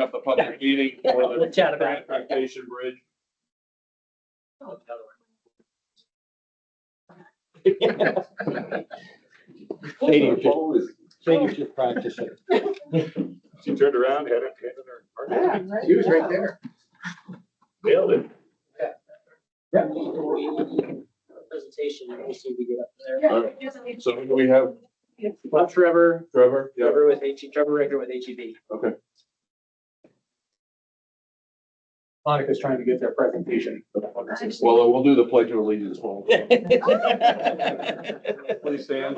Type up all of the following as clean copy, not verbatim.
Up the public meeting for We'll the chat about it. transportation bridge. Sadie's just practicing. She turned around, had it in her. She was right there. Nailed it. Presentation, we'll see if we get up there. All right. So who do we have? Well, Trevor, Trevor? Yeah, Trevor with Trevor Ricker with HEB. okay. Monica's trying to get their presentation. Well, we'll do the pledge of allegiance. Please stand.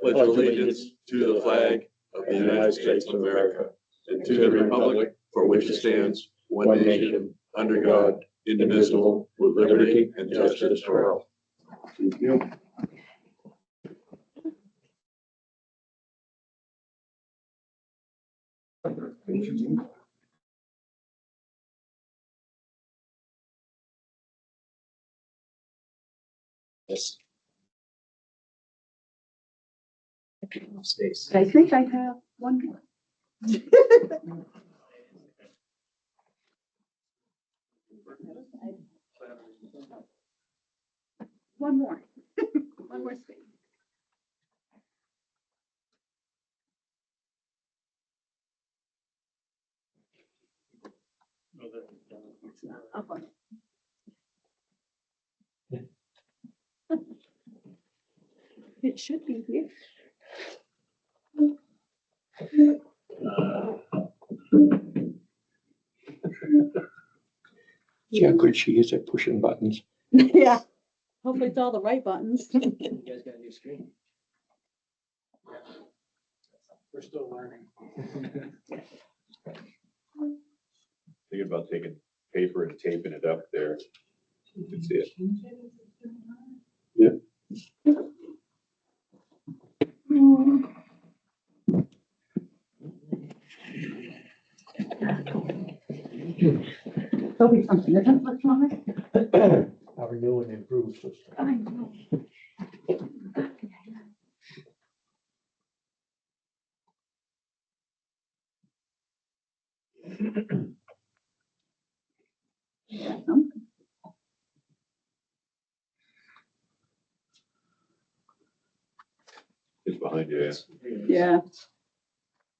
Pledge of allegiance to the flag of the United States of America and to the republic for which it stands, one nation, under God, indivisible, with liberty and justice for all. Thank you. Yes. Space. I think I have one more. One more. One more space. Up on it. It should be here. See how good she is at pushing buttons. Yeah. Hopefully it's all the right buttons. You guys got a new screen. We're still learning. Thinking about taking paper and taping it up there. You can see it. There'll be something that doesn't look like. Our new and improved system. I know. Yeah, something. It's behind you, yeah. Yeah.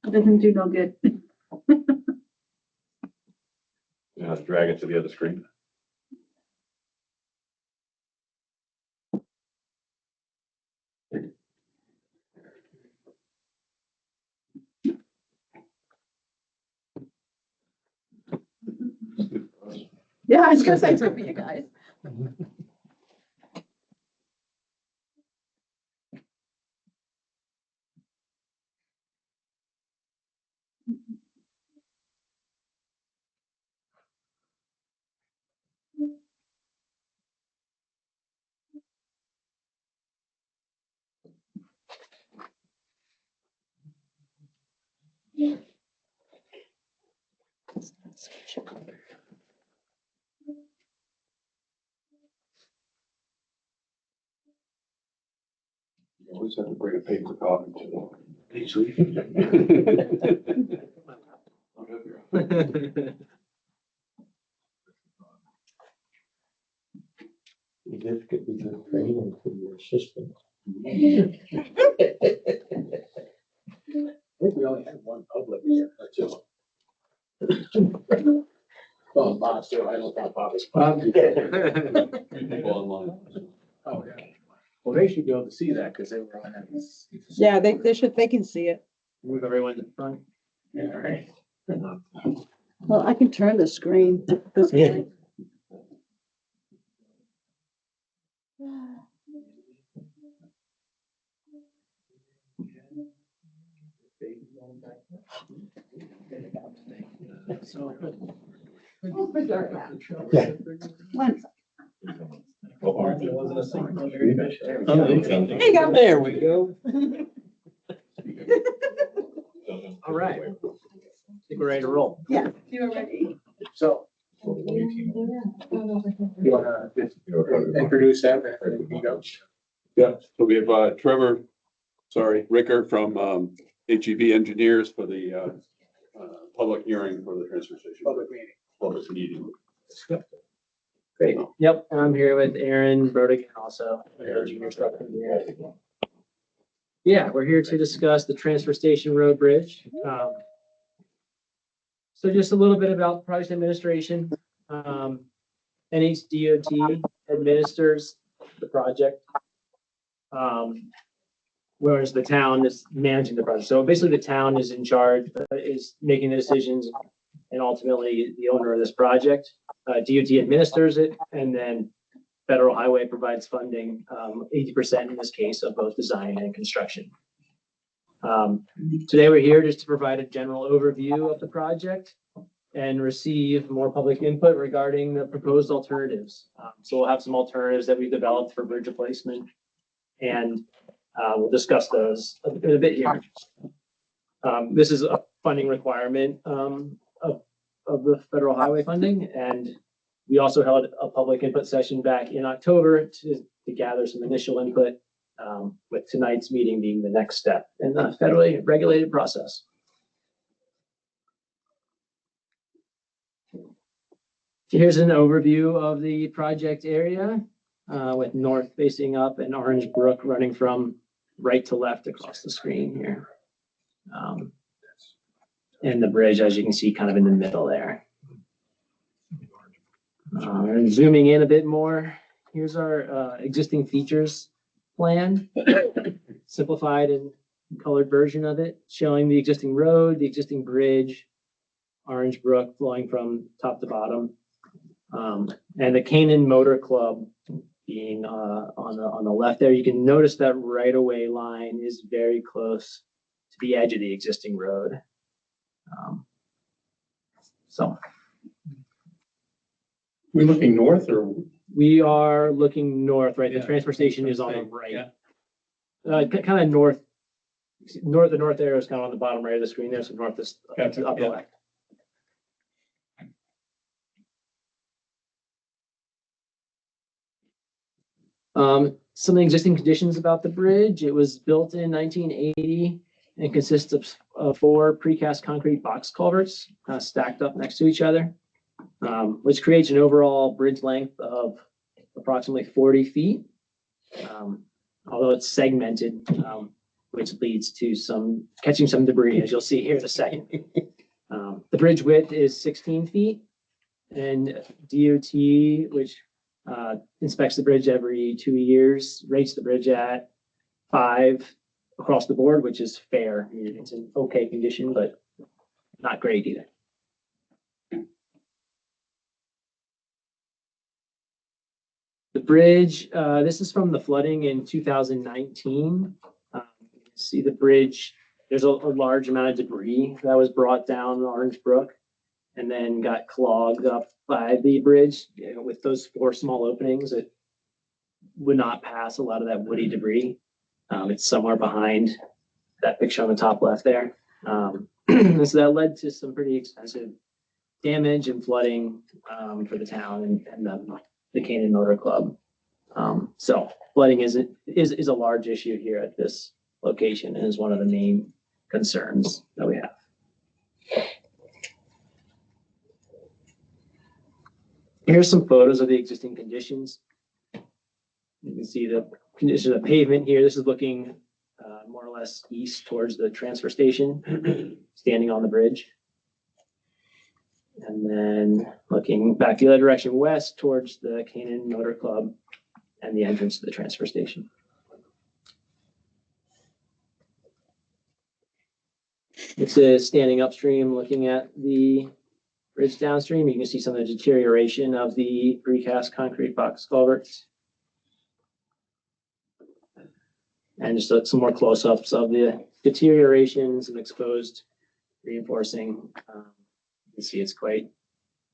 It doesn't do no good. Now drag it to the other screen. Yeah, I was gonna say for you guys. You always have to bring a paper copy to them. This could be good training for your assistant. I think we only had one public here, or two. Well, Bob, so I don't think Bob is. People online. Oh, yeah. Well, they should be able to see that because they were on that. Yeah, they can see it. Move everyone to the front. Yeah, all right. Well, I can turn the screen. This way. So good. Yeah. One. There wasn't a single. There you go. There we go. All right. I think we're ready to roll. Yeah, you're ready. So. You wanna just introduce that? Yeah, so we have Trevor Ricker from HEB engineers for the public hearing for the transfer station. Public meeting. Public meeting. Great. Yep. And I'm here with Aaron Brodigan also. Junior structural engineer. Yeah, we're here to discuss the transfer station road bridge. So just a little bit about project administration. NHDOT administers the project. Whereas the town is managing the project. So basically the town is in charge, is making the decisions and ultimately the owner of this project. DOT administers it, and then Federal Highway provides funding, 80% in this case of both design and construction. Today we're here just to provide a general overview of the project and receive more public input regarding the proposed alternatives. So we'll have some alternatives that we've developed for bridge replacement, and we'll discuss those in a bit here. This is a funding requirement of the federal highway funding, and we also held a public input session back in October to gather some initial input, with tonight's meeting being the next step in the federally regulated process. Here's an overview of the project area, with north facing up and Orange Brook running from right to left across the screen here. And the bridge, as you can see, kind of in the middle there. And zooming in a bit more, here's our existing features plan, simplified and colored version of it, showing the existing road, the existing bridge, Orange Brook flowing from top to bottom, and the Canaan Motor Club being on the left there. You can notice that right-of-way line is very close to the edge of the existing road. So We're looking north or? we are looking north, right? The Yeah. transfer station is on the right. Yeah. Kind of north. The north arrow is kind of on the bottom right of the screen there, so north is Gotcha, upper yeah. left. Some of the existing conditions about the bridge: it was built in 1980 and consists of 4 precast concrete box culverts stacked up next to each other, which creates an overall bridge length of approximately 40 feet, although it's segmented, which leads to catching some debris, as you'll see here in a second. The bridge width is 16 feet, and DOT, which inspects the bridge every 2 years, rates the bridge at 5 across the board, which is fair. It's in okay condition, but not great either. The bridge, this is from the flooding in 2019. You can see the bridge, there's a large amount of debris that was brought down Orange Brook and then got clogged up by the bridge. With those 4 small openings, it would not pass a lot of that woody debris. It's somewhere behind that picture on the top left there. So that led to some pretty expensive damage and flooding for the town and the Canaan Motor Club. So flooding is a large issue here at this location and is one of the main concerns that we have. Here's some photos of the existing conditions. You can see the condition of the pavement here. This is looking more or less east towards the transfer station, standing on the bridge. And then looking back the other direction, west towards the Canaan Motor Club and the entrance to the transfer station. This is standing upstream, looking at the bridge downstream. You can see some of the deterioration of the precast concrete box culverts. And just some more close-ups of the deterioration, some exposed reinforcing. You can see it's quite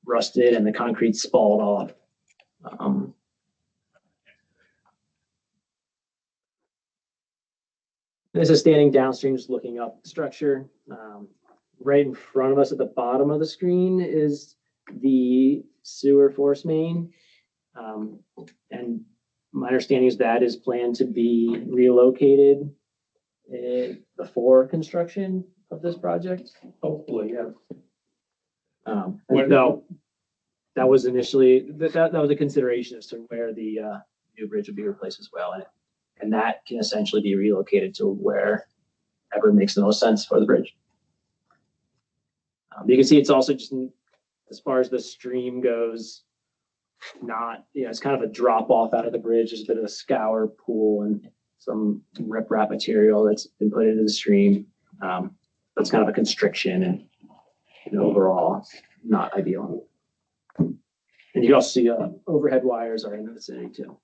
rusted and the concrete spalled off. This is standing downstream, just looking up the structure. Right in front of us at the bottom of the screen is the sewer force main. And my understanding is that is planned to be relocated before construction of this project. Hopefully, yeah. And so that was initially, that was a consideration as to where the new bridge would be replaced as well. And that can essentially be relocated to wherever makes the most sense for the bridge. You can see it's also just, as far as the stream goes, not, it's kind of a drop off out of the bridge. There's a bit of a scour pool and some riprap material that's been put into the stream. That's kind of a constriction and overall not ideal. And you can also see overhead wires are in the vicinity too.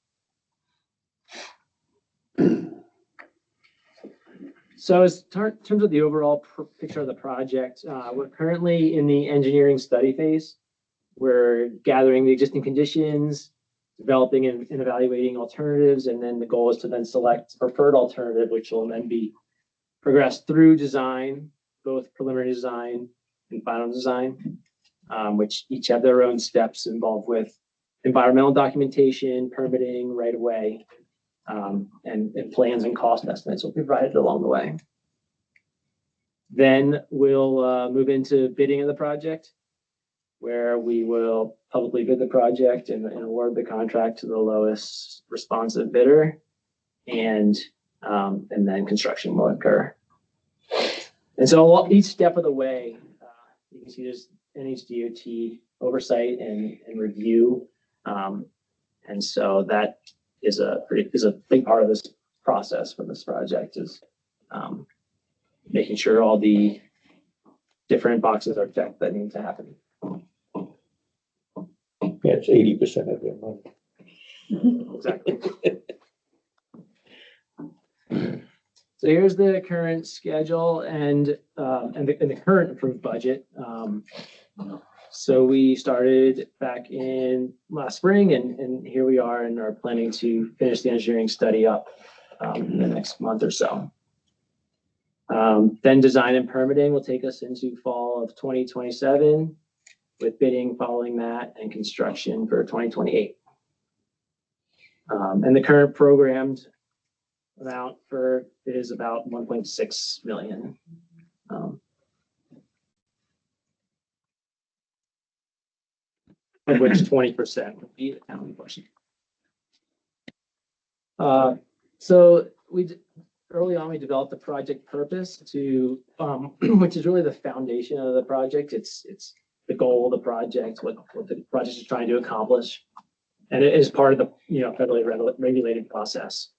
So as terms of the overall picture of the project, we're currently in the engineering study phase. We're gathering the existing conditions, developing and evaluating alternatives, and then the goal is to then select a preferred alternative, which will then be progressed through design, both preliminary design and final design, which each have their own steps involved with environmental documentation, permitting, right of way, and plans and cost estimates will be provided along the way. Then we'll move into bidding of the project, where we will publicly bid the project and award the contract to the lowest responsive bidder, and then construction will occur. And so each step of the way, you can see there's NHDOT oversight and review, and so that is a big part of this process for this project, is making sure all the different boxes are checked that need to happen. Yeah, it's 80% of their money. Exactly. So here's the current schedule and the current approved budget. So we started back in last spring, and here we are and are planning to finish the engineering study up in the next month or so. Then design and permitting will take us into fall of 2027, with bidding following that and construction for 2028. And the current programmed amount for it is about 1.6 million. Of which 20% would be the county portion. So early on, we developed a project purpose to, which is really the foundation of the project. It's the goal of the project, what the project is trying to accomplish, and it is part of the federally regulated process.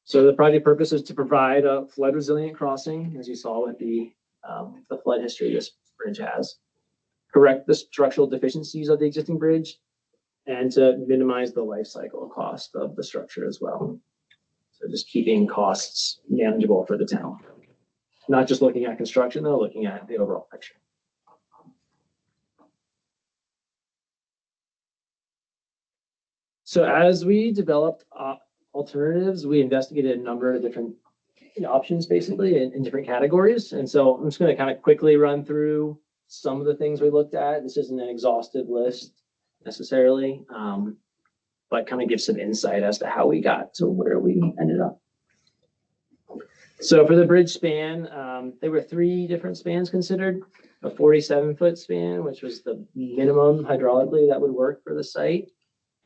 So the project purpose is to provide a flood resilient crossing, as you saw with the flood history this bridge has, correct the structural deficiencies of the existing bridge, and to minimize the life cycle cost of the structure as well. So just keeping costs manageable for the town. Not just looking at construction, though, looking at the overall picture. So as we developed alternatives, we investigated a number of different options, basically, in different categories. And so I'm just going to kind of quickly run through some of the things we looked at. This isn't an exhaustive list necessarily, but kind of give some insight as to how we got to where we ended up. So for the bridge span, there were 3 different spans considered. A 47-foot span, which was the minimum hydraulically that would work for the site.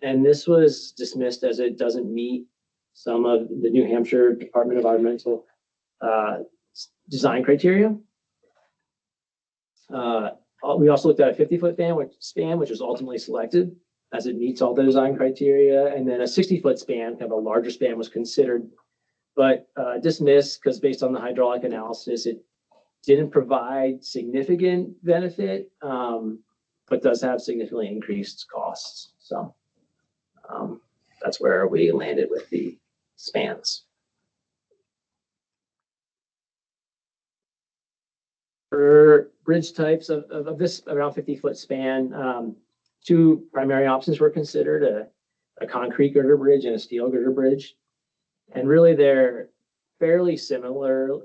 And this was dismissed as it doesn't meet some of the New Hampshire Department of Environmental design criteria. We also looked at a 50-foot span, which was ultimately selected as it meets all the design criteria. And then a 60-foot span, kind of a larger span, was considered, but dismissed because based on the hydraulic analysis, it didn't provide significant benefit, but does have significantly increased costs. So that's where we landed with the spans. For bridge types of this around 50-foot span, 2 primary options were considered, a concrete girder bridge and a steel girder bridge. And really they're fairly similar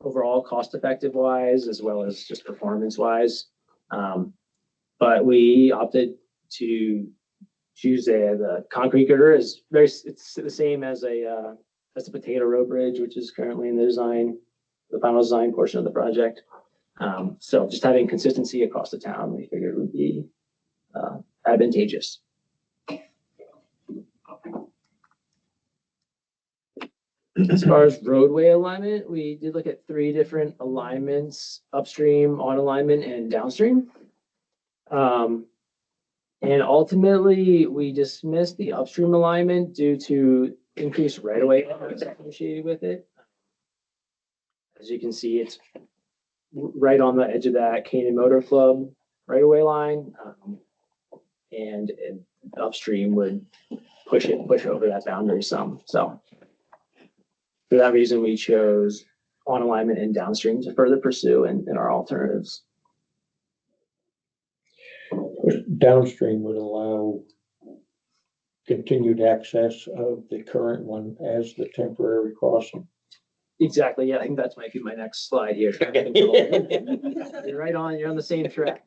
overall cost-effective wise, as well as just performance-wise. But we opted to choose the concrete girder. It's the same as a That's the Potato Row Bridge, which is currently in the final design portion of the project. So just having consistency across the town, we figured would be advantageous. As far as roadway alignment, we did look at 3 different alignments: upstream, on alignment, and downstream. And ultimately, we dismissed the upstream alignment due to increased right-of-way associated with it. As you can see, it's right on the edge of that Canaan Motor Club right-of-way line. And upstream would push over that boundary some. So for that reason, we chose on alignment and downstream to further pursue in our alternatives. Downstream would allow continued access of the current one as the temporary crossing. Exactly. Yeah, I think that might be my next slide here. You're right on. You're on the same track.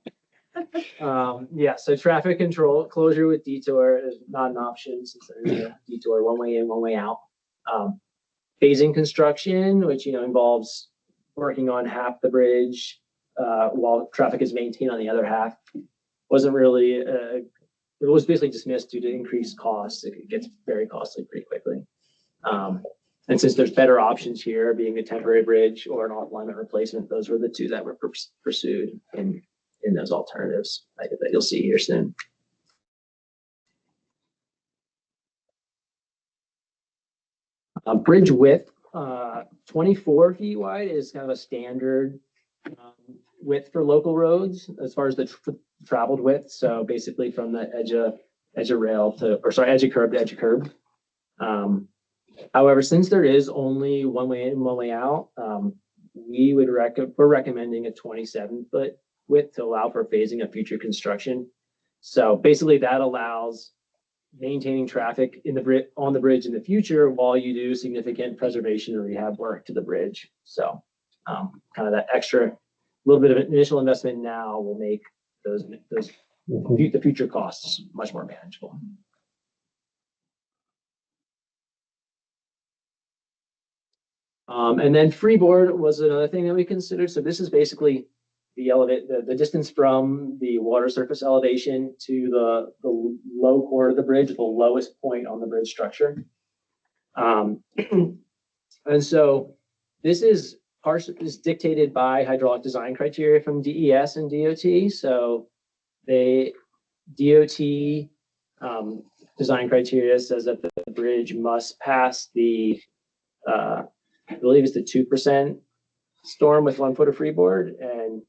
Yeah. So traffic control closure with detour is not an option since there's a detour one way in, one way out. Phasing construction, which involves working on half the bridge while traffic is maintained on the other half, wasn't really. It was basically dismissed due to increased costs. It gets very costly pretty quickly. And since there's better options here, being a temporary bridge or an off-alignment replacement, those were the 2 that were pursued in those alternatives that you'll see here soon. Bridge width, 24 feet wide is kind of a standard width for local roads as far as the traveled width. So basically from the edge of rail edge of curb to edge of curb. However, since there is only one way in, one way out, we're recommending a 27-foot width to allow for phasing of future construction. So basically that allows maintaining traffic on the bridge in the future while you do significant preservation and rehab work to the bridge. So kind of that extra little bit of initial investment now will make the future costs much more manageable. And then freeboard was another thing that we considered. So this is basically the distance from the water surface elevation to the low core of the bridge, the lowest point on the bridge structure. And so this is dictated by hydraulic design criteria from DES and DOT. So DOT design criteria says that the bridge must pass I believe it's the 2% storm with 1 foot of freeboard, and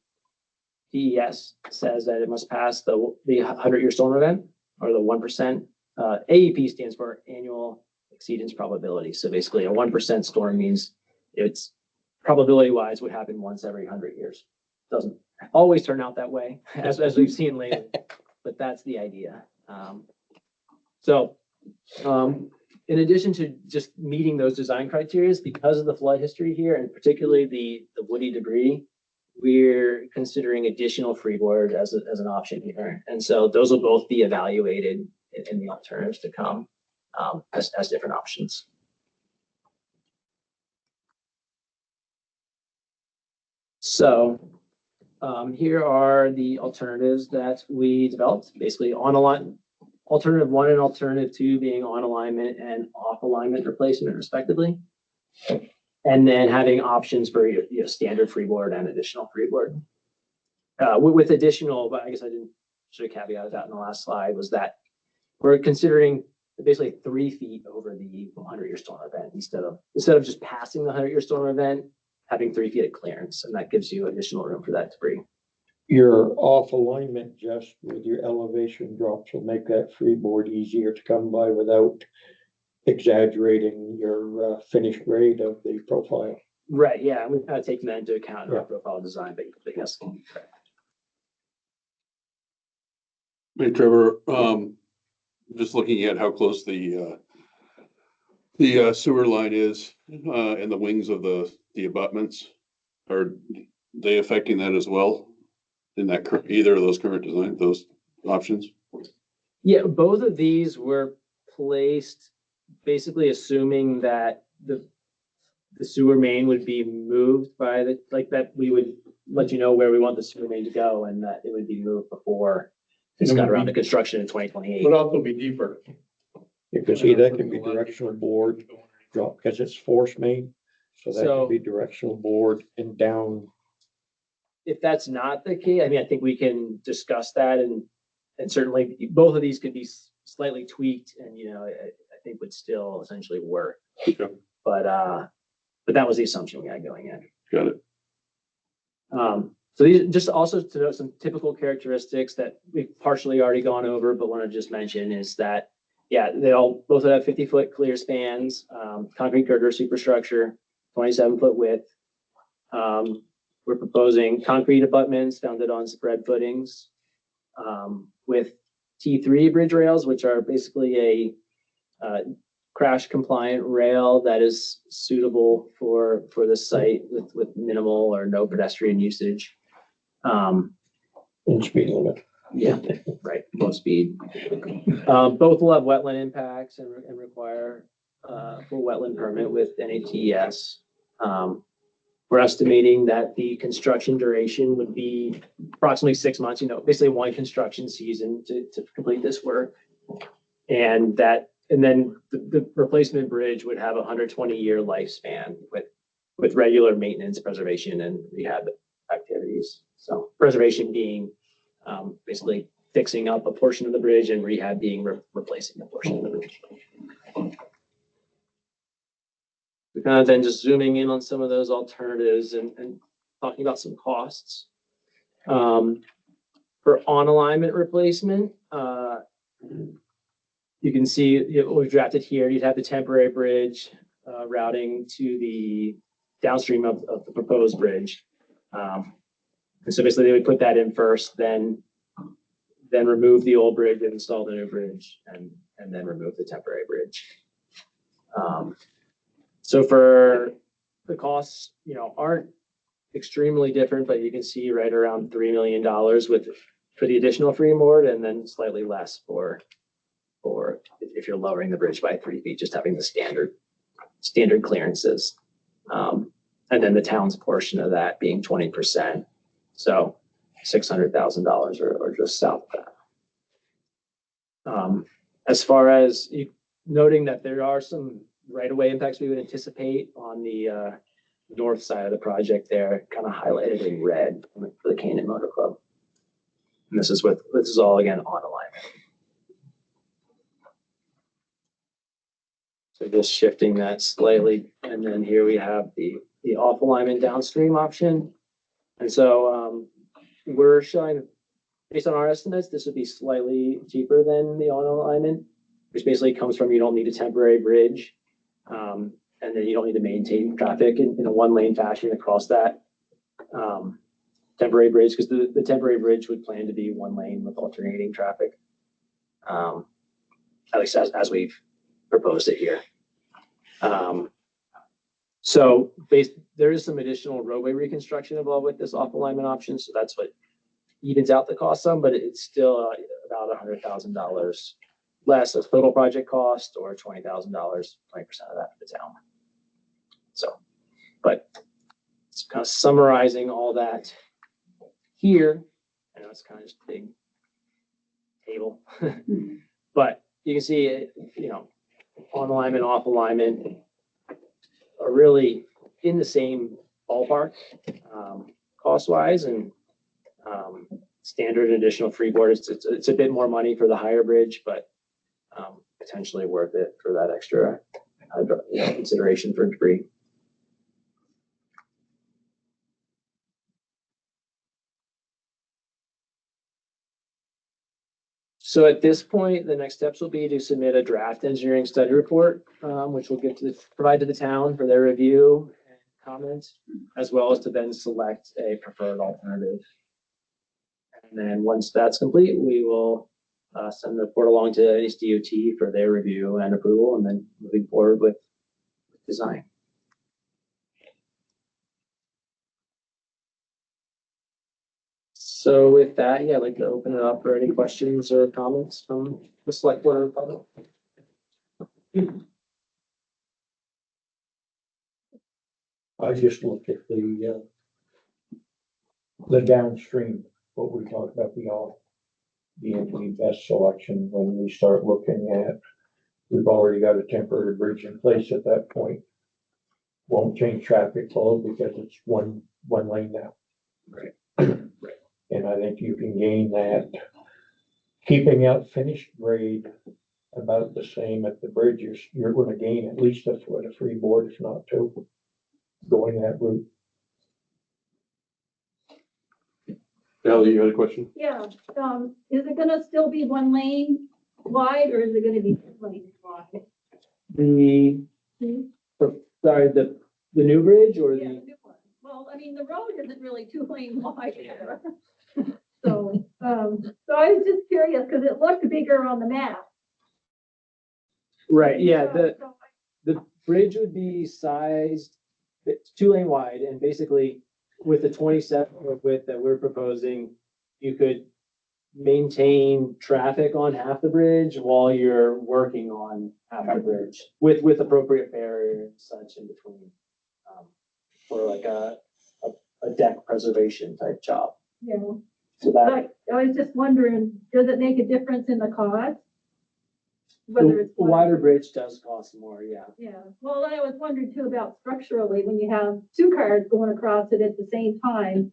DES says that it must pass the 100-year storm event, or the 1%. AEP stands for annual exceedance probability. So basically a 1% storm means it's probability-wise would happen once every 100 years. Doesn't always turn out that way, as we've seen lately, but that's the idea. In addition to just meeting those design criteria, because of the flood history here, and particularly the woody debris, we're considering additional freeboard as an option here. And so those will both be evaluated in the alternatives to come as different options. So here are the alternatives that we developed, basically on alignment. Alternative 1 and alternative 2 being on alignment and off alignment replacement respectively. And then having options for standard freeboard and additional freeboard. With additional, but I guess should have caveated that in the last slide, was that we're considering basically 3 feet over the 100-year storm event instead of just passing the 100-year storm event, having 3 feet of clearance, and that gives you additional room for that debris. Your off alignment just with your elevation drops will make that freeboard easier to come by without exaggerating your finished grade of the profile. Right, yeah, we've kind of taken that into account in our profile design, but yes. Hey, Trevor, just looking at how close the sewer line is and the wings of the abutments, are they affecting that as well? In that either of those current design, those options? Yeah, both of these were placed basically assuming that the sewer main would be moved by the, like that, we would let you know where we want the sewer main to go and that it would be moved before it's got around to construction in 2028. But also be deeper. You can see that can be directional board drop, because it's force main. So that So- can be directional board and down. If that's not the case, I mean, I think we can discuss that and certainly both of these could be slightly tweaked and, you know, I think would still essentially work. Okay. But that was the assumption we had going in. Got it. So these, just also to note some typical characteristics that we've partially already gone over, but want to just mention is that, yeah, they all, both have 50-foot clear spans, concrete girder superstructure, 27-foot width. We're proposing concrete abutments founded on spread footings, with T3 bridge rails, which are basically a crash compliant rail that is suitable for the site with minimal or no pedestrian usage. In speed limit. Yeah, right, low speed. Both will have wetland impacts and require full wetland permit with NATS. We're estimating that the construction duration would be approximately 6 months, you know, basically one construction season to complete this work. And then the replacement bridge would have a 120-year lifespan with regular maintenance, preservation, and rehab activities. So preservation being basically fixing up a portion of the bridge and rehab being replacing a portion of the bridge. We kind of then just zooming in on some of those alternatives and talking about some costs. For on alignment replacement, you can see what we've drafted here. You'd have the temporary bridge routing to the downstream of the proposed bridge. And so basically they would put that in first, then remove the old bridge and install the new bridge and then remove the temporary bridge. So for the costs, you know, aren't extremely different, but you can see right around $3 million for the additional freeboard and then slightly less for if you're lowering the bridge by 3 feet, just having the standard clearances. And then the town's portion of that being 20%. So $600,000 or just south of that. As far as noting that there are some right-of-way impacts we would anticipate on the north side of the project there, kind of highlighted in red for the Canaan Motor Club. And this is all again on alignment. So just shifting that slightly, and then here we have the off alignment downstream option. And so we're showing, based on our estimates, this would be slightly cheaper than the on alignment, which basically comes from you don't need a temporary bridge. And then you don't need to maintain traffic in a one-lane fashion across that temporary bridge, because the temporary bridge would plan to be one lane with alternating traffic, at least as we've proposed it here. So there is some additional roadway reconstruction involved with this off alignment option, so that's what evens out the cost some, but it's still about $100,000 less of total project cost, or $20,000, 20% of that for the town. So, but it's kind of summarizing all that here. I know it's kind of just a big table, but you can see it, you know, on alignment, off alignment are really in the same ballpark, cost wise, and standard and additional freeboard. It's a bit more money for the higher bridge, but potentially worth it for that extra consideration for debris. So at this point, the next steps will be to submit a draft engineering study report, which we'll provide to the town for their review and comments, as well as to then select a preferred alternative. And then once that's complete, we will send the report along to NHDOT for their review and approval, and then moving forward with design. So with that, yeah, I'd like to open it up for any questions or comments from the select board or public. I just looked at the downstream, what we talked about, the best selection when we start looking at, we've already got a temporary bridge in place at that point. Won't change traffic flow because it's one lane now. Right. And I think you can gain that, keeping out finished grade about the same at the bridge, you're gonna gain at least a foot of freeboard, if not two, going that route. Ellie, you had a question? Yeah, is it gonna still be one lane wide or is it gonna be two lanes wide? The, sorry, the new bridge or Yeah, the the, new one. Well, I mean, the road isn't really two lane wide either. So I was just curious because it looked bigger on the map. right, yeah, So- the bridge would be sized, it's 2 lane wide, and basically with the 27 foot width that we're proposing, you could maintain traffic on half the bridge while you're working on half the bridge with appropriate barrier and such in between. For like a deck preservation type job. Yeah, So but that, I was just wondering, does it make a difference in the cost? Whether the it's wider bridge does cost more, yeah. Yeah, well, I was wondering too about structurally, when you have two cars going across it at the same time,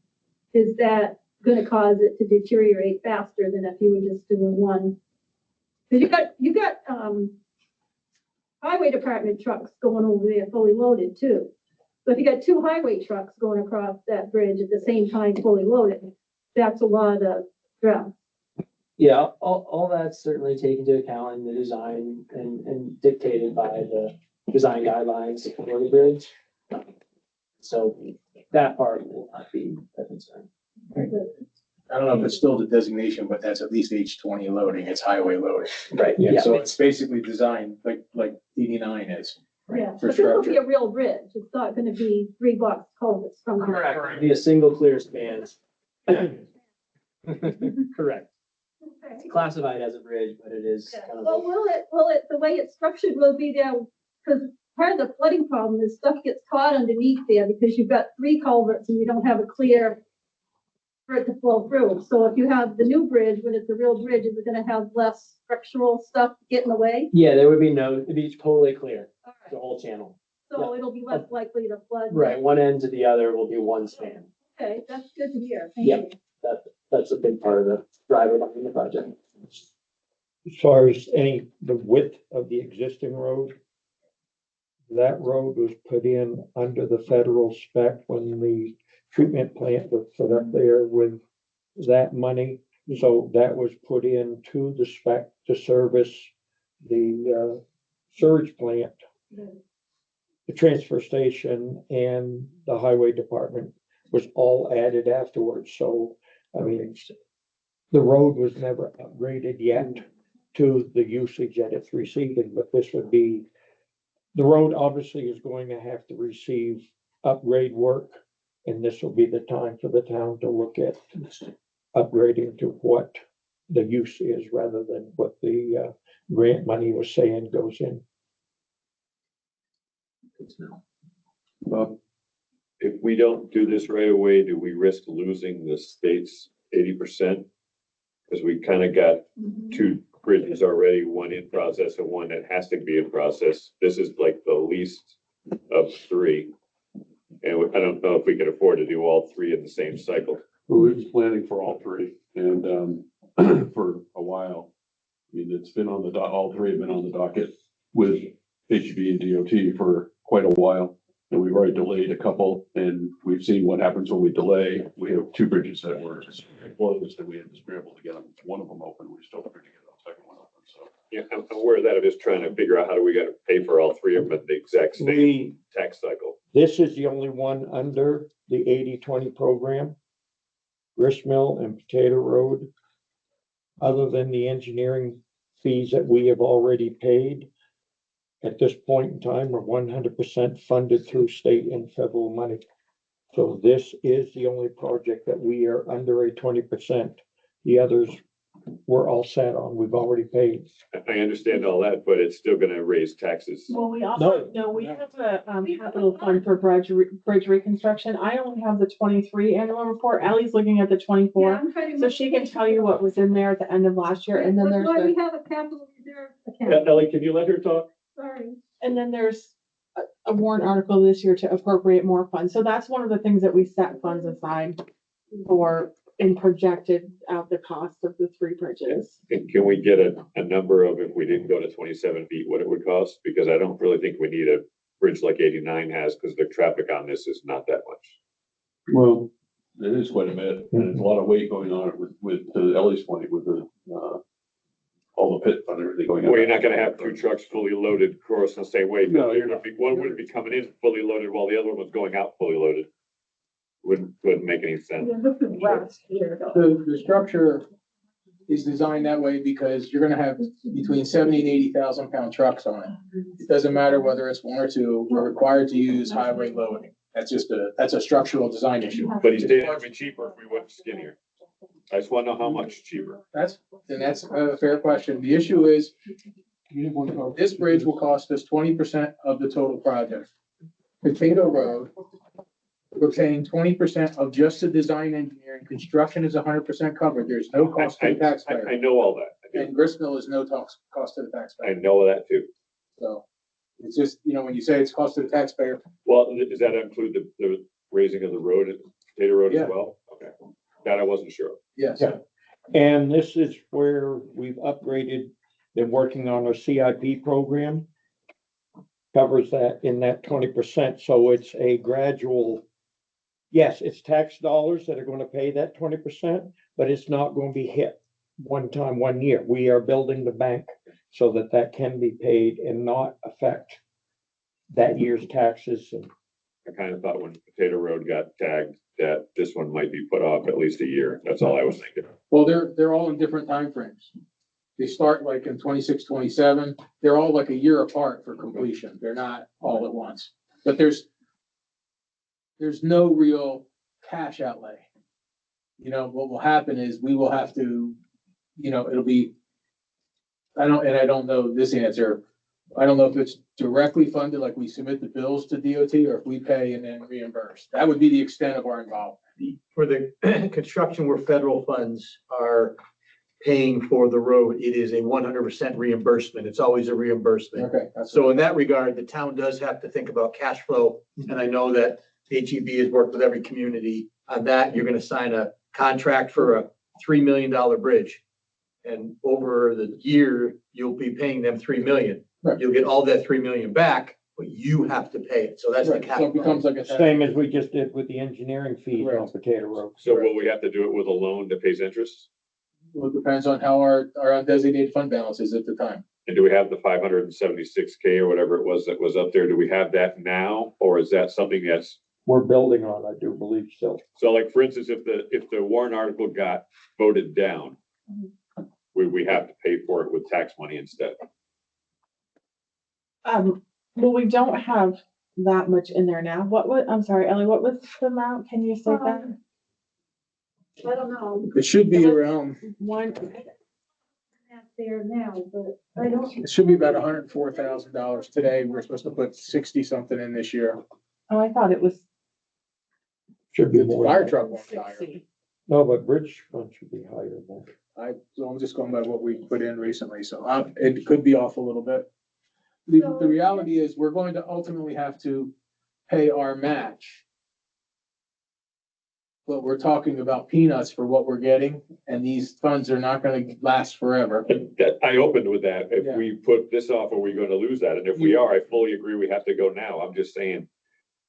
is that gonna cause it to deteriorate faster than if you were just doing one? Cause you got, highway department trucks going over there fully loaded too. So if you got two highway trucks going across that bridge at the same time fully loaded, that's a lot of drag. Yeah, all that's certainly taken into account in the design and dictated by the design guidelines for the bridge. So that part will not be a concern. I don't know if it's still the designation, but that's at least H20 loading, it's highway loading. Right, yeah. So it's basically designed like 89 is. Yeah, For but this will be structure. a real bridge. It's not gonna be 3 box culverts from. Correct, it'd be a single clear span. Correct. Okay. It's classified as a bridge, but it is Yeah. kind of. Well, will it, the way it's structured will be there, because part of the flooding problem is stuff gets caught underneath there because you've got 3 culverts and you don't have a clear for it to flow through. So if you have the new bridge, when it's a real bridge, is it gonna have less structural stuff get in the way? Yeah, there would be it'd be totally clear, All the right. whole channel. So it'll be less likely to flood. Right, one end to the other will be one span. Okay, that's good to hear. Thank Yep. you. That's a big part of the driver behind the project. As far as the width of the existing road, that road was put in under the federal spec when the treatment plant was put up there with that money. So that was put in to the spec to service the surge plant, the transfer station, and the highway department was all added afterwards. So, I mean, the road was never upgraded yet to the usage that it's receiving, but this would be, the road obviously is going to have to receive upgrade work, and this will be the time for the town to look at upgrading to what the use is rather than what the grant money was saying goes in. Bob? If we don't do this right away, do we risk losing the state's 80%? Because we kind of got Mhm. 2 bridges already, one in process and one that has to be in process. This is like the least of 3. And I don't know if we can afford to do all 3 in the same cycle. We're planning for all 3 and, for a while. I mean, it's been on the all 3 have been on the docket with HB and DOT for quite a while. And we've already delayed a couple and we've seen what happens when we delay. We have 2 bridges that were closed and we had to scramble to get them. One of them open, we still figured to get the second one open, so. Yeah, I'm aware of that. I'm just trying to figure out how do we got to pay for all 3 of them at the exact same tax cycle. This is the only one under the 80-20 program. Gristmill and Potato Road. Other than the engineering fees that we have already paid, at this point in time, we're 100% funded through state and federal money. So this is the only project that we are under a 20%. The others we're all set on, we've already paid. I understand all that, but it's still gonna raise taxes. Well, we also, no, we have a, capital fund for bridge reconstruction. I only have the 23 annual report. Ally's looking at the Yeah, 24. I'm trying to So she can tell you what was in there at the end of last year, and then That's there's why we the, have a capital reserve account, Ellie, can you let her talk? sorry. and then there's a warrant article this year to appropriate more funds. So that's one of the things that we set funds aside for and projected out the cost of the 3 bridges. Can we get a number of if we didn't go to 27 feet, what it would cost? Because I don't really think we need a bridge like 89 has, because the traffic on this is not that much. Well, it is quite a bit, and there's a lot of weight going on with, to Ellie's point, with the, all the pit and everything going on. Well, you're not gonna have 2 trucks fully loaded across the same way. No, You're gonna be, one would be coming in fully loaded while the other one was going out fully loaded. Wouldn't make any sense. Yeah, this is west here, though. The structure is designed that way because you're gonna have between 70 and 80,000 pound trucks on it. It doesn't matter whether it's 1 or 2, we're required to use highway loading. That's a structural design issue. But he's saying it'd be cheaper if we went skinnier. I just wanna know how much cheaper. That's a fair question. The issue is, this bridge will cost us 20% of the total project. Potato Road, we're paying 20% of just the design engineering. Construction is 100% covered. There's no cost to the I taxpayer. know all that. I do. And gristmill is no cost to the I taxpayer. know that too. So it's just, when you say it's cost to the taxpayer, Well, does that include the raising of the road, Potato Road Yeah. as well? Okay, that I wasn't sure of. yes. Yeah. And this is where we've upgraded, been working on our CIP program. Covers that in that 20%, so it's a gradual. Yes, it's tax dollars that are gonna pay that 20%, but it's not gonna be hit one time, 1 year. We are building the bank so that that can be paid and not affect that year's taxes. And I kind of thought when Potato Road got tagged, that this one might be put off at least a year. That's all I was thinking. Well, they're all in different timeframes. They start like in 26, 27. They're all like a year apart for completion. They're not all at once. But there's no real cash outlay. What will happen is we will have to, it'll be, I don't know this answer. I don't know if it's directly funded, like we submit the bills to DOT, or if we pay and then reimburse. That would be the extent of our involvement. For the construction where federal funds are paying for the road, it is a 100% reimbursement. It's always a reimbursement. Okay. So in that regard, the town does have to think about cash flow. And I know that HEB has worked with every community on that. You're gonna sign a contract for a $3 million bridge. And over the year, you'll be paying them 3 million. Right. You'll get all that 3 million back, but you have to pay it. So that's the Right, cap. so it becomes like a. same as we just did with the engineering fees on Potato Road. So will we have to do it with a loan that pays interest? Well, it depends on how our undesignated fund balance is at the time. And do we have the 576K or whatever it was that was up there? Do we have that now? Or is that something that's, We're building on, I do believe still. so like, for instance, if the warrant article got voted down, we have to pay for it with tax money instead? Well, we don't have that much in there now. I'm sorry, Ellie, what was the amount? Can you say that? I don't know, It should be around, One, that's there now, but I don't. it should be about $104,000 today. We're supposed to put 60 something in this year. oh, I thought it was Should be The more. fire than truck won't be higher. 60. No, but bridge fund should be higher than that. So I'm just going by what we put in recently, so it could be off a little bit. The reality is, we're going to ultimately have to pay our match. But we're talking about peanuts for what we're getting, and these funds are not gonna last forever. I opened with that. Yeah. If we put this off, are we gonna lose that? And if we are, I fully agree we have to go now. I'm just saying,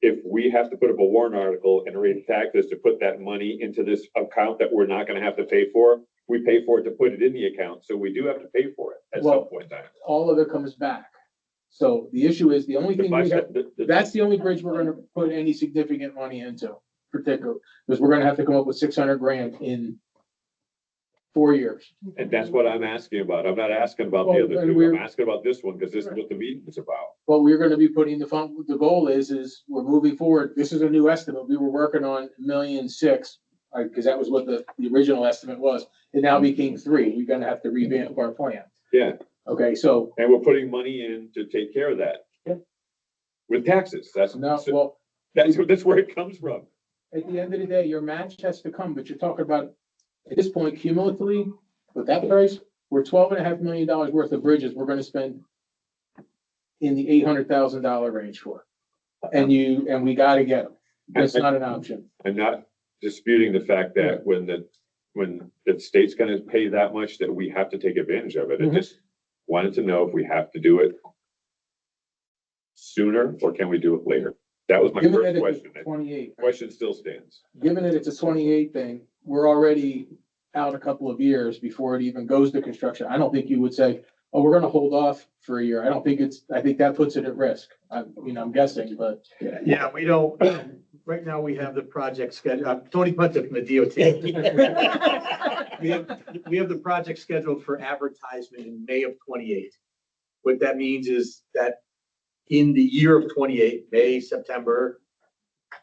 if we have to put up a warrant article and raise taxes to put that money into this account that we're not gonna have to pay for, we pay for it to put it in the account, so we do have to pay for it at some Well, point in time. All of it comes back. So the issue is, the only thing we have, that's the only bridge we're gonna put any significant money into, particularly, because we're gonna have to come up with 600 grand in 4 years. And that's what I'm asking about. I'm not asking about the Well, other and two. we're- I'm asking about this one, because this is what the meeting is about. What we're gonna be putting the fund, the goal is we're moving forward. This is a new estimate. We were working on 1.6 million right? Because that was what the original estimate was. It now became 3. We're gonna have to revamp our plan. Yeah, Okay, so and we're putting money in to take care of that. Yeah. With taxes, now, well, that's where it comes from. at the end of the day, your match has to come, but you're talking about, at this point, cumulatively, with that price, we're $12.5 million worth of bridges we're gonna spend in the $800,000 range for. And we gotta get them. It's not an option. I'm not disputing the fact that when the state's gonna pay that much, that we have to take advantage of it. I Mhm. just wanted to know if we have to do it sooner, or can we do it later? That was my Given first that it's question. 28, Question still stands. given that it's a 28 thing, we're already out a couple of years before it even goes to construction. I don't think you would say, oh, we're gonna hold off for a year. I don't think I think that puts it at risk. I'm guessing, but. Yeah, we don't, right now we have the project scheduled, Tony Punta from the DOT. We have the project scheduled for advertisement in May of 28. What that means is that in the year of 28, May, September,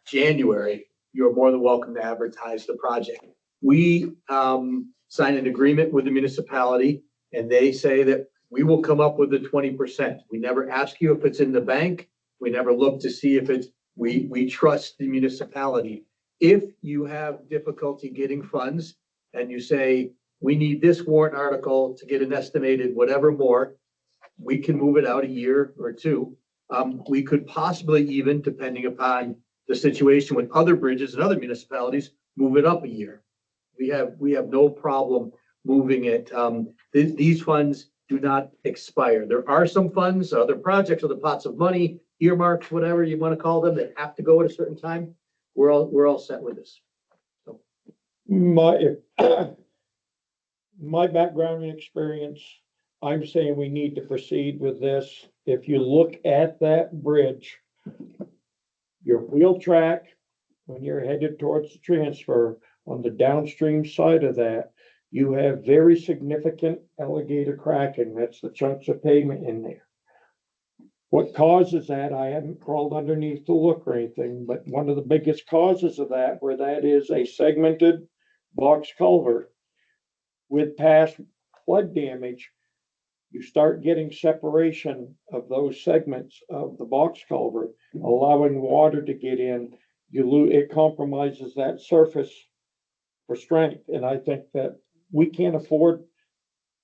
January, you're more than welcome to advertise the project. We sign an agreement with the municipality, and they say that we will come up with the 20%. We never ask you if it's in the bank. We never look to see if it's, we trust the municipality. If you have difficulty getting funds and you say, we need this warrant article to get an estimated whatever more, we can move it out a year or two. We could possibly even, depending upon the situation with other bridges and other municipalities, move it up a year. We have no problem moving it. These funds do not expire. There are some funds, other projects, other pots of money, earmarks, whatever you want to call them, that have to go at a certain time. We're all set with this. My, my background and experience, I'm saying we need to proceed with this. If you look at that bridge, your wheel track, when you're headed towards the transfer, on the downstream side of that, you have very significant alligator cracking. That's the chunks of pavement in there. What causes that, I haven't crawled underneath to look or anything, but one of the biggest causes of that, where that is a segmented box culvert with past flood damage, you start getting separation of those segments of the box culvert, allowing water to get in. It compromises that surface for strength. And I think that we can't afford,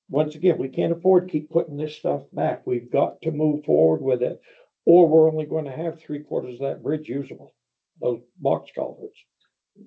once again, we can't afford to keep putting this stuff back. We've got to move forward with it, or we're only going to have 3/4 of that bridge usable, those box culverts.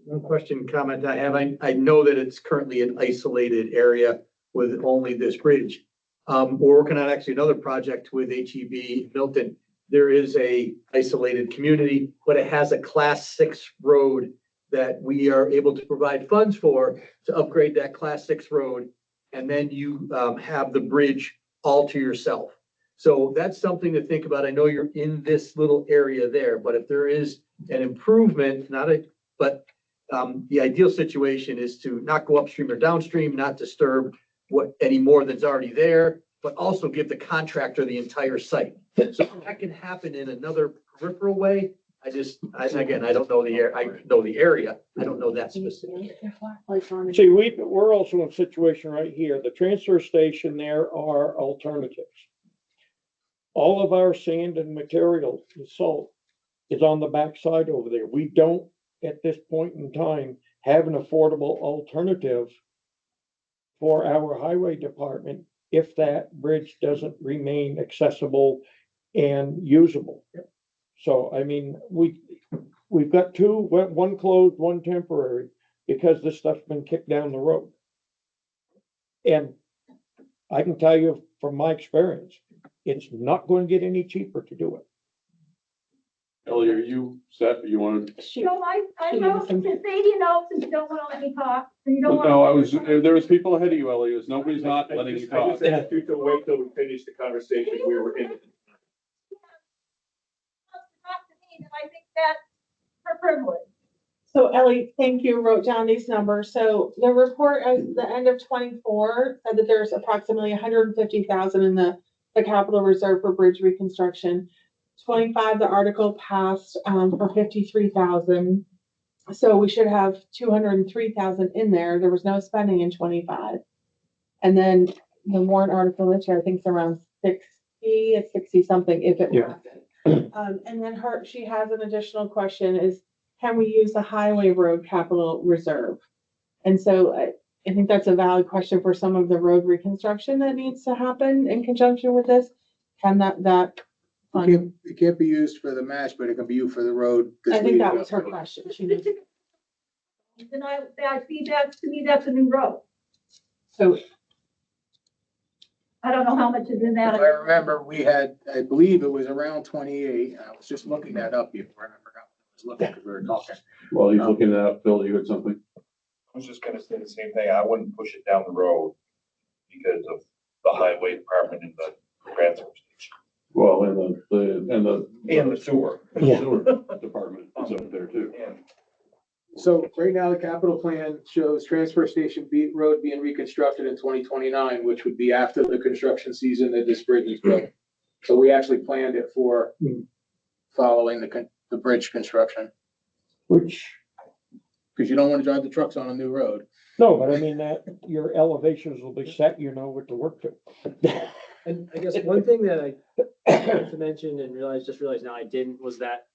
One question, comment I have, I know that it's currently an isolated area with only this bridge. We're working on actually another project with HEB Milton. There is a isolated community, but it has a class 6 road that we are able to provide funds for to upgrade that class 6 road. And then you have the bridge all to yourself. So that's something to think about. I know you're in this little area there, but if there is an improvement, the ideal situation is to not go upstream or downstream, not disturb any more that's already there, but also give the contractor the entire site. So that can happen in another peripheral way. I don't know the area. I know the area. I don't know that specific. See, we're also in a situation right here. The transfer station, there are alternatives. All of our sand and material, and salt, is on the backside over there. We don't, at this point in time, have an affordable alternative for our highway department if that bridge doesn't remain accessible and usable. So, I mean, we've got two, one closed, one temporary, because this stuff's been kicked down the road. And I can tell you from my experience, it's not going to get any cheaper to do it. Ellie, are you set? You want to? No, I know, since Sadie knows, and you don't want to let me talk, and you don't want. No, there was people ahead of you, Ellie. Nobody's not letting you I talk. just asked you to wait till we finish the conversation we were in. Talk to me, then I think that's her privilege. So Ellie, thank you, wrote down these numbers. So the report at the end of 24 said that there's approximately 150,000 in the capital reserve for bridge reconstruction. 25, the article passed for 53,000. So we should have 203,000 in there. There was no spending in 25. And then the warrant article this year, I think it's around 60, it's 60 something if it Yeah. passes. And then she has an additional question is, can we use the highway road capital reserve? And so I think that's a valid question for some of the road reconstruction that needs to happen in conjunction with this. Can that fund? It can't be used for the match, but it can be used for the road. I think that was her question. She needs, Then that feedback to me, that's a new road. so I don't know how much is in that. If I remember, we had, I believe it was around 28. I was just looking that up before and I forgot what I was looking because we were talking. While he's looking it up, Phil, you had something? I was just gonna say the same thing. I wouldn't push it down the road because of the highway department and the transfer station. Well, and the And the sewer. Yeah. sewer department is up there too. And So right now, the capital plan shows transfer station road being reconstructed in 2029, which would be after the construction season that this bridge is built. So we actually planned it for following the bridge construction, Which, because you don't want to drive the trucks on a new road. no, but I mean that your elevations will be set, you know what to work to. And I guess one thing that I meant to mention and just realized now I didn't, was that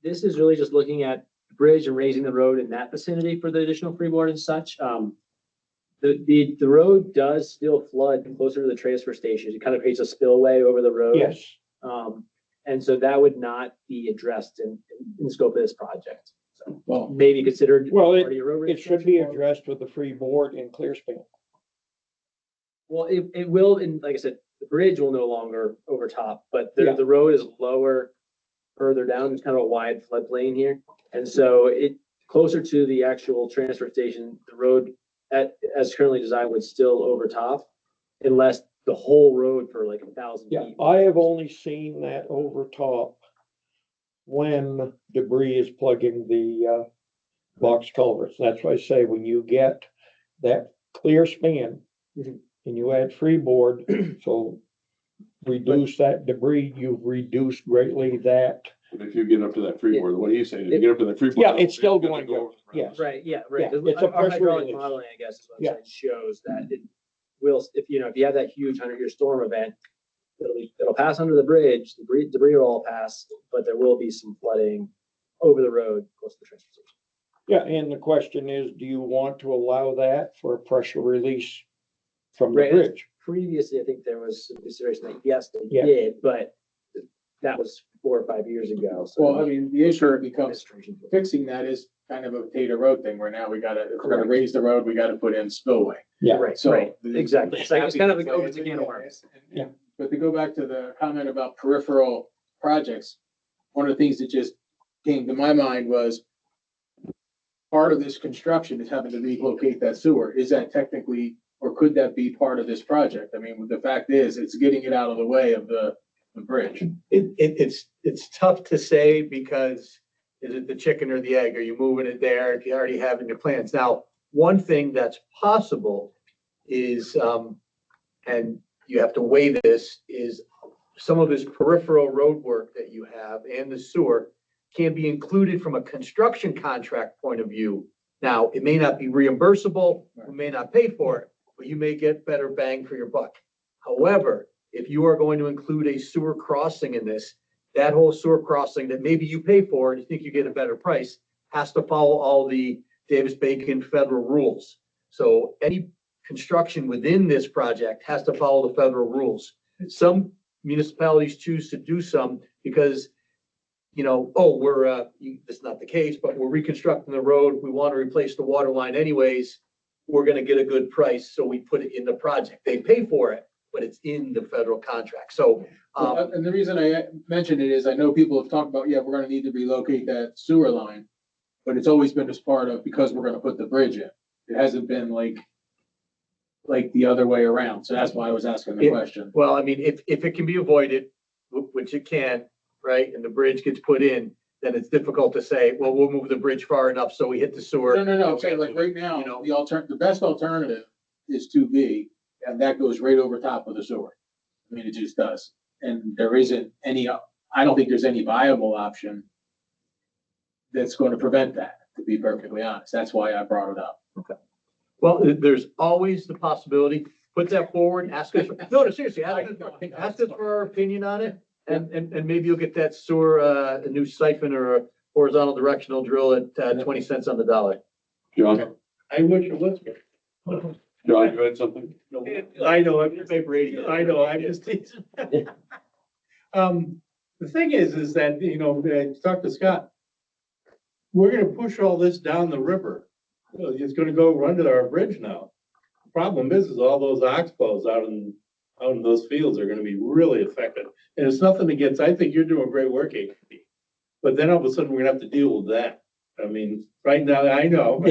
this is really just looking at bridge and raising the road in that vicinity for the additional freeboard and such. The road does still flood closer to the transfer station. It kind of creates a spillway over the road. Yes, And so that would not be addressed in the scope of this project. So Well, maybe considered. well, part of your road it should be reconstruction. addressed with the free board and clear span. Well, it will, and like I said, the bridge will no longer overtop, but Yeah. the road is lower further down. It's kind of a wide floodplain here. And so it, closer to the actual transfer station, the road as currently designed would still overtop unless the whole road for like 1,000 Yeah, feet. I have only seen that over top when debris is plugging the box culverts. That's why I say when you get that clear span Mhm. and you add freeboard, so reduce that debris, you've reduced greatly that. But if you get up to that freeboard, what he's saying, if you get up to that freeboard. Yeah, it's still gonna going to go, over the yes. Right, yeah, right. Yeah, it's a Our pressure hydraulic release. modeling, I guess, is what I'm Yeah. saying, shows that it will, if you have that huge 100-year storm event, it'll pass under the bridge, debris will all pass, but there will be some flooding over the road close to the transfer station. Yeah, and the question is, do you want to allow that for a pressure release from the Right. bridge? Previously, I think there was some consideration that, yes, they Yeah. did, but that was 4 or 5 years ago, so. well, I mean, the issue becomes Administration. fixing that is kind of a potato road thing where now if we're gonna raise the road, we gotta put in spillway. Yeah, Right, So right, the- exactly. So it's kind of Happy- opens a can of worms. Yeah. But to go back to the comment about peripheral projects, one of the things that just came to my mind was part of this construction is having to relocate that sewer. Is that technically, or could that be part of this project? I mean, the fact is, it's getting it out of the way of the bridge. It's tough to say because is it the chicken or the egg? Are you moving it there if you already have in your plans? Now, one thing that's possible is, and you have to weigh this, is some of this peripheral road work that you have and the sewer can be included from a construction contract point of view. Now, it may not be reimbursable, we may not pay for it, but you may get better bang for your buck. However, if you are going to include a sewer crossing in this, that whole sewer crossing that maybe you pay for and you think you get a better price has to follow all the Davis-Bacon federal rules. So any construction within this project has to follow the federal rules. Some municipalities choose to do some because, that's not the case, but we're reconstructing the road. We want to replace the water line anyways. We're going to get a good price, so we put it in the project. They pay for it, but it's in the federal contract. So, And the reason I mentioned it is I know people have talked about, yeah, we're gonna need to relocate that sewer line. But it's always been as part of, because we're gonna put the bridge in. It hasn't been like the other way around. So that's why I was asking the Yeah. question. well, I mean, if it can be avoided, which it can, right, and the bridge gets put in, then it's difficult to say, well, we'll move the bridge far enough so we hit the sewer. No, I'm saying like right now, You know. the best alternative is 2B, and that goes right over top of the sewer. I mean, it just does. And there isn't any, I don't think there's any viable option that's going to prevent that. to be perfectly honest. That's why I brought it up. Well, there's always the possibility, put that forward, ask us, no, seriously, ask us for our opinion on it. And maybe you'll get that sewer, a new siphon or a horizontal directional drill at 20 cents on the dollar. John, I wish it was. John, you had something? I know, I'm Paper 80. I know, I'm just teasing. The thing is that, you know, talk to Scott. We're gonna push all this down the river. You know, it's gonna go run to our bridge now. Problem is all those oxbows out in those fields are gonna be really affected. And it's nothing against, I think you're doing great work, HB. But then all of a sudden, we're gonna have to deal with that. I mean, right now, I know.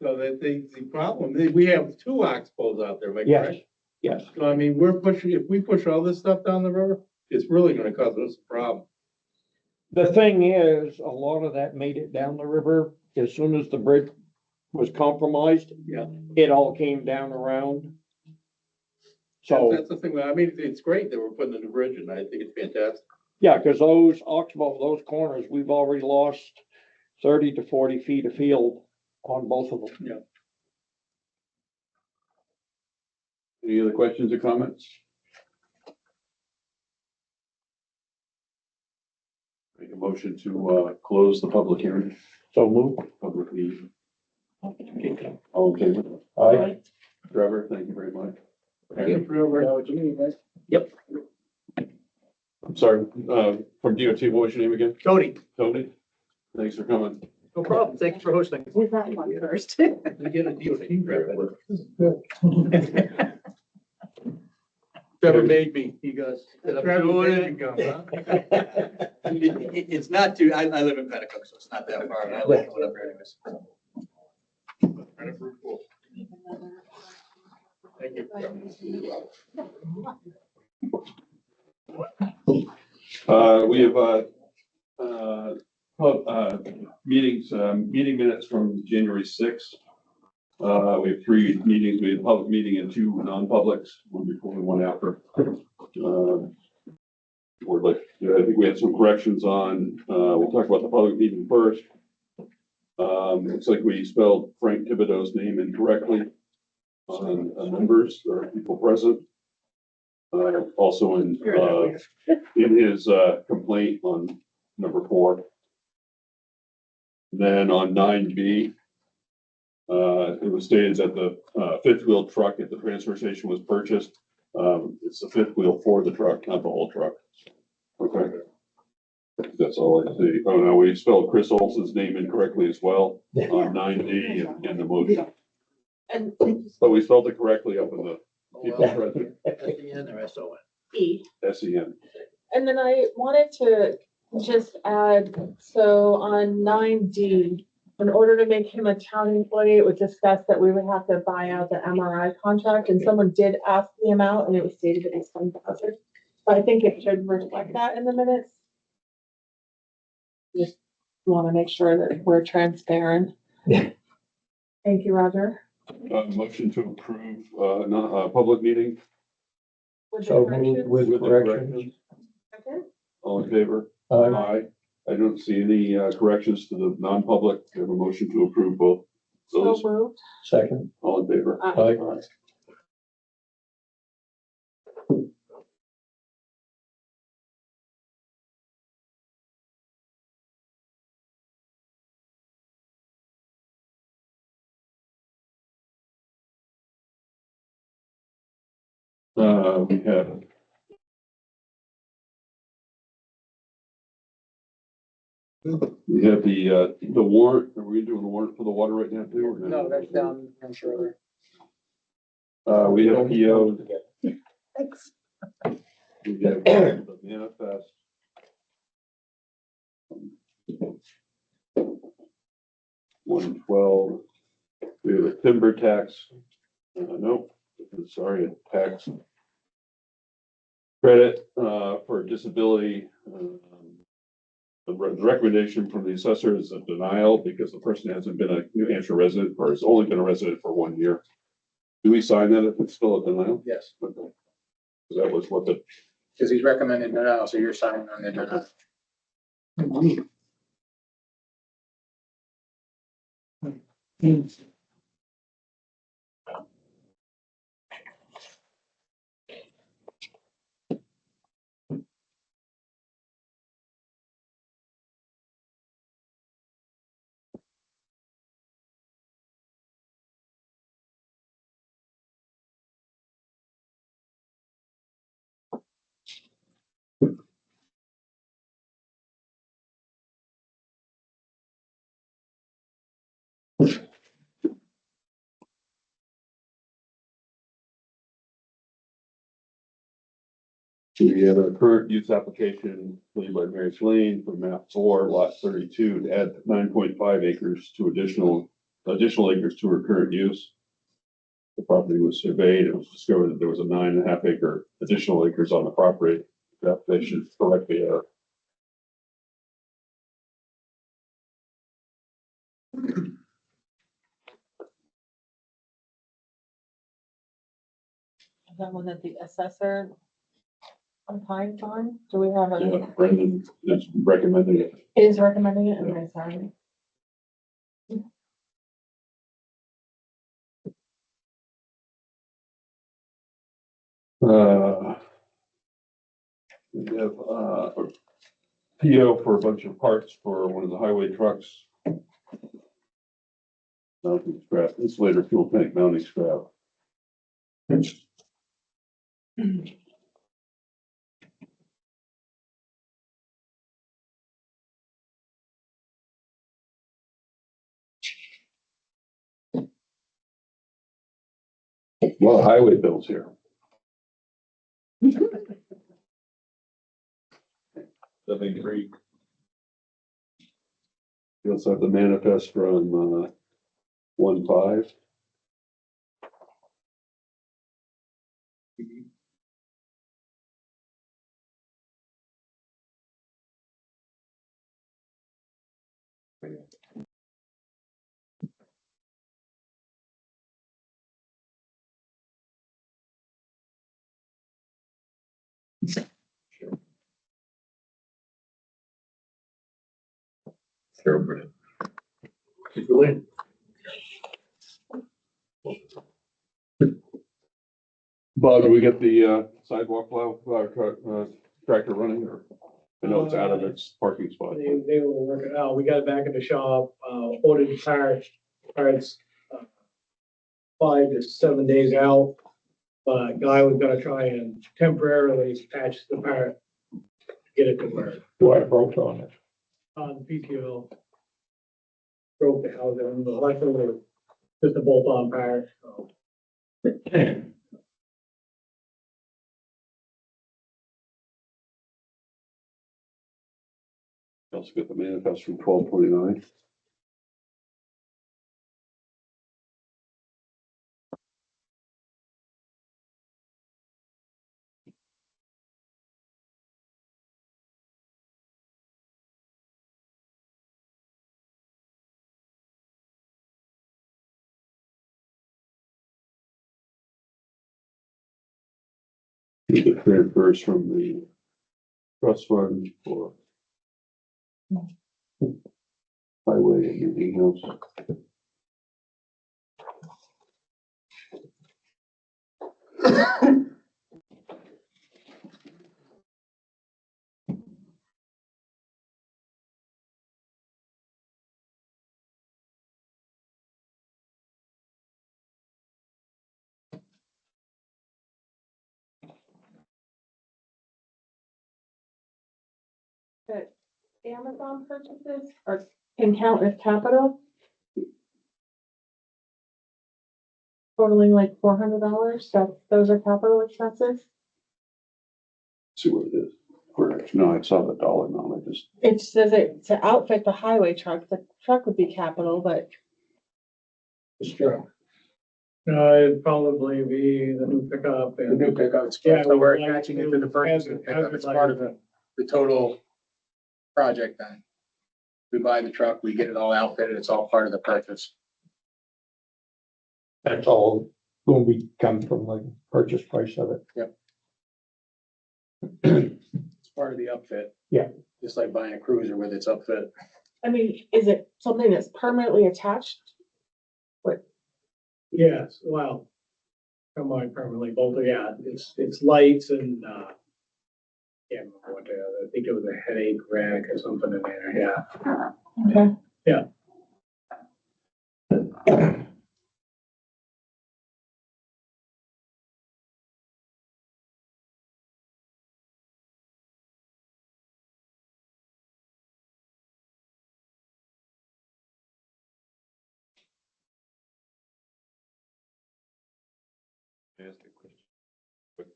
So that the problem, we have 2 oxbows out there, am I Yes, correct? yes. So I mean, if we push all this stuff down the river, it's really gonna cause us a problem. The thing is, a lot of that made it down the river as soon as the bridge was compromised. Yeah. It all came down around. So, That's the thing, I mean, it's great that we're putting in the bridge and I think it's fantastic. yeah, because those oxbow, those corners, we've already lost 30 to 40 feet of field on both of them. Yeah. Any other questions or comments? Make a motion to, close the public hearing, So move. public meeting. All in favor? Aye. Trevor, thank you very much. Yep. I'm sorry, from DOT, what was your name again? Tony, Tony? Thanks for coming. no problem. Thank you for hosting. We got one first. We get a DOT rep. Trevor made me, he goes. Trevor made me come, huh? It's not too, I live in Petticoat, so it's not that far, and I like it up there anyways. Thank you. We have, meeting minutes from January 6th. We have 3 meetings, we had a public meeting and 2 non-publics, one before and one after. I think we had some corrections on, we'll talk about the public meeting first. Looks like we spelled Frank Thibodeau's name incorrectly on numbers or people present. Also in his complaint on number 4. Then on 9B, it was stated that the 5th wheel truck at the transfer station was purchased. It's the 5th wheel for the truck, not the whole truck. Okay. That's all I see. Oh, no, we spelled Chris Olson's name incorrectly as well on 9D in the motion. And But we spelled it correctly up in the people present, S-E-N or S-O-N? E. S-E-N. And then I wanted to just add, so on 9D, in order to make him a town employee, it was discussed that we would have to buy out the MRI contract, and someone did ask the amount, and it was stated it was 10,000. So I think it should reflect that in the minutes. Just want to make sure that we're transparent. Thank you, Roger. Motion to approve, public meeting. With the So moved corrections? with the corrections. Second? All in favor? Aye. I don't see any corrections to the non-public. I have a motion to approve both So those. moved. Second. All in favor? Aye. Aye. We have. We have the warrant. Are we doing the warrant for the water right now too? Or No, that's down further. We have POs. Thanks. We have the manifest. 112. We have a timber tax. Nope, sorry, a tax credit for disability. The recommendation from the assessor is a denial because the person hasn't been a New Hampshire resident or has only been a resident for 1 year. Do we sign that if it's still a denial? Yes, Okay. 'Cause that was what the, because he's recommended denial, so you're signing on the denial. We have a current use application made by Mary Lane for map 4, lot 32, to add 9.5 acres to additional acres to her current use. The property was surveyed. It was discovered that there was a 9.5 acre additional acres on the property. The application is correctly there. Is that one that the assessor opined on? Do we have Yeah, a, Brendan is recommending it. is recommending it? Okay, sorry. We have, a PO for a bunch of parts for one of the highway trucks. Mounting scrap, insulator fuel tank mounting scrap. Well, highway bills here. Nothing great. You also have the manifest from 1/5. Carol Burnett. Bob, do we get the sidewalk plow, tractor running, or I know it's out of its parking spot? They will work it out. We got it back in the shop, ordered parts, uh, 5 to 7 days out. But guy was gonna try and temporarily patch the part, get it to work What broke on it? on PTO. Broke the housing, the electrical, just a bolt on part, so. Also got the manifest from 12/29. The transfers from the trust fund for highway and everything else. That Amazon purchases or can count as capital? Totaling like $400, those are capital expenses? See what it is. Or, no, I saw the dollar amount. I just, It says it to outfit the highway truck, the truck would be capital, but It's true. No, it'd probably be the new pickup The and. new pickup, Yeah, so we're we'd like attaching it to to the purchase of have- the pickup, have it's it part of like- the total project then. We buy the truck, we get it all outfitted, it's all part of the purchase. That's all gonna be come from the purchase price of it. It's part of the upfit. Yeah. Just like buying a cruiser with its upfit. I mean, is it something that's permanently attached Yes, well, combined permanently, both, yeah, it's lights and, can't remember what I think it was a headache rack or something in there, yeah. Okay. Yeah. Ask a question. What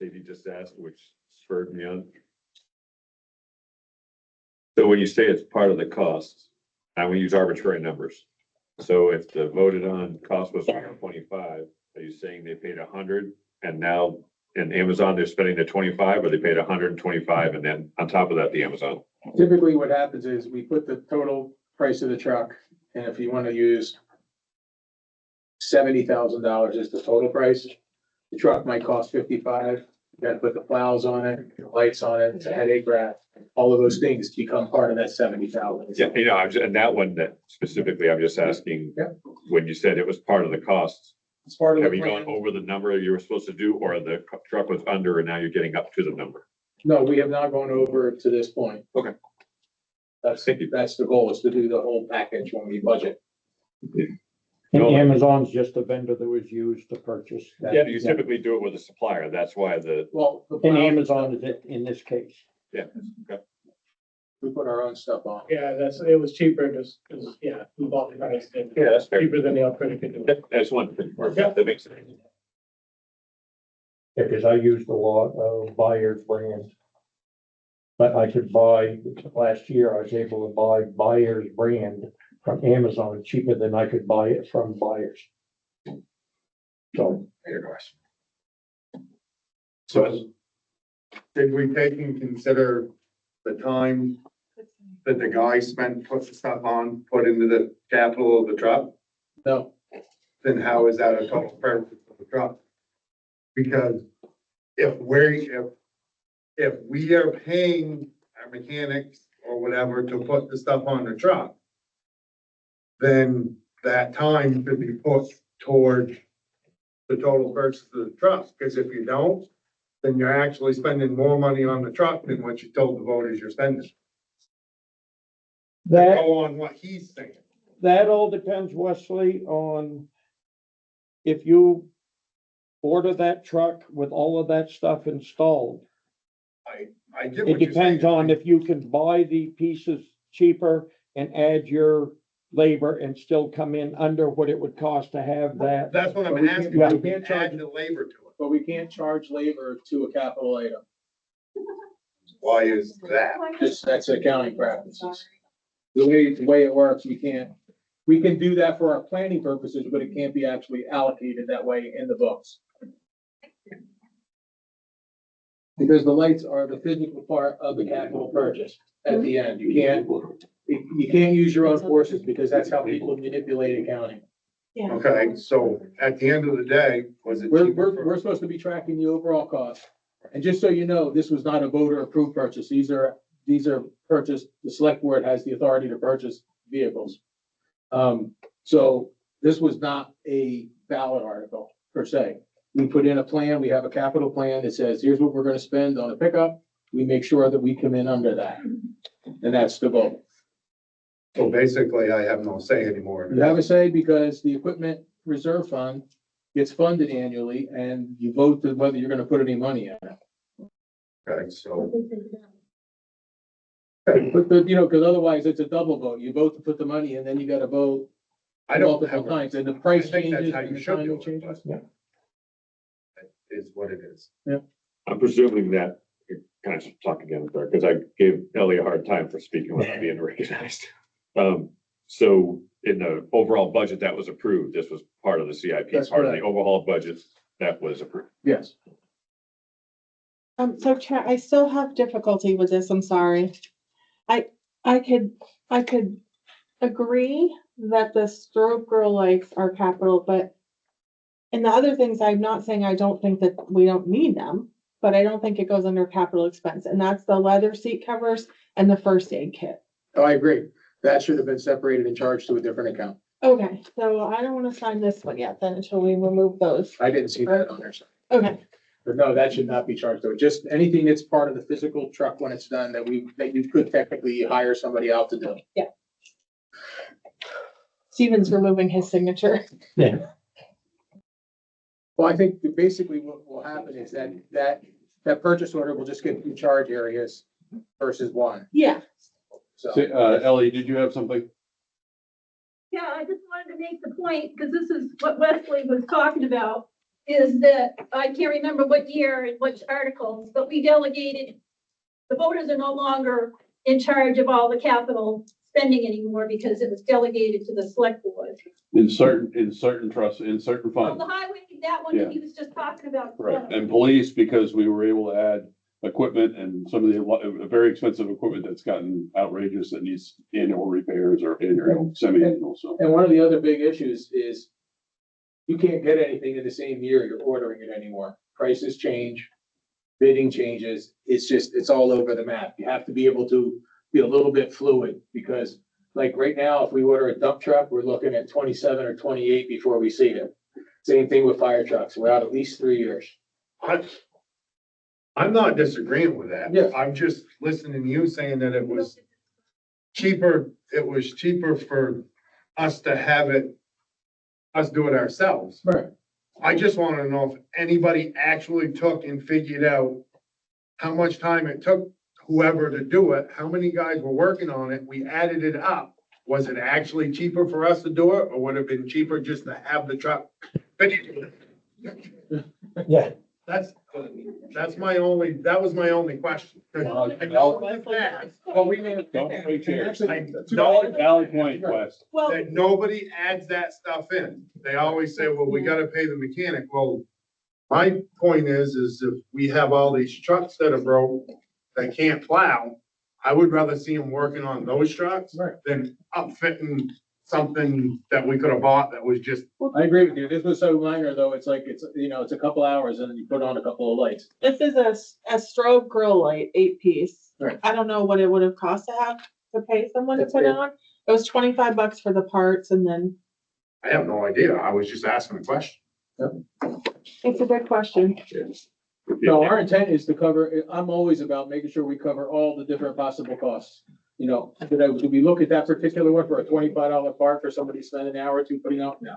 Katie just asked, which spurred me on. So when you say it's part of the cost, and we use arbitrary numbers. So if the voted on cost was 25, are you saying they paid 100 and now in Amazon, they're spending the 25, or they paid 125 and then on top of that, the Amazon? Typically what happens is we put the total price of the truck, and if you wanna use $70,000 is the total price, the truck might cost 55. You gotta put the plows on it, the lights on it, it's a headache rack, all of those things become part of that 70,000. Yeah, and that one that specifically, I'm just asking. Yeah. When you said it was part of the cost, It's part of have the you gone plan. over the number you were supposed to do, or the truck was under and now you're getting up to the number? No, we have not gone over to this point. Okay. That's the goal, is to do the whole package when we budget. And No. Amazon's just a vendor that was used to purchase that. Yeah, you typically do it with a supplier. That's why Well, the And plow, Amazon is it in this case. we put our own stuff on. Yeah, it was cheaper, just, yeah, we bought the price, and Yeah, that's fair. cheaper than the alternative could do it. That's one thing. That makes sense. Because I used a lot of Buyers brand. But I could buy, last year I was able to buy Buyers brand from Amazon cheaper than I could buy it from Buyers. So, So did we take and consider the time that the guy spent putting stuff on, put into the capital of the truck? No, Then how is that a total purchase of the truck? Because if we are paying our mechanics or whatever to put the stuff on the truck, then that time could be put toward the total purchase of the truck, because if you don't, then you're actually spending more money on the truck than what you told the voters you're spending. that, Go on what he's saying. that all depends, Wesley, on if you order that truck with all of that stuff installed. I get It what you're saying. depends on if you can buy the pieces cheaper and add your labor and still come in under what it would cost to have that. That's what I'm We asking. can't- We we can't charge- add the labor to it. but we can't charge labor to a capital item. Why is that? That's accounting practices. The way it works, we can do that for our planning purposes, but it can't be actually allocated that way in the books. Because the lights are the physical part of the capital purchase at the end. You can't use your own forces because that's how people manipulate accounting. Yeah. Okay, so at the end of the day, was it? We're cheaper for- we're supposed to be tracking the overall cost. And just so you know, this was not a voter approved purchase. These are purchased, the select board has the authority to purchase vehicles. So this was not a ballot article per se. We put in a plan, we have a capital plan that says, here's what we're gonna spend on a pickup. We make sure that we come in under that. And that's the vote. So basically, I have no say anymore. You have a say because the equipment reserve fund gets funded annually and you vote to whether you're gonna put any money in it. Okay, so, But, cause otherwise it's a double vote. You vote to put the money in, then you gotta vote I don't multiple have, times, and the I price think that's changes how and you the should do timing it, changes. but is what it is. I'm presuming that, can I just talk again, because I gave Ellie a hard time for speaking without being recognized. So in the overall budget that was approved, this was part of the CIP, That's part of the correct. overall budget that was approved. Yes. So Chair, I still have difficulty with this, I'm sorry. I could agree that the strobe grow lights are capital, but and the other things, I'm not saying I don't think that we don't need them, but I don't think it goes under capital expense, and that's the leather seat covers and the first aid kit. Oh, I agree. That should have been separated and charged to a different account. Okay, so I don't wanna sign this one yet then until we remove those. I didn't see that on there. Okay, But no, that should not be charged though. Just anything that's part of the physical truck when it's done that you could technically hire somebody out to do. Steven's removing his signature. Yeah. Well, I think that basically what will happen is that purchase order will just get two charge areas versus one, Yeah, so. Ellie, did you have something? Yeah, I just wanted to make the point, because this is what Wesley was talking about, is that I can't remember what year and which articles, but we delegated, the voters are no longer in charge of all the capital spending anymore because it was delegated to the select board. In certain trusts, in certain Well, funds, the highway, that one that he was just talking about. right, and police, because we were able to add equipment and some of the very expensive equipment that's gotten outrageous that needs annual repairs or annual, semi-annual, so. And one of the other big issues is you can't get anything in the same year you're ordering it anymore. Prices change, bidding changes. It's all over the map. You have to be able to be a little bit fluid because like right now, if we order a dump truck, we're looking at 27 or 28 before we see it. Same thing with fire trucks. We're out at least 3 years. I'm not disagreeing with that. Yeah. I'm just listening to you saying that it was cheaper for us to have us do it ourselves. Right. I just want to know if anybody actually took and figured out how much time it took whoever to do it, how many guys were working on it, we added it up. Was it actually cheaper for us to do it, or would it have been cheaper just to have the truck? Yeah. That was my only question. Well, I know in the past, Well, we may have. Don't wait here. Valid point, Wes. well, that nobody adds that stuff in. They always say, well, we gotta pay the mechanic. Well, my point is if we have all these trucks that are broke, that can't plow, I would rather see them working on those trucks Right. than upfitting something that we could have bought that was just, I agree with you. This was so minor though. It's like, it's a couple hours and then you put on a couple of lights. this is a strobe grill light, 8-piece. Right. I don't know what it would have cost to pay someone to That's put it fair. on. It was $25 for the parts and then, I have no idea. I was just asking a question. it's a good question. No, our intent is to cover, I'm always about making sure we cover all the different possible costs. Do we look at that particular one for a $25 part for somebody spending an hour or two putting out? No.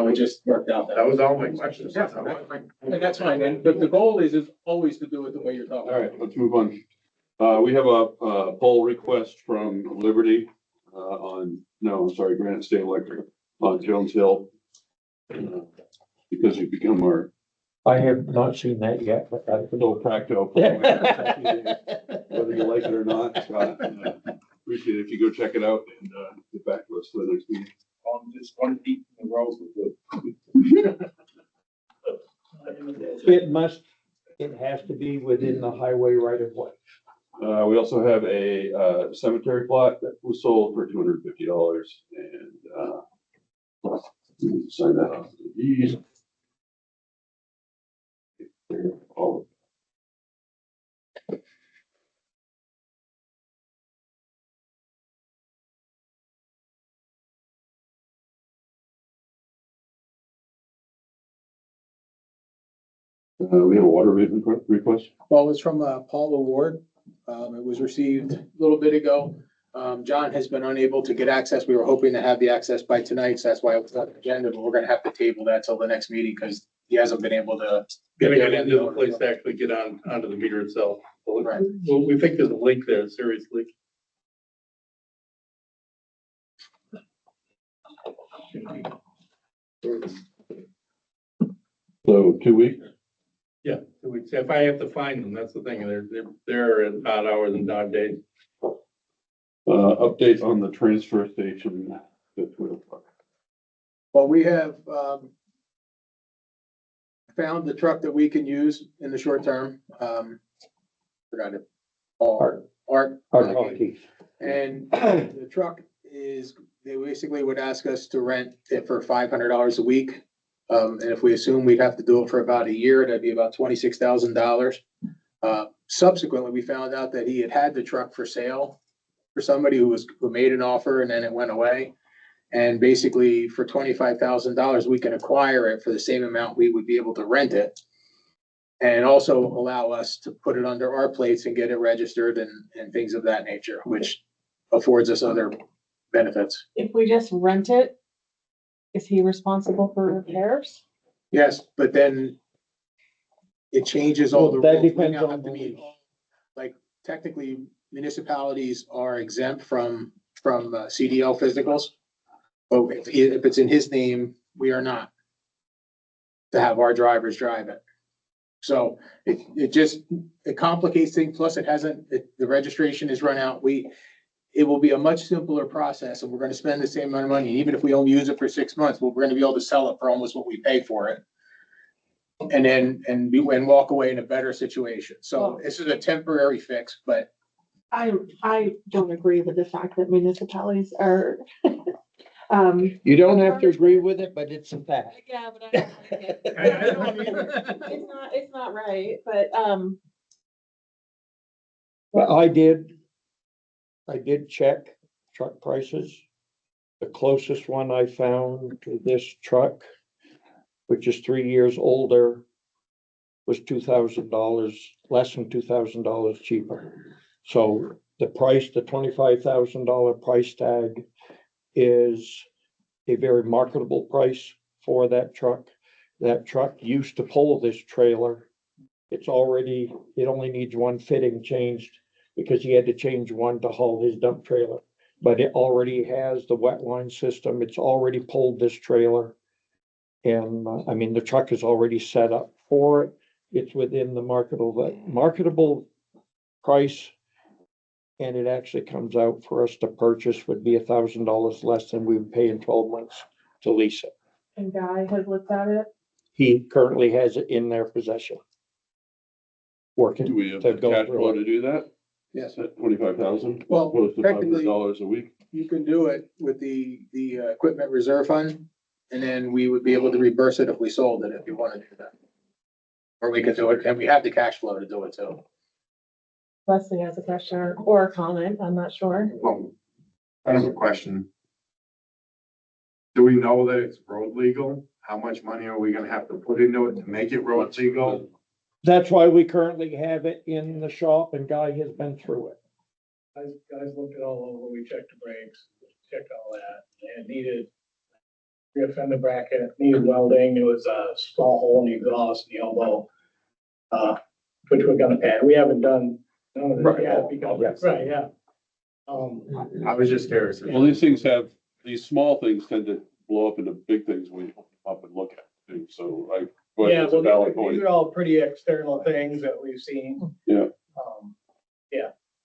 It just worked out That was all my questions. Yeah, and that's fine. And the goal is always to do it the way you're talking. All right, let's move on. We have a poll request from Liberty, Granite State Electric on Jones Hill. Because you've become our I have not seen that yet, but I. little practo. Whether you like it or not, Scott, appreciate it if you go check it out and, get back to us for the next meeting. Just 1 feet in the road was good. It has to be within the highway right of way. We also have a, cemetery plot that was sold for $250 and, sign that off. These. All. We have a water rate request. Well, it's from Paul Award. It was received a little bit ago. John has been unable to get access. We were hoping to have the access by tonight, so that's why it was on the agenda, but we're gonna have to table that till the next meeting because he hasn't been able to. Gonna get into the place to actually get onto the meter itself. Right. Well, we think there's a leak there, a serious leak. So 2 weeks. Yeah, 2 weeks. If I have to find them, that's the thing. They're at odd hours and odd days. Update on the transfer station. Well, we have, found the truck that we can use in the short term. Forgot it. Art. And the truck they basically would ask us to rent it for $500 a week. And if we assume we'd have to do it for about a year, that'd be about $26,000. Subsequently, we found out that he had the truck for sale for somebody who made an offer and then it went away. And basically for $25,000, we can acquire it for the same amount we would be able to rent it. And also allow us to put it under our plates and get it registered and things of that nature, which affords us other benefits. If we just rent it, is he responsible for repairs? Yes, but then it changes all the Well, that rules. We depends now on have to the meet, rules. like, technically municipalities are exempt from CDL physicals. But if it's in his name, we are not to have our drivers drive it. So it complicates things. Plus it hasn't, the registration is run out. It will be a much simpler process and we're gonna spend the same amount of money. Even if we only use it for 6 months, we're gonna be able to sell it for almost what we pay for it. And then, and walk away in a better situation. So this is a temporary fix, but I don't agree with the fact that municipalities are, You don't have to agree with it, but it's a fact. yeah, but I don't like it. I don't either. It's not right, but, But I did check truck prices. The closest one I found to this truck, which is 3 years older, was $2,000, less than $2,000 cheaper. So the price, the $25,000 price tag is a very marketable price for that truck. That truck used to pull this trailer. It only needs one fitting changed because he had to change one to haul his dump trailer. But it already has the wet line system. It's already pulled this trailer. And I mean, the truck is already set up for it. It's within the marketable price. And it actually comes out for us to purchase would be $1,000 less than we would pay in 12 months to lease it. and Guy has looked at it. He currently has it in their possession. Working. Do we have to the go cash through flow it. to do that? yes, At 25,000? well, Close to technically, $500 a week? you can do it with the equipment reserve fund. And then we would be able to reverse it if we sold it, if you want to do that. Or we could do it, and we have the cash flow to do it too. Leslie has a question or a comment, I'm not sure. Well, I have a question. Do we know that it's road legal? How much money are we gonna have to put into it to make it road legal? That's why we currently have it in the shop and Guy has been through it. Guys looked it all over, we checked the brakes, checked all that, and it needed rear fender bracket, needed welding, it was a small hole in the exhaust, in the elbow. Which we're gonna pad, we haven't done none of this Right. yet, because, Yes. right, yeah. I was just curious. Well, these small things tend to blow up into big things when you open up and look at too. So Yeah, it's a valid well, these point. are all pretty external things that we've seen. Yeah.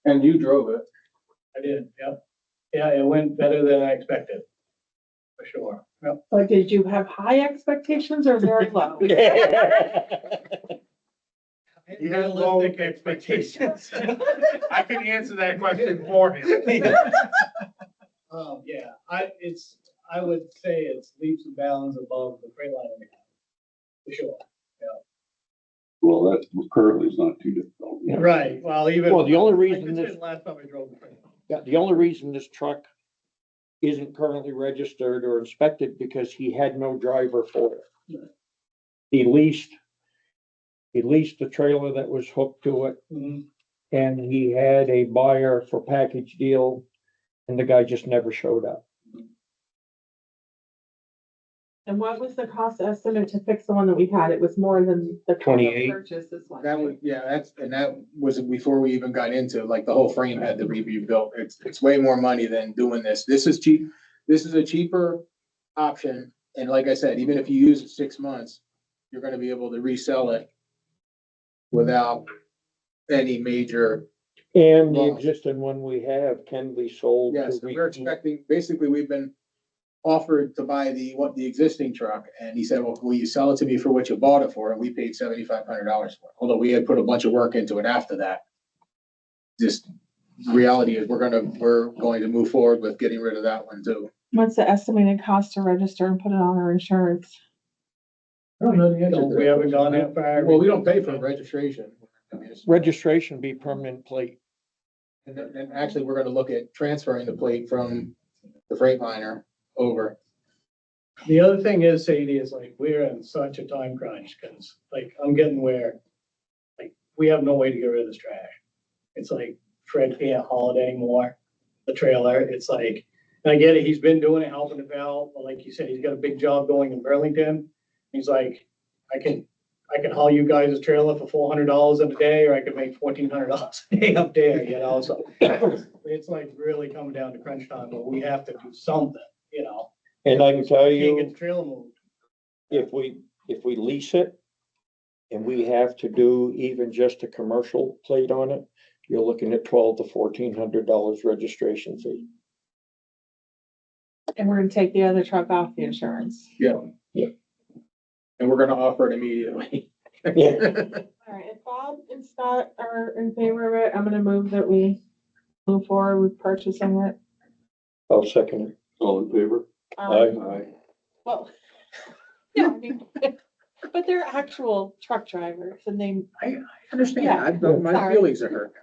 And you drove it. I did, yeah. Yeah, it went better than I expected. For sure, yep. But did you have high expectations or very low? He had low expectations. I can answer that question for him. Yeah, I would say it's leaps and bounds above the Freightliner we have, for sure. Well, that currently is not too difficult. Right, well, even. Well, the only like reason I said, this- Last time I drove the Freightliner. Yeah, the only reason this truck isn't currently registered or inspected because he had no driver for it. He leased the trailer that was hooked to it Mhm. and he had a buyer for package deal and the guy just never showed up. And what was the cost estimate to fix the one that we had? It was more than the. cost of 28. Purchase this one. That was, yeah, that was before we even got into, like, the whole frame had to be rebuilt. It's way more money than doing this. This is cheap. This is a cheaper option. And like I said, even if you use it 6 months, you're gonna be able to resell it without any major, And the Wow. existing one we have can be sold. to yes, we're re- expecting, basically, we've been offered to buy the existing truck, and he said, well, will you sell it to me for what you bought it for? And we paid $7,500 for it, although we had put a bunch of work into it after that. Just, reality is, we're going to move forward with getting rid of that one too. What's the estimated cost to register and put it on our insurance? I don't know the answer to We that. haven't gone that far. Well, we don't pay for registration. I mean, it's- Registration be permanent plate. And actually, we're gonna look at transferring the plate from the Freightliner over. The other thing is, Sadie, is like, we're in such a time crunch, cause like, I'm getting where, like, we have no way to get rid of this trash. It's like Fred can't haul it anymore, the trailer, it's like, and I get it, he's been doing it, helping the Val, but like you said, he's got a big job going in Burlington. He's like, I can haul you guys a trailer for $400 in a day, or I could make $1,400 a day up there, you know, so. It's like really coming down to crunch time, but we have to do something, you know. And I can tell Can't get you, the trailer moved. if we lease it and we have to do even just a commercial plate on it, you're looking at $1,200 to $1,400 registration fee. And we're gonna take the other truck off the insurance. Yeah. Yeah. And we're gonna offer it immediately. Yeah. All right, if Bob and Scott are in favor of it, I'm gonna move that we move forward with purchasing it. I'll second it. All in favor? Aye. Well, yeah, I mean, but they're actual truck drivers and they, I understand, Yeah. my Sorry. feelings are hurt.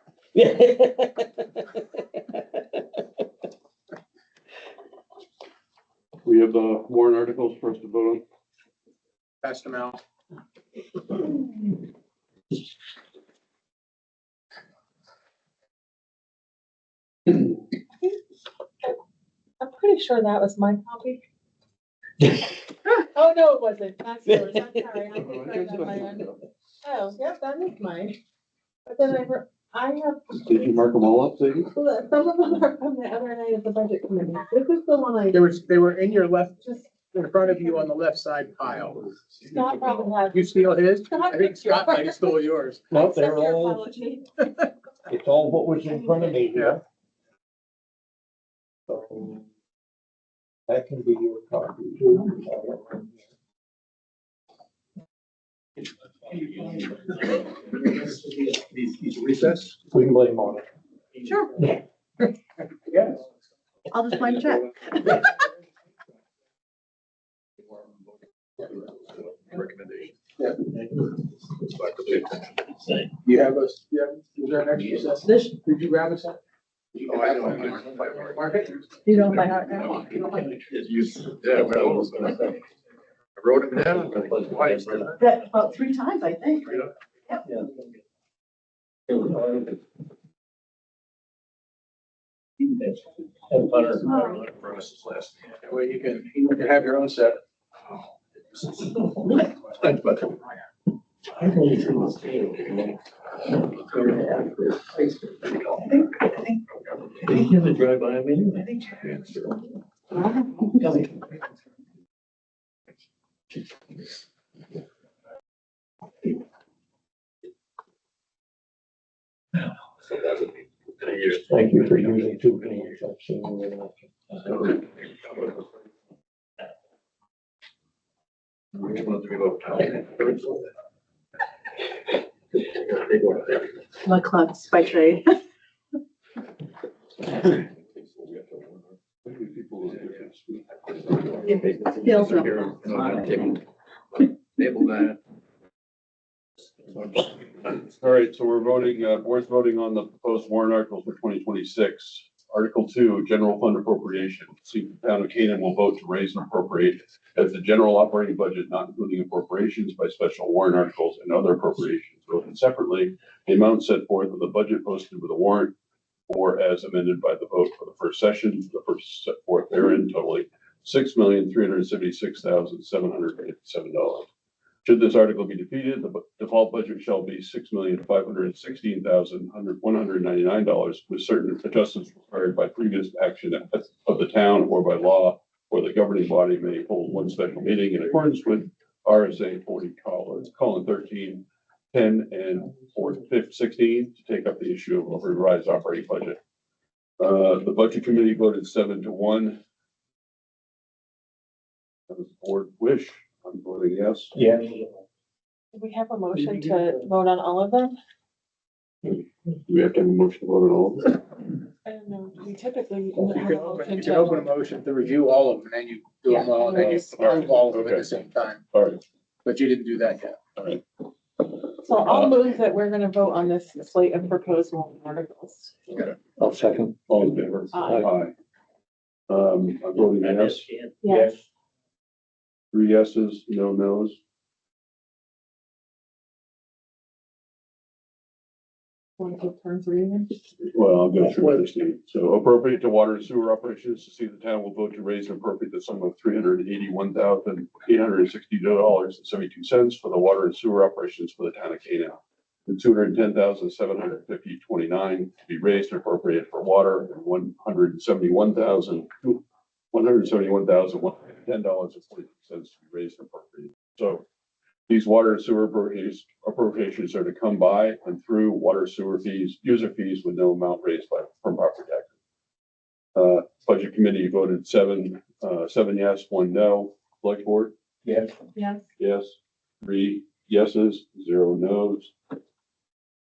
We have the warrant articles for us to vote on. Pass them out. I'm pretty sure that was my copy. Oh, no, it wasn't. That's yours. I'm sorry. I did write that by end. Oh, yep, that is mine. But then I have, Did you mark them all up, Sadie? some of them are from the other night of the budget committee. This is the one I They were in your left, just, in front of you on the left side pile. Scott probably had. You steal his? Scott I think Scott might have stole yours. No, Accept they're your all, apology. it's all what was in front of me here. So that can be your copy too. These recess? We can blame on it. Sure, Yes. I'll just find a check. Recommendation. Yeah. You have a, is there an extra set? This, Did you grab a set? Oh, I know. Mark it? you don't buy out now? Yeah, but I was gonna say. I wrote it down, but twice. That, about 3 times, I think. Yep. Well, you can have your own set. Did you have a drive by me? Thank you for using 2 pens. I've seen you in action. My clubs by trade. Feels real. Table that. All right, so we're voting, board's voting on the proposed warrant articles for 2026. Article 2, general fund appropriation. See, the town of Canaan will vote to raise and appropriate as the general operating budget, not including appropriations by special warrant articles and other appropriations. Voted separately, the amount set forth with the budget posted with a warrant or as amended by the vote for the first session, the first set forth therein totaling $6,376,757. Should this article be defeated, the default budget shall be $6,516,199 with certain adjustments required by previous action of the town or by law, or the governing body may hold one special meeting in accordance with RSA 40:13, 10 and 16 to take up the issue of a revised operating budget. The budget committee voted 7-1. That was the board wish. I'm voting yes. Yeah. Do we have a motion to vote on all of them? Do we have to have a motion to vote on all of them? I don't know. We typically. You have can a open, motion you can to- open a motion to review all of them, and then you do them all, and then you approve all of them at the same time, All right, but you didn't do that yet. So I'll move that we're gonna vote on this slate of proposed warrant articles. I'll second. all in favor? Aye. Aye. I'm voting yes. Yes. 3 yeses, no nos. Want to take turns reading? Well, I'll go through this. So appropriate to water and sewer operations to see if the town will vote to raise and appropriate the sum of $381,862.72 for the water and sewer operations for the town of Canaan. And $210,750.29 to be raised and appropriated for water, and $171,110.42 to be raised and appropriated. So these water and sewer appropriations are to come by and through water sewer fees, user fees with no amount raised from property taxes. Budget committee voted seven yes, 1 no. Select board, Yes. Yes. yes. 3 yeses, 0 nos.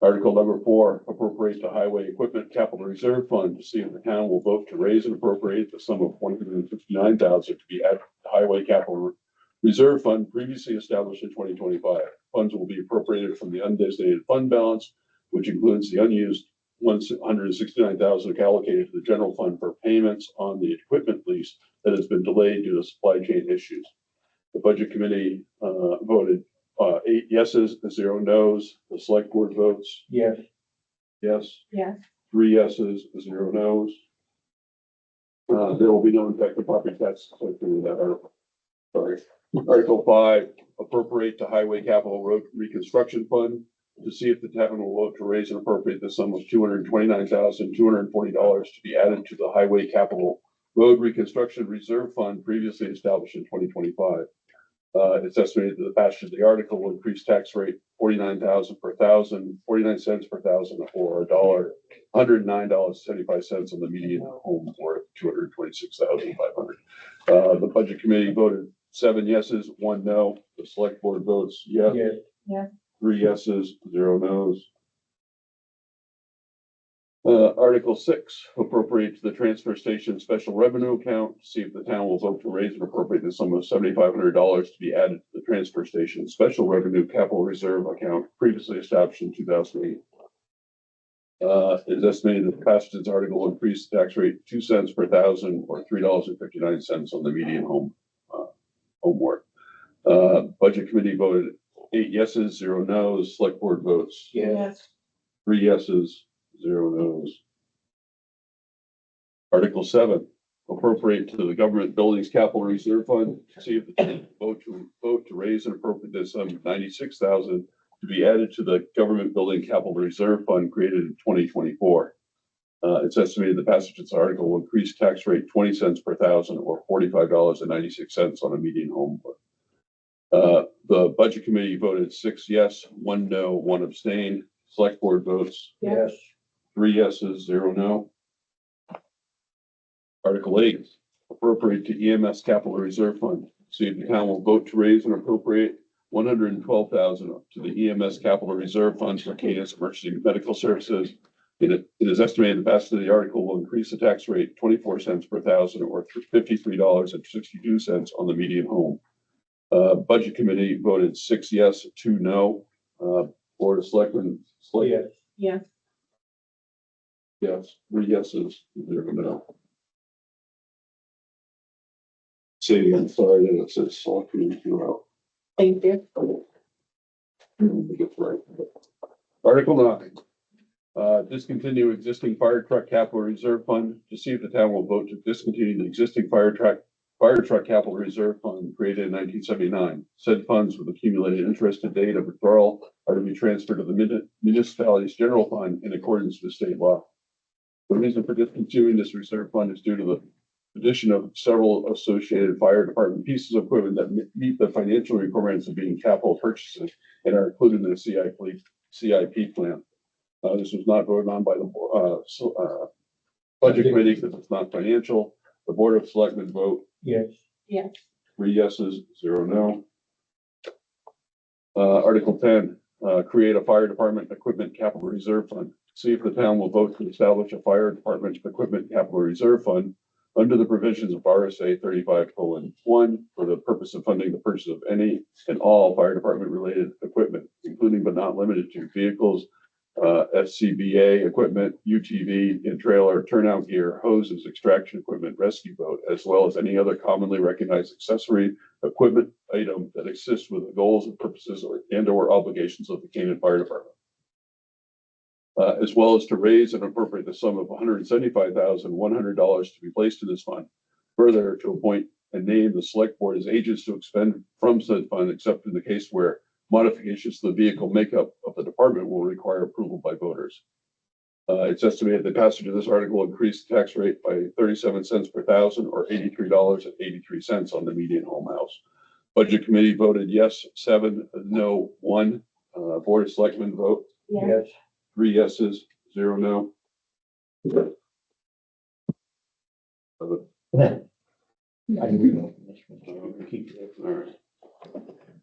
Article number 4, appropriate the highway equipment capital reserve fund to see if the town will vote to raise and appropriate the sum of $159,000 to be added to the highway capital reserve fund previously established in 2025. Funds will be appropriated from the undesignated fund balance, which includes the unused $169,000 allocated to the general fund for payments on the equipment lease that has been delayed due to supply chain issues. The budget committee voted 8 yeses, 0 nos. The select board votes Yes. yes. Yes. 3 yeses, 0 nos. There will be no impact on property tax associated with that article. Sorry. Article 5, appropriate to highway capital road reconstruction fund to see if the town will vote to raise and appropriate the sum of $229,240 to be added to the highway capital road reconstruction reserve fund previously established in 2025. It's estimated that the passage of the article will increase tax rate 49,000 per thousand, 49 cents per thousand, or $109.75 on the median home worth 226,500. The budget committee voted 7 yeses, 1 no. The select board votes yes. Yes. Yes. 3 yeses, 0 nos. Article 6, appropriate to the transfer station special revenue account to see if the town will vote to raise and appropriate the sum of $7,500 to be added to the transfer station special revenue capital reserve account previously established in 2008. It is estimated that the passage of this article will increase the tax rate 2 cents per thousand, or $3.59 on the median home worth. Budget committee voted 8 yeses, 0 nos. Select board votes Yes. 3 yeses, 0 nos. Article 7, appropriate to the government buildings capital reserve fund to see if the town will vote to raise and appropriate this sum of $96,000 to be added to the government building capital reserve fund created in 2024. It's estimated the passage of this article will increase tax rate 20 cents per thousand, or $45.96 on a median home. The budget committee voted 6 yes, 1 no, 1 abstain. Select board votes Yes. 3 yeses, 0 no. Article 8, appropriate to EMS capital reserve fund. See if the town will vote to raise and appropriate $112,000 to the EMS capital reserve fund for Cadence Emergency Medical Services. It is estimated the passage of the article will increase the tax rate 24 cents per thousand, or $53.62 on the median home. Budget committee voted 6 yes, 2 no. Board of Selectmen, Yes. Yes. yes, 3 yeses, 0 no. See, I'm sorry that it says Selectmen throughout. Thank you. Right. Article 9, discontinue existing fire truck capital reserve fund to see if the town will vote to discontinue the existing fire truck capital reserve fund created in 1979. Said funds with accumulated interest to date of withdrawal are to be transferred to the municipality's general fund in accordance with state law. The reason for discontinuing this reserve fund is due to the addition of several associated fire department pieces of equipment that meet the financial requirements of being capital purchases and are included in the CIP plan. This was not voted on by the budget committee because it's not financial. The Board of Selectmen vote Yes. Yes. 3 yeses, 0 no. Article 10, create a fire department equipment capital reserve fund. See if the town will vote to establish a fire department equipment capital reserve fund under the provisions of RSA 35:1 for the purpose of funding the purchase of any and all fire department related equipment, including but not limited to vehicles, SCBA equipment, UTV and trailer, turnout gear, hoses, extraction equipment, rescue boat, as well as any other commonly recognized accessory equipment item that assists with the goals and purposes or obligations of the Canaan Fire Department. As well as to raise and appropriate the sum of $175,100 to be placed in this fund. Further, to appoint and name the select board as agents to expend from said fund, except in the case where modifications to the vehicle makeup of the department will require approval by voters. It's estimated that passage of this article will increase the tax rate by 37 cents per thousand or $83.83 on the median home house. Budget committee voted yes, 7, no, 1. Board of Selectmen vote Yes. 3 yeses, 0 no. I can read open this one. Keep it. All right.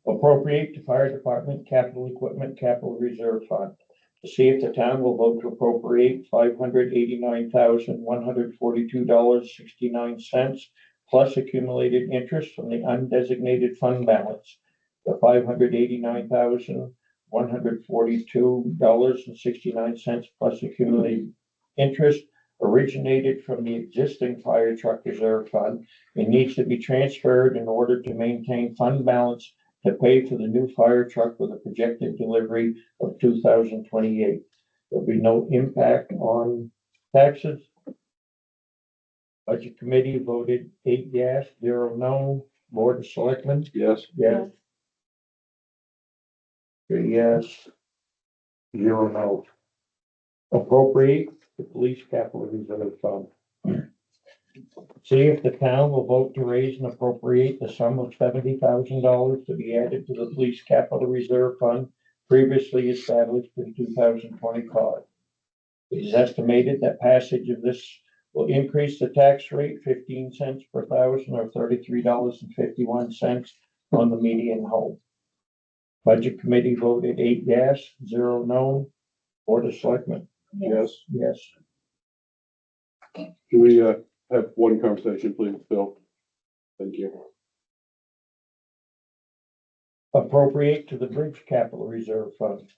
Appropriate to fire department capital equipment capital reserve fund. To see if the town will vote to appropriate $589,142.69 plus accumulated interest from the undesignated fund balance. The $589,142.69 plus accumulated interest originated from the existing fire truck reserve fund and needs to be transferred in order to maintain fund balance to pay for the new fire truck with a projected delivery of 2028. There'll be no impact on taxes. Budget committee voted 8 yes, 0 no. Board of Selectmen, Yes. yes. 3 yes, 0 no. Appropriate the police capital reserve fund. See if the town will vote to raise and appropriate the sum of $70,000 to be added to the police capital reserve fund previously established in 2025. It is estimated that passage of this will increase the tax rate 15 cents per thousand or $33.51 on the median home. Budget committee voted 8 yes, 0 no. Board of Selectmen, Yes. yes. Do we have one conversation, please, Bill? Thank you. Appropriate to the bridge capital reserve fund.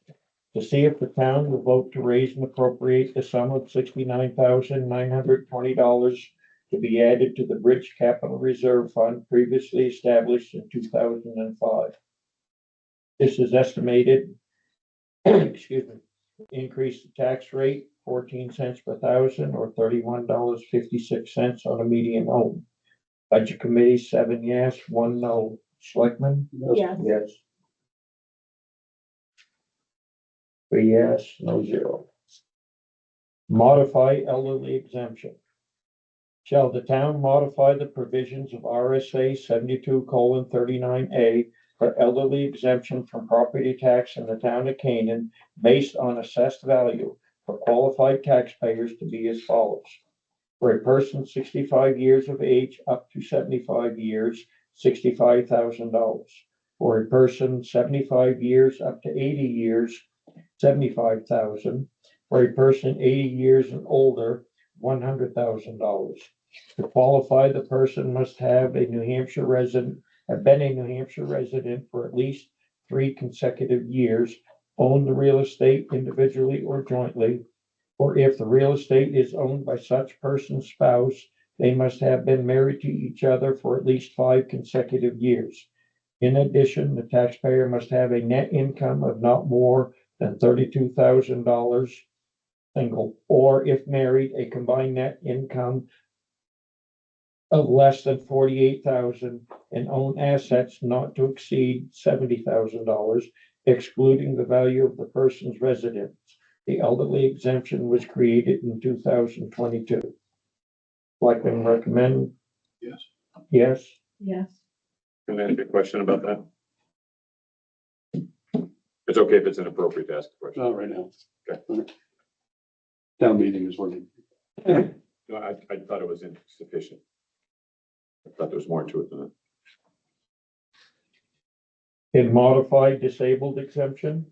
To see if the town will vote to raise and appropriate the sum of $69,920 to be added to the bridge capital reserve fund previously established in 2005. This is estimated, excuse me, increase the tax rate 14 cents per thousand or $31.56 on a median home. Budget committee 7 yes, 1 no. Selectmen? Yes. Yes. 3 yes, no 0. Modify elderly exemption. Shall the town modify the provisions of RSA 72:39A for elderly exemption from property tax in the town of Canaan based on assessed value for qualified taxpayers to be as follows? For a person 65 years of age up to 75 years, $65,000. For a person 75 years up to 80 years, $75,000. For a person 80 years and older, $100,000. To qualify, the person must have been a New Hampshire resident for at least 3 consecutive years, own the real estate individually or jointly, or if the real estate is owned by such person's spouse, they must have been married to each other for at least 5 consecutive years. In addition, the taxpayer must have a net income of not more than $32,000 single, or if married, a combined net income of less than $48,000 and own assets not to exceed $70,000, excluding the value of the person's residence. The elderly exemption was created in 2022. Selectmen recommend? Yes. Yes. Yes. Can I ask you a question about that? It's okay if it's inappropriate to ask a question. Not right now. Okay. Town meeting is working. No, I thought it was insufficient. I thought there was more to it than that. In modified disabled exemption,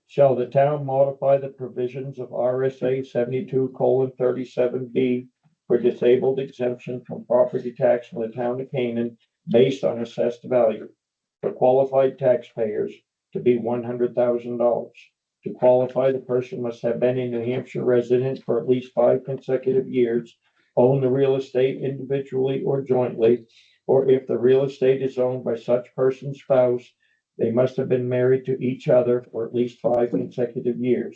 shall the town modify the provisions of RSA 72:37B for disabled exemption from property tax in the town of Canaan based on assessed value for qualified taxpayers to be $100,000. To qualify, the person must have been a New Hampshire resident for at least 5 consecutive years, own the real estate individually or jointly, or if the real estate is owned by such person's spouse, they must have been married to each other for at least 5 consecutive years.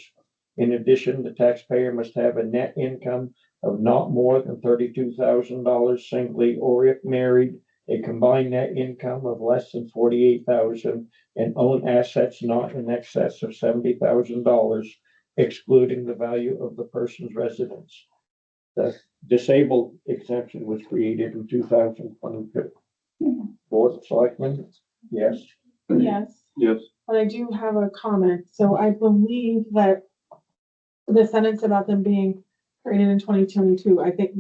In addition, the taxpayer must have a net income of not more than $32,000 singly, or if married, a combined net income of less than $48,000 and own assets not in excess of $70,000, excluding the value of the person's residence. The disabled exemption was created in 2022. Board of Selectmen, yes. Yes. Yes. But I do have a comment. So I believe that the sentence about them being created in 2022, I think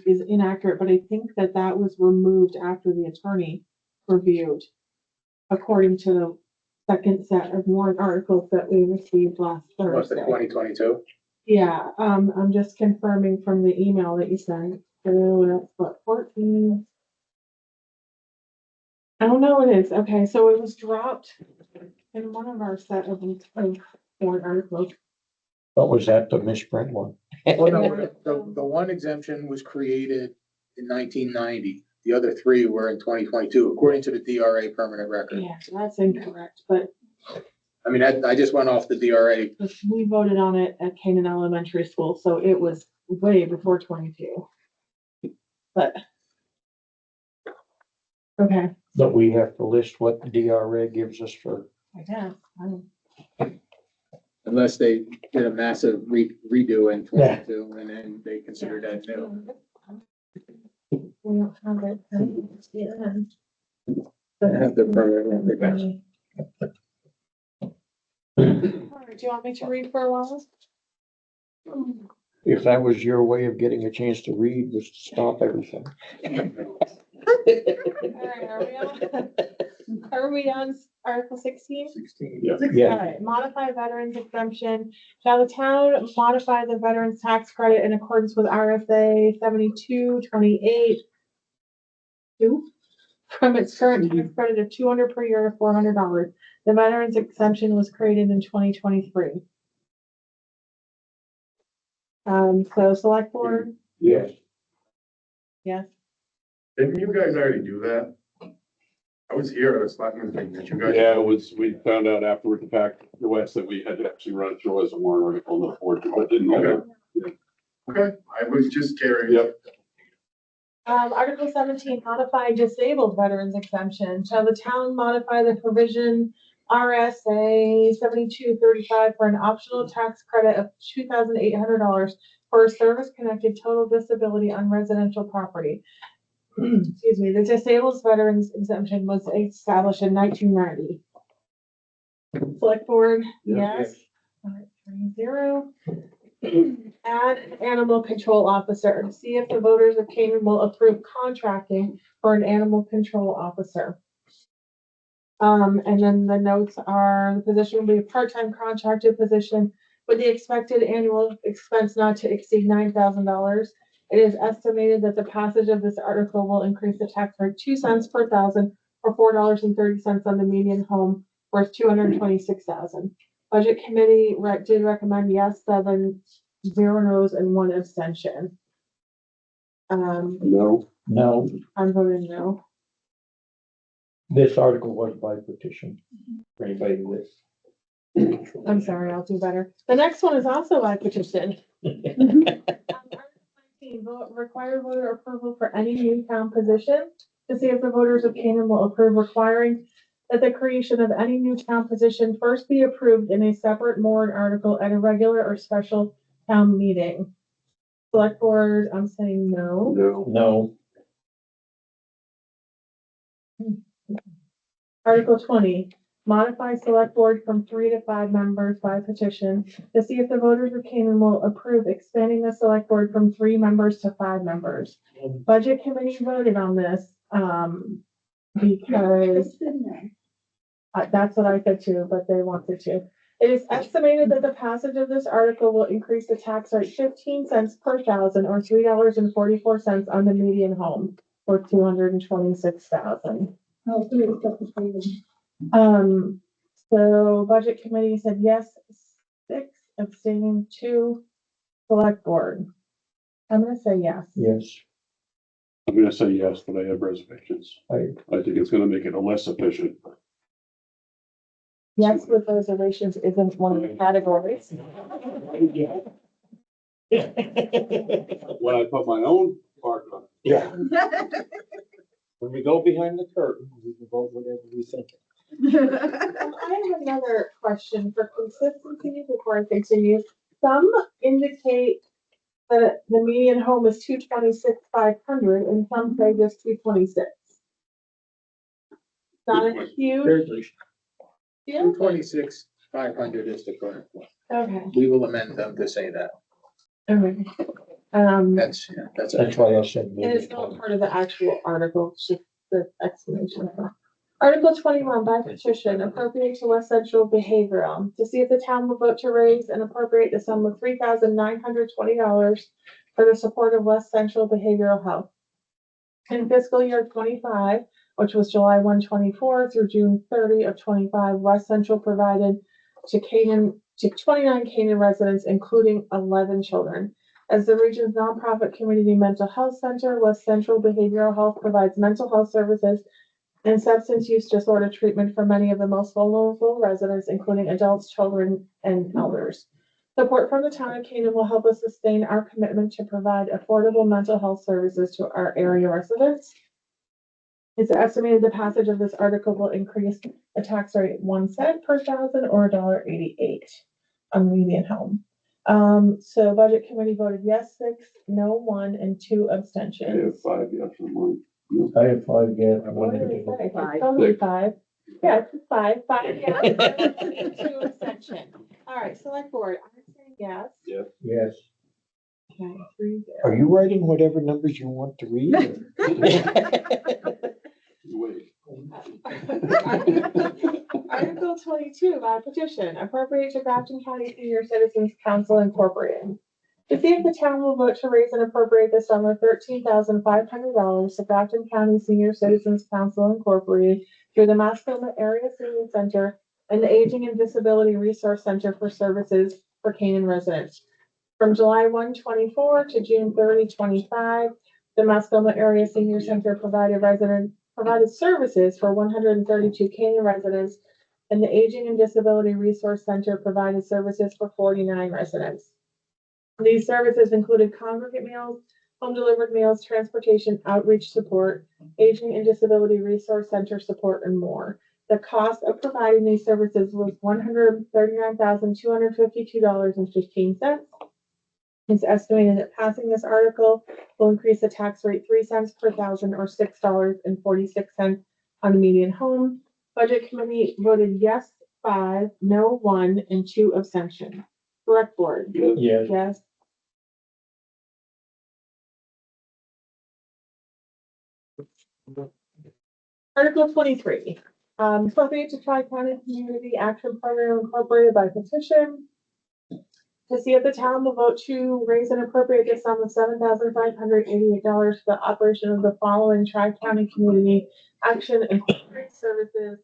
is inaccurate, but I think that that was removed after the attorney reviewed, according to the second set of warrant articles that we received last What's the Thursday. 2022? Yeah, I'm just confirming from the email that you sent. So that's what, 14? Oh, no, it is. Okay, so it was dropped in one of our set of warrant articles. What was that, the misprint one? Well, no, the one exemption was created in 1990. The other three were in 2022, according to the DRA permanent record. Yeah, that's incorrect, but I mean, I just went off the DRA. we voted on it at Canaan Elementary School, so it was way before 22. But. Okay, But we have to list what the DRA gives us for. I guess. Unless they did a massive redo in 22 and then they consider that new. We don't have it. Yeah. They have their permanent record. All right, do you want me to read for a while? If that was your way of getting a chance to read, was to stop everything. All right, are we on Article 16? 16. Yeah. All right, modify veterans exemption. Shall the town modify the veterans tax credit in accordance with RSA 7228? From its current tax credit of $200 per year to $400. The veterans exemption was created in 2023. So select board, Yes. yes. Didn't you guys already do that? I was here, I was talking that you guys. Yeah, we found out afterward the fact, the West, that we had to actually run it through as a warrant article, the board, but didn't know. Okay, I was just curious. Yep. Article 17, modify disabled veterans exemption. Shall the town modify the provision RSA 7235 for an optional tax credit of $2,800 for a service-connected total disability on residential property? Excuse me, the disabled veterans exemption was established in 1990. Select board, yes. All right, 3-0. Add an animal control officer to see if the voters of Canaan will approve contracting for an animal control officer. And then the notes are, the position will be a part-time contracted position with the expected annual expense not to exceed $9,000. It is estimated that the passage of this article will increase the tax rate 2 cents per thousand or $4.30 on the median home worth $226,000. Budget committee did recommend yes, 7, 0 no's, and 1 abstention. No. No, I'm voting no. this article was by petition. For anybody who is. I'm sorry, I'll do better. The next one is also by petition. Article 19, require voter approval for any new town position. To see if the voters of Canaan will approve requiring that the creation of any new town position first be approved in a separate warrant article at a regular or special town meeting. Select board, I'm saying no. No. No, Article 20, modify select board from 3 to 5 members by petition to see if the voters of Canaan will approve expanding the select board from 3 members to 5 members. Budget committee voted on this, because It's in there. that's what I said too, but they wanted to. It is estimated that the passage of this article will increase the tax rate 15 cents per thousand or $3.44 on the median home for 226,000. Oh, three, that's the three. So budget committee said yes, abstaining 2, select board. I'm gonna say yes. Yes, I'm gonna say yes, but I have reservations. I, I think it's gonna make it less efficient. Yes with reservations isn't one of the categories. When I put my own mark on. yeah. When we go behind the curtain, we can vote whatever we think. I have another question for consistency before I continue. Some indicate that the median home is 226,500 and some say just 226. Not a huge deal. 226,500 is the current one. Okay, We will amend them to say that. okay. That's, yeah, that's. That's why I said. It is not part of the actual article, it's just the explanation. Article 21 by petition, appropriate to West Central Behavioral, to see if the town will vote to raise and appropriate the sum of $3,920 for the support of West Central Behavioral Health. In fiscal year 25, which was July 1, 24 through June 30 of 25, West Central provided to 29 Canaan residents, including 11 children. As the region's nonprofit community mental health center, West Central Behavioral Health provides mental health services and substance use disorder treatment for many of the most vulnerable residents, including adults, children, and elders. Support from the town of Canaan will help us sustain our commitment to provide affordable mental health services to our area residents. It's estimated the passage of this article will increase the tax rate 1 cent per thousand or $1.88 on the median home. So budget committee voted yes 6, no 1, and 2 I have abstentions. 5 yes on mine. I have 5 yes. What did it say? Five. It's totally 5. Yeah, it's 5, 5 yes, 2 abstention. All right, select board, I'm saying yes. Yes. Okay, 3, 0. Are you writing whatever numbers you want to read? Wait. Article 22 by petition, appropriate to Grafton County Senior Citizens Council Incorporated. To see if the town will vote to raise and appropriate the sum of $13,500 to Grafton County Senior Citizens Council Incorporated through the Mascoma Area Senior Center and the Aging and Disability Resource Center for services for Canaan residents. From July 1, 24 to June 30, 25, the Mascoma Area Senior Center provided services for 132 Canaan residents, and the Aging and Disability Resource Center provided services for 49 residents. These services included congregate meals, home delivered meals, transportation, outreach support, Aging and Disability Resource Center support, and more. The cost of providing these services was $139,252.15. It's estimated that passing this article will increase the tax rate 3 cents per thousand or $6.46 on the median home. Budget committee voted yes 5, no 1, and 2 abstentions. Select board. Yes. Yes. Article 23, appropriate to Tri-County Community Action Program Incorporated by petition. To see if the town will vote to raise and appropriate the sum of $7,588 for the operation of the following Tri-County Community Action Incorporated Services.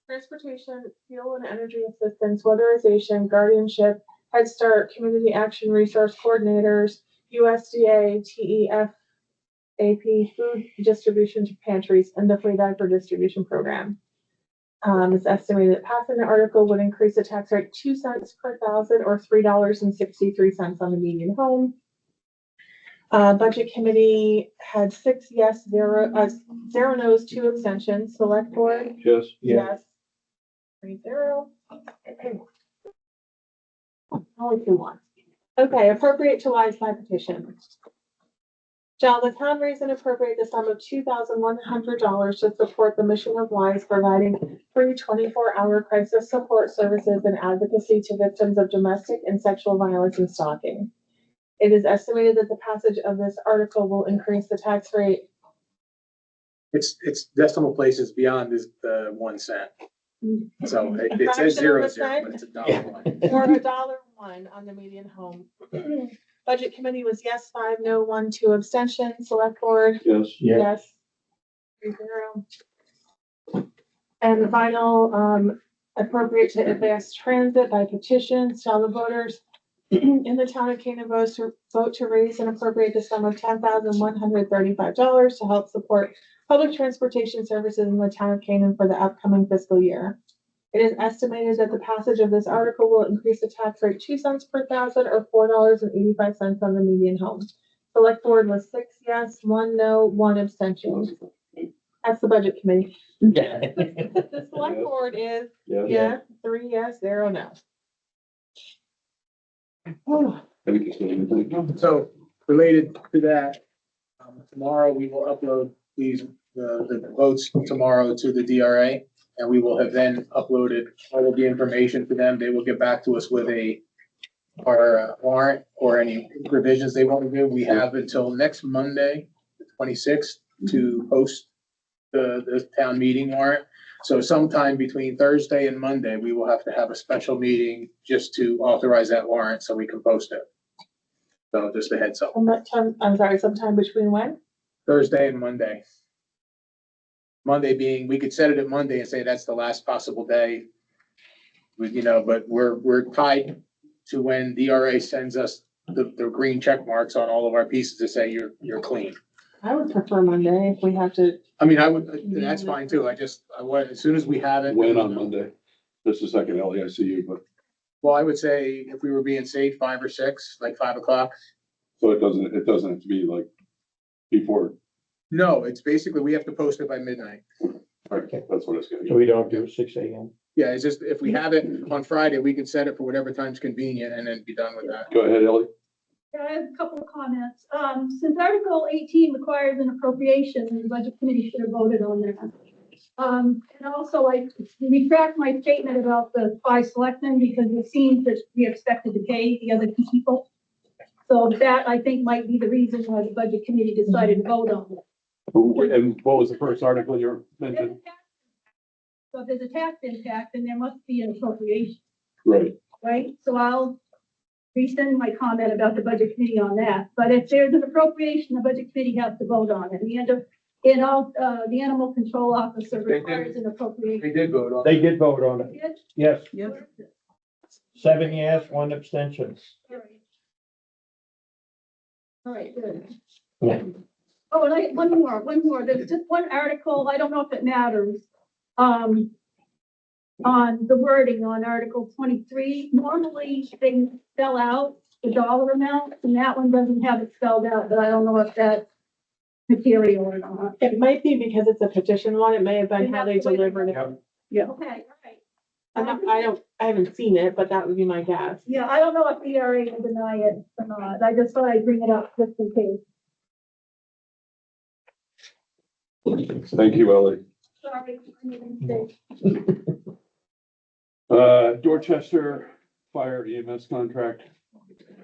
Transportation, fuel and energy assistance, weatherization, guardianship, Head Start, Community Action Resource Coordinators, USDA, TEF, AP, food distribution to pantries, and the free diaper distribution program. It's estimated that passing the article would increase the tax rate 2 cents per thousand or $3.63 on the median home. Budget committee had 6 yes, 0 no's, 2 abstentions. Select board. Yes. Yes. 3-0. Only 2-1. Okay, appropriate to WISE by petition. Shall the town raise and appropriate the sum of $2,100 to support the mission of WISE, providing free 24-hour crisis support services and advocacy to victims of domestic and sexual violence and stalking? It is estimated that the passage of this article will increase the tax rate. It's decimal places beyond this, the 1 cent. So it says Fraction 0, of a 0, cent? but it's $1. Or $1.01 on the median home. Budget committee was yes 5, no 1, 2 abstentions. Select board. Yes. Yes. 3-0. And the final, appropriate to advance transit by petition, shall the voters in the town of Canaan vote to raise and appropriate the sum of $10,135 to help support public transportation services in the town of Canaan for the upcoming fiscal year. It is estimated that the passage of this article will increase the tax rate 2 cents per thousand or $4.85 on the median home. Select board was 6 yes, 1 no, 1 abstention. That's the budget committee. The select board is yes, 3 yes, 0 no. Oh, So related to that, tomorrow we will upload the votes tomorrow to the DRA. And we will have then uploaded all of the information to them. They will get back to us with our warrant or any revisions they want to do. We have until next Monday, the 26th, to post the town meeting warrant. So sometime between Thursday and Monday, we will have to have a special meeting just to authorize that warrant so we can post it. So just a heads up, and that time, I'm sorry, sometime between when? Thursday and Monday. Monday being, we could set it at Monday and say that's the last possible day. But we're tied to when DRA sends us the green check marks on all of our pieces to say you're clean. I would prefer Monday if we have to. I mean, that's fine too. I want, as soon as we have it. When on Monday? Just a second, Ellie, I see you, but, Well, I would say if we were being safe, 5 or 6, like 5 o'clock. so it doesn't have to be like before. No, it's basically, we have to post it by midnight. Okay, that's what it's gonna So be. we don't do 6 AM. Yeah, it's just, if we have it on Friday, we can set it for whatever time's convenient and then be done with that. Go ahead, Ellie. Yeah, I have a couple of comments. Since Article 18 requires an appropriation, the budget committee should have voted on that. And also I retract my statement about the 5 selectmen because it seems that we expected to pay the other 2 people. So that I think might be the reason why the budget committee decided to vote on it. And what was the first article you mentioned? So if there's a tax impact, then there must be an appropriation, Right. right? So I'll resend my comment about the budget committee on that. But if there's an appropriation, the budget committee has to vote on it. The animal control officer They did. requires an appropriation. They did vote on it. They did vote on it. Yes? Yes, Yes. 7 yes, 1 abstention. All right, good. Yeah. Oh, and one more. There's just one article, I don't know if it matters. On the wording on Article 23, normally they spell out the dollar amount, and that one doesn't have it spelled out, but I don't know if that's material or not. It might be because it's a petition one. It may have been how they delivered it. Yep. Okay, all right. I haven't seen it, but that would be my guess. Yeah, I don't know if the DRA can deny it or not. I just thought I'd bring it up just in case. Thank you, Ellie. Sorry. I made a mistake. Dorchester Fire EMS contract.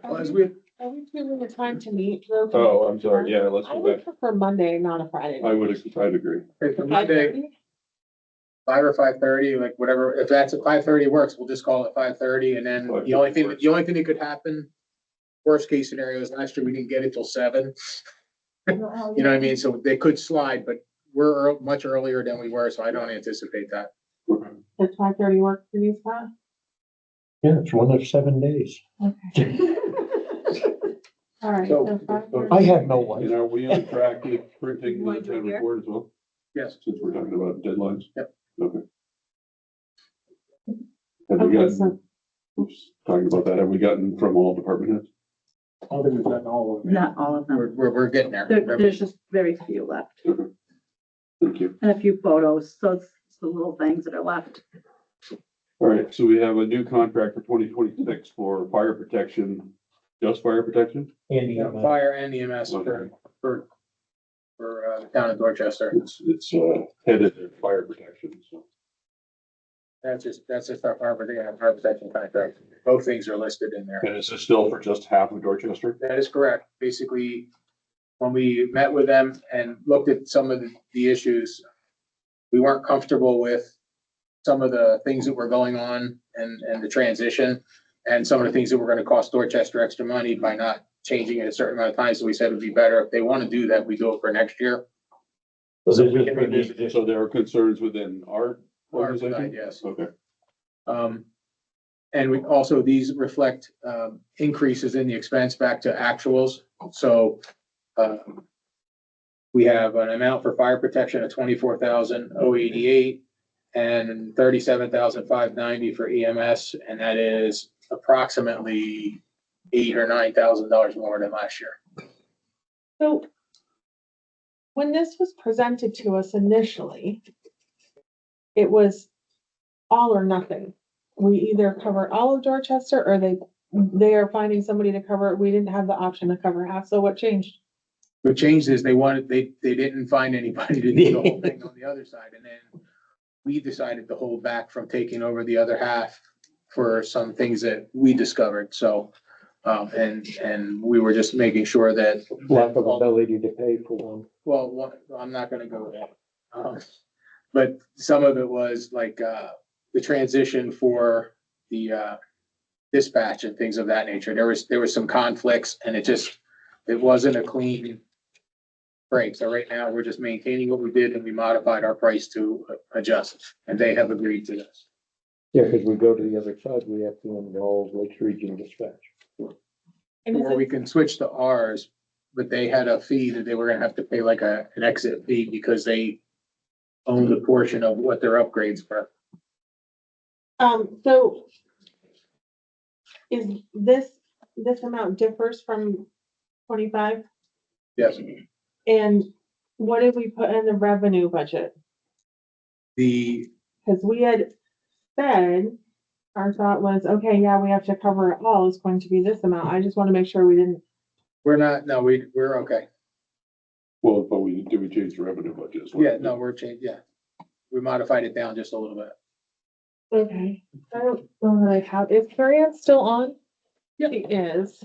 Well, as we, Are we doing the time to meet? though? Oh, I'm sorry. Yeah, let's I go would back. prefer Monday, not a Friday. I'd agree. for Monday, 5:30? 5 or 5:30, like whatever, if that's at 5:30 works, we'll just call it 5:30, and then the only thing that could happen, worst case scenario is last year we didn't get it till 7. You know what I mean? So they could slide, but we're much earlier than we were, so I don't anticipate that. Does 5:30 work for you, Scott? Yeah, it's 1 of 7 days. Okay. All right. So- so 5:30. I have no life. And are we on track with printing the wanna do it town here? report as well, Yes. since we're talking about deadlines? Yep. Okay. Have we Okay, gotten, so oops, talking about that, have we gotten from all department heads? I think we've done all of them. Not all of them. We're getting there. There's just very few left Thank you. and a few photos. So it's the little things that are left. All right, so we have a new contract for 2026 for fire protection, just fire protection? Andy, Yeah, Fire and EMS Okay. for the town of Dorchester. It's headed to fire protection, so. That's just our fire protection contract. Both things are listed in there. And is this still for just half of Dorchester? That is correct. Basically, when we met with them and looked at some of the issues, we weren't comfortable with some of the things that were going on and the transition and some of the things that were gonna cost Dorchester extra money by not changing it a certain amount of time. So we said it'd be better if they want to do that, we do it for next year. So So this we is can for revisit this- So there are concerns within our Our organization? side, yes. Okay. And we also, these reflect, increases in the expense back to actuals. So, we have an amount for fire protection of 24,088 and 37,590 for EMS, and that is approximately $8,000 or $9,000 more than last year. So when this was presented to us initially, it was all or nothing. We either cover all of Dorchester or they are finding somebody to cover it. We didn't have the option to cover half. So what changed? What changed is they didn't find anybody to do the whole thing on the other side, and then we decided to hold back from taking over the other half for some things that we discovered, so, and we were just making sure that. Lack of ability to pay for one. Well, I'm not gonna go there. But some of it was like, the transition for the, dispatch and things of that nature. There was some conflicts, and it wasn't a clean break. So right now, we're just maintaining what we did, and we modified our price to adjust, and they have agreed to this. Yeah, because we go to the other side, we have to involve Lakes Region Dispatch. And is Or we it, can switch to ours, but they had a fee that they were gonna have to pay, like an exit fee, because they owned a portion of what their upgrades were. so is this amount differs from 25? Yes, And what did we put in the revenue budget? the, Because we had said, our thought was, okay, yeah, we have to cover it all. It's going to be this amount. I just want to make sure we didn't. we're okay. Well, but we change the revenue budget as well? Yeah, no, we're changed, yeah. We modified it down just a little bit. Okay. I don't know that I have. Is Carrie Ann still on? Yeah. She is.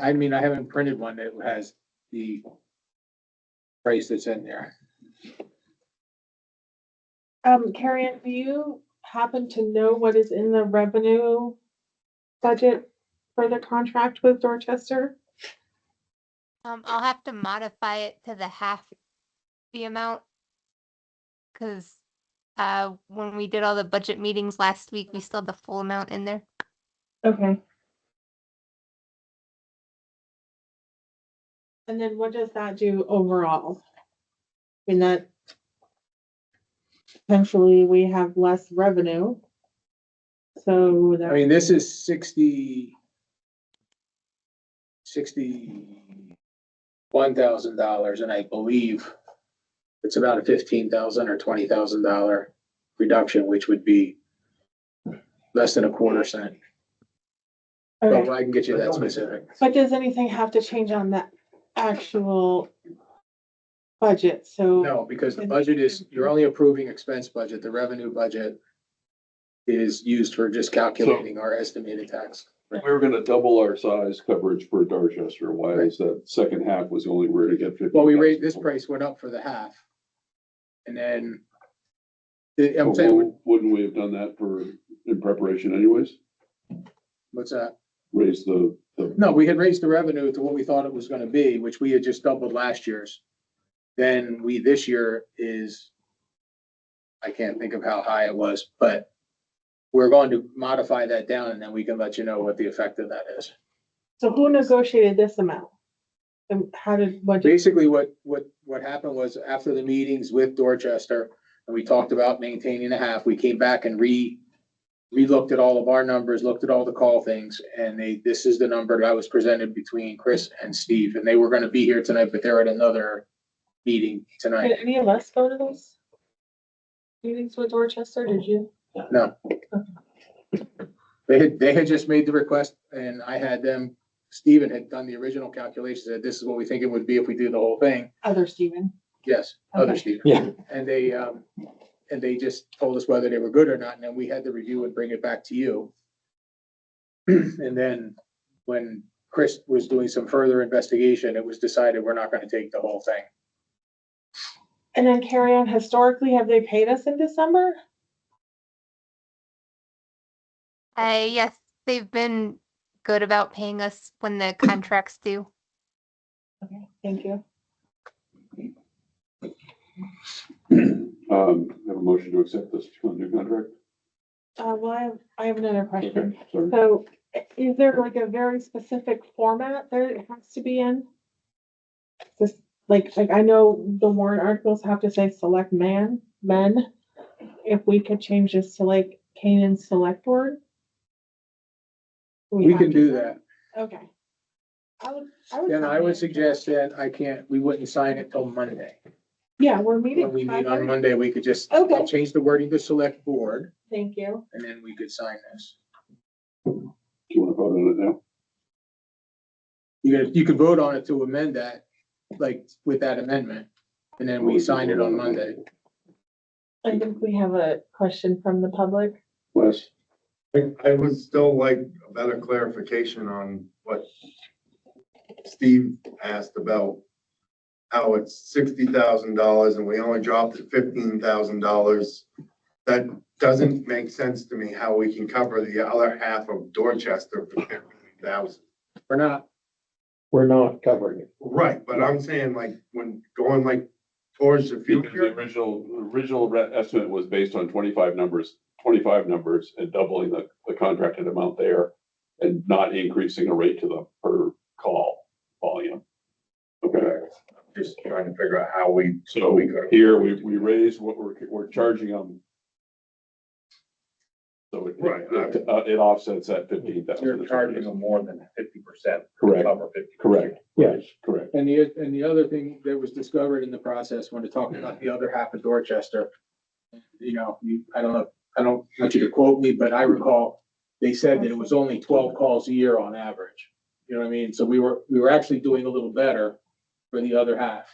I mean, I haven't printed one that has the price that's in there. Carrie Ann, do you happen to know what is in the revenue budget for the contract with Dorchester? I'll have to modify it to the half the amount. Cause, when we did all the budget meetings last week, we still had the full amount in there. Okay. And then what does that do overall? I mean, that potentially we have less revenue. So I that, mean, this is 61,000 and I believe it's about a $15,000 or $20,000 reduction, which would be less than a quarter cent. okay. But I can get you that specific. But does anything have to change on the actual budget? So. No, because the budget is, you're only approving expense budget. The revenue budget is used for just calculating our estimated tax. We were gonna double our size coverage for Dorchester. Why is that second half was the only where to get 50? Well, we raised, this price went up for the half. And then, I'm saying, Wouldn't we have done that in preparation anyways? what's that? Raise the. No, we had raised the revenue to what we thought it was gonna be, which we had just doubled last year's. Then this year is, I can't think of how high it was, but we're going to modify that down and then we can let you know what the effect of that is. So who negotiated this amount? And how did, what did, Basically, what happened was after the meetings with Dorchester, and we talked about maintaining a half, we came back and re-looked at all of our numbers, looked at all the call things, and this is the number that was presented between Chris and Steve, and they were gonna be here tonight, but they're at another meeting did tonight. any of us go to those meetings with Dorchester? Did you? No. They had just made the request and I had them, Steven had done the original calculations, that this is what we think it would be if we do the whole thing. Other Stephen? Yes, other Okay. Steven. Yeah. And they just told us whether they were good or not, and then we had to review and bring it back to you. And then when Chris was doing some further investigation, it was decided we're not gonna take the whole thing. And then Carrie Ann, historically, have they paid us in December? Yes, they've been good about paying us when the contract's due. Okay, thank you. Have a motion to accept this new contract? Well, I have another question. Okay, sorry. So is there like a very specific format that it has to be in? Just like I know the warrant articles have to say select men. If we could change this to like Canaan Select Board? We have can to do say? that. Okay. I Then I would sign it. suggest that we wouldn't sign it till Monday. Yeah, we're meeting. When we meet on 5:30. Monday, we could just, Okay. I'll change the wording to select board, Thank you. and then we could sign this. Do you wanna vote on it now? You could vote on it to amend that, like with that amendment, and then we sign it on Monday. I think we have a question from the public. Wes? I would still like a better clarification on what Steve asked about how it's $60,000 and we only dropped it $15,000. That doesn't make sense to me how we can cover the other half of Dorchester for $15,000. We're not covering it. Right, but I'm saying like when going like towards the Because the future. original estimate was based on 25 numbers and doubling the contracted amount there and not increasing a rate to the per call volume. Okay, Just trying to figure out how we. so here we raised what we're charging them. So it offsets that 15,000. You're charging them more than 50%. Correct. Cover 50%. Correct. Yes. Correct. And the other thing that was discovered in the process, when it talked about the other half of Dorchester, I don't want you to quote me, but I recall they said that it was only 12 calls a year on average. You know what I mean? So we were actually doing a little better for the other half,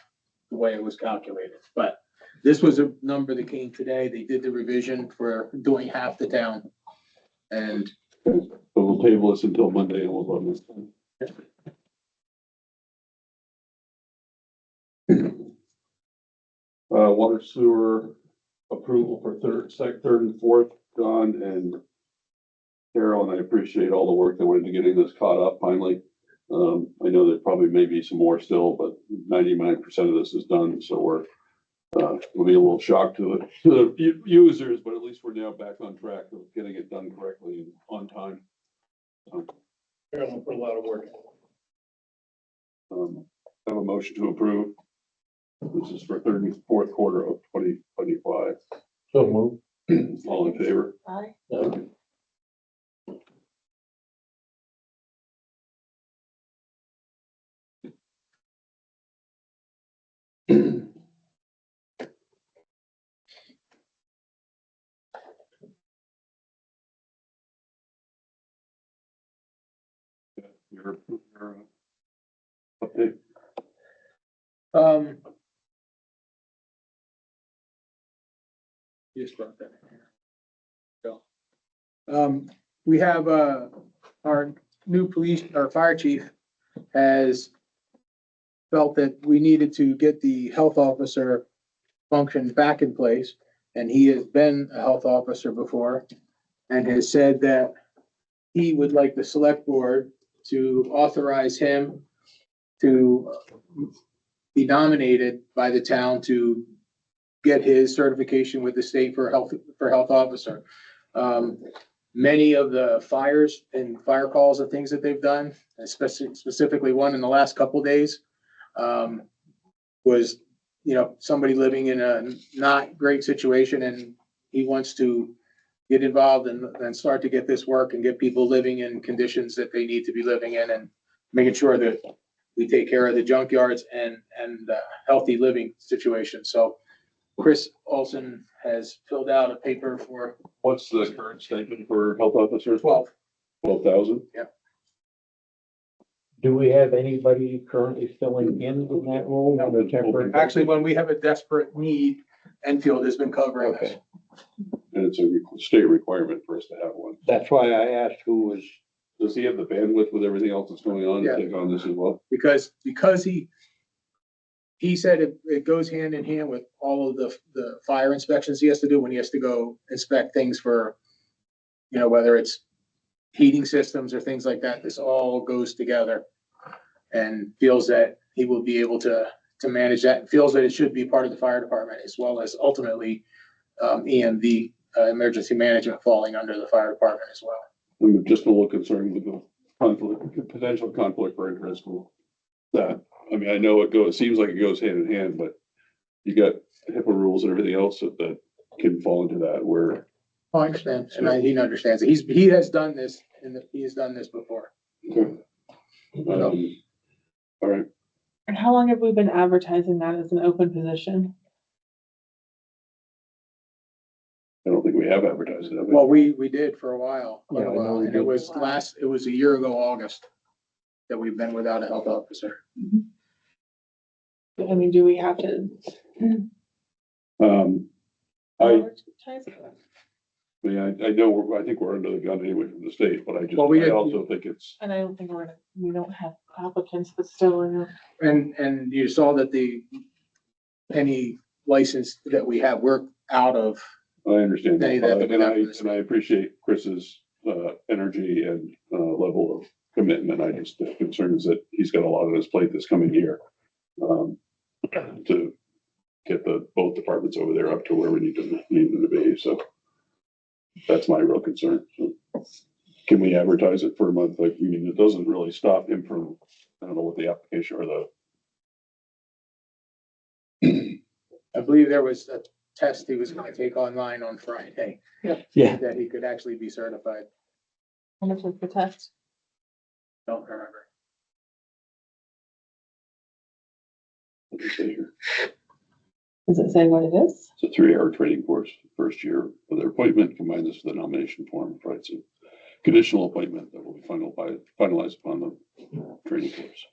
the way it was calculated. But this was a number that came today. They did the revision for doing half the town. And So we'll table this until Monday and we'll vote on this. Water sewer approval for third and fourth, John and Carol, and I appreciate all the work that went into getting this caught up finally. I know there probably may be some more still, but 99% of this is done, so we'll be a little shocked to the users, but at least we're now back on track of getting it done correctly and on time. They're gonna put a lot of work in. Have a motion to approve. This is for third and fourth quarter of 2025. So move. All in favor? Aye. Your update. Just brought that in here. So, we have, our new our fire chief has felt that we needed to get the health officer function back in place. And he has been a health officer before and has said that he would like the select board to authorize him to be nominated by the town to get his certification with the state for health officer. Many of the fires and fire calls and things that they've done, especially specifically one in the last couple of days, was, somebody living in a not great situation, and he wants to get involved and start to get this work and get people living in conditions that they need to be living in, and making sure that we take care of the junkyards and healthy living situation. So Chris Olson has filled out a paper for What's the current statement for health officers? 12,000. Yeah. Do we have anybody currently filling in that role on a temporary? Actually, when we have a desperate need, Enfield has been covering this. Okay. And it's a state requirement for us to have one. That's why I asked who was. Does he have the bandwidth with everything else that's going on to take on this as well? Because he said it goes hand in hand with all of the fire inspections he has to do when he has to go inspect things for, whether it's heating systems or things like that. This all goes together, and feels that he will be able to manage that, and feels that it should be part of the fire department as well as ultimately EMV emergency management falling under the fire department as well. I'm just a little concerned with the conflict, potential conflict for interest with that. I mean, I know it seems like it goes hand in hand, but you got HIPAA rules and everything else that can fall into that where. Oh, I understand, and he understands it. He has done this, he has done this before. Okay. All right, And how long have we been advertising that as an open position? I don't think we have advertised it. have we? Well, we did for a while, Yeah, I know we and it did. was a year ago, August, that we've been without a health officer. I mean, do we have to? I advertise it? mean, I know, I think we're under the gun anyway from the state, but Well, we I had- also think it's, And I don't think we don't have applicants, but still, And you saw that any license that we have, we're out of. I understand. Any that, that we And got from the and I appreciate Chris's, energy and, level of commitment. I just, the concern is that he's got a lot on his plate this coming year. To get both departments over there up to where we need them to be, so. That's my real concern. So, can we advertise it for a month? Like, I mean, it doesn't really stop him from, I don't know what the application or I believe there was a test he was gonna take online on Friday. Yeah. That he could actually be certified. how much is the test? Don't remember. what do you say here? Does it say what it is? It's a 3-hour training course, first year of their appointment, combine this with a nomination form, provides a conditional appointment that will be finalized upon the training course.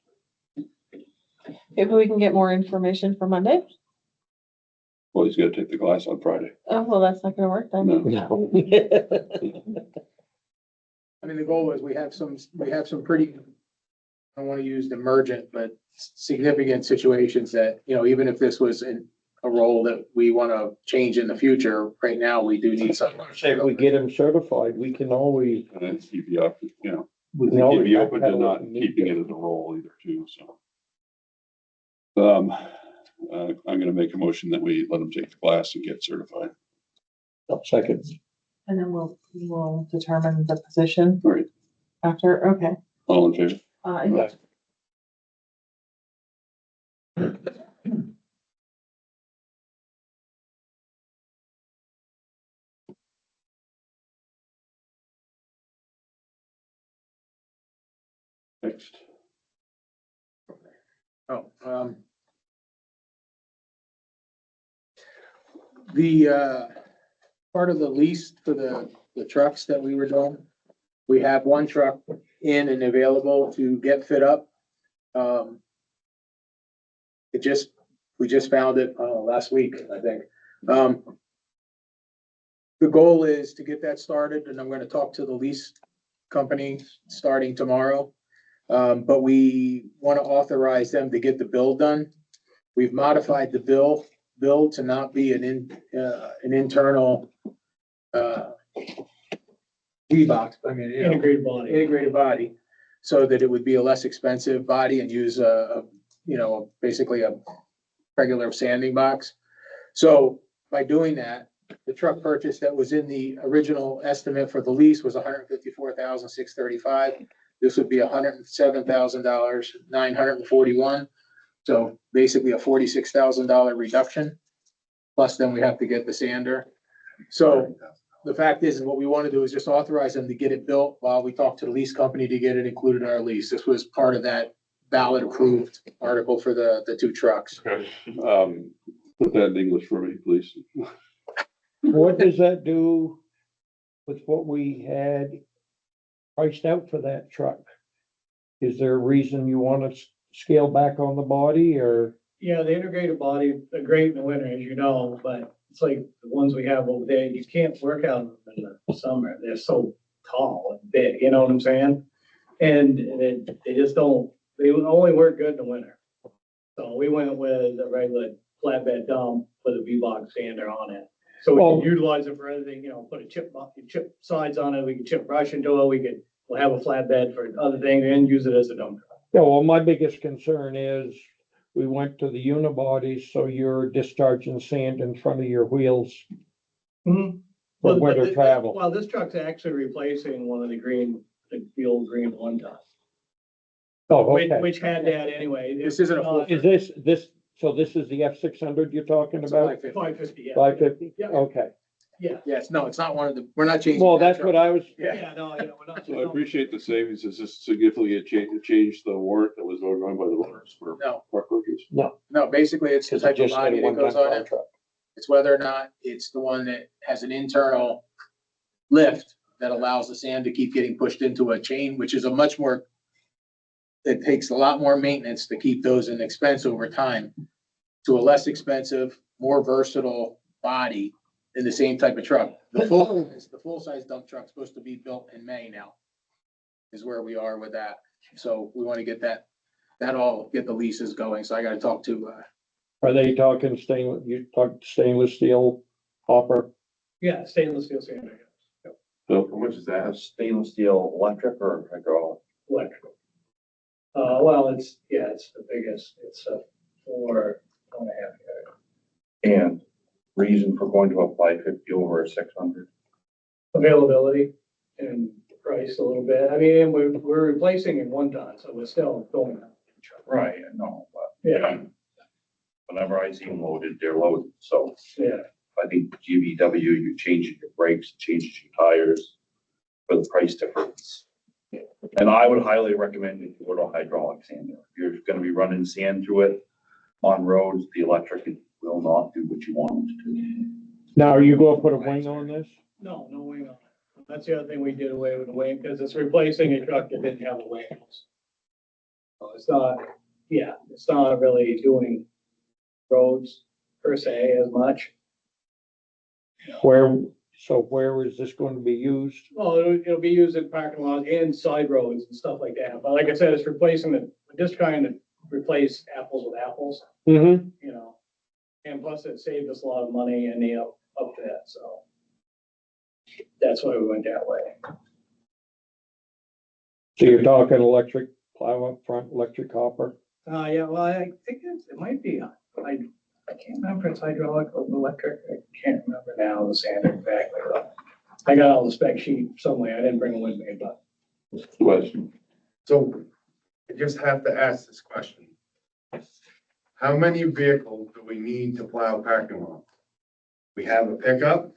If we can get more information for Monday? Well, he's gotta take the class on Friday. Oh, well, that's not gonna work then. No. No. I mean, the goal is we have some pretty, I don't wanna use emergent, but significant situations that, even if this was a role that we wanna change in the future, right now, we do need someone. Say if we get him certified, we can always, And then he'd be up, we he'd can always. be open to backpedal not if we need keeping to. it as a role either too, so. I'm gonna make a motion that we let him take the class and get certified. Second. And then we'll determine the position All right, after, okay. all in favor? Yeah. Next. Oh, the, part of the lease for the trucks that we were doing, we have one truck in and available to get fit up. We just found it, last week, I think. The goal is to get that started, and I'm gonna talk to the lease company starting tomorrow. But we wanna authorize them to get the bill done. We've modified the bill to not be an internal, D-box, Integrated body. integrated body, so that it would be a less expensive body and use basically a regular sanding box. So by doing that, the truck purchase that was in the original estimate for the lease was $154,635. This would be $107,941. So basically a $46,000 reduction. Plus then we have to get the sander. So the fact is, what we want to do is just authorize them to get it built while we talk to the lease company to get it included in our lease. This was part of that ballot approved article for the two trucks. Okay. Put that in English for me, please. What does that do with what we had priced out for that truck? Is there a reason you want to scale back on the body or? Yeah, the integrated body, they're great in the winter, as you know, but it's like the ones we have over there, you can't work out in the summer. They're so tall and big, you know what I'm saying? And they just don't, they only work good in the winter. So we went with a regular flatbed dump with a V-box sander on it. So we Well- can utilize it for anything, put a chip sides on it, we can chip brush into it, we'll have a flatbed for other things and use it as a dump truck. Yeah, well, my biggest concern is we went to the unibodies, so you're discharging sand in front of your wheels. Mhm. for winter travel. Well, this truck's actually replacing one of the old green one ton, Oh, which, okay. which had that anyway. This isn't a full- Is so this is the F600 you're talking about? 550, yeah. 550? Yeah. Okay. Yeah. Yes, no, it's not one of the, we're not changing. Well, that that's truck. what I was, Yeah, no, yeah, we're not. So I appreciate the savings. Is this significantly changed the warrant that was voted on by the voters for No, truck workers? no, no, basically it's the because it type of just had body a that one-ton goes on it. contract. It's whether or not it's the one that has an internal lift that allows the sand to keep getting pushed into a chain, which is a much more, it takes a lot more maintenance to keep those in expense over time to a less expensive, more versatile body in the same type of truck. The full-size dump truck's supposed to be built in May now, is where we are with that. So we want to get that all, get the leases going. So I gotta talk to, Are they talking stainless steel hopper? Yeah, stainless steel sander, So how much is that? Stainless steel electric or hydraulic? electrical. Well, it's the biggest, it's a 4.5 yard. And reason for going to a 550 over a 600? Availability and price a little bit. I mean, we're replacing in one ton, so we're still going up. Right, I know, but Yeah, whenever I see them loaded, they're loaded, so yeah. I think GVW, you're changing your brakes, changing your tires for the price difference. And I would highly recommend you go to a hydraulic sander. If you're gonna be running sand through it on roads, the electric will not do what you want it to. Now, are you gonna put a wing on this? No wing on it. That's the other thing we did away with the wing, because it's replacing a truck that didn't have a wing. So it's not really doing roads per se as much. Where is this going to be used? Well, it'll be used in parking lots and side roads and stuff like that. But like I said, it's replacing we're just trying to replace apples with apples, Mm-hmm. you know? And plus it saved us a lot of money in the upfit, so. That's why we went that way. So you're talking electric plow up front, electric hopper? Yeah, well, I think it might be, I can't remember if it's hydraulic or electric. I can't remember now the sander exactly. But I got all the spec sheet somewhere. I didn't bring it with me, but. So I just have to ask this question. How many vehicles do we need to plow parking lots? We have a pickup,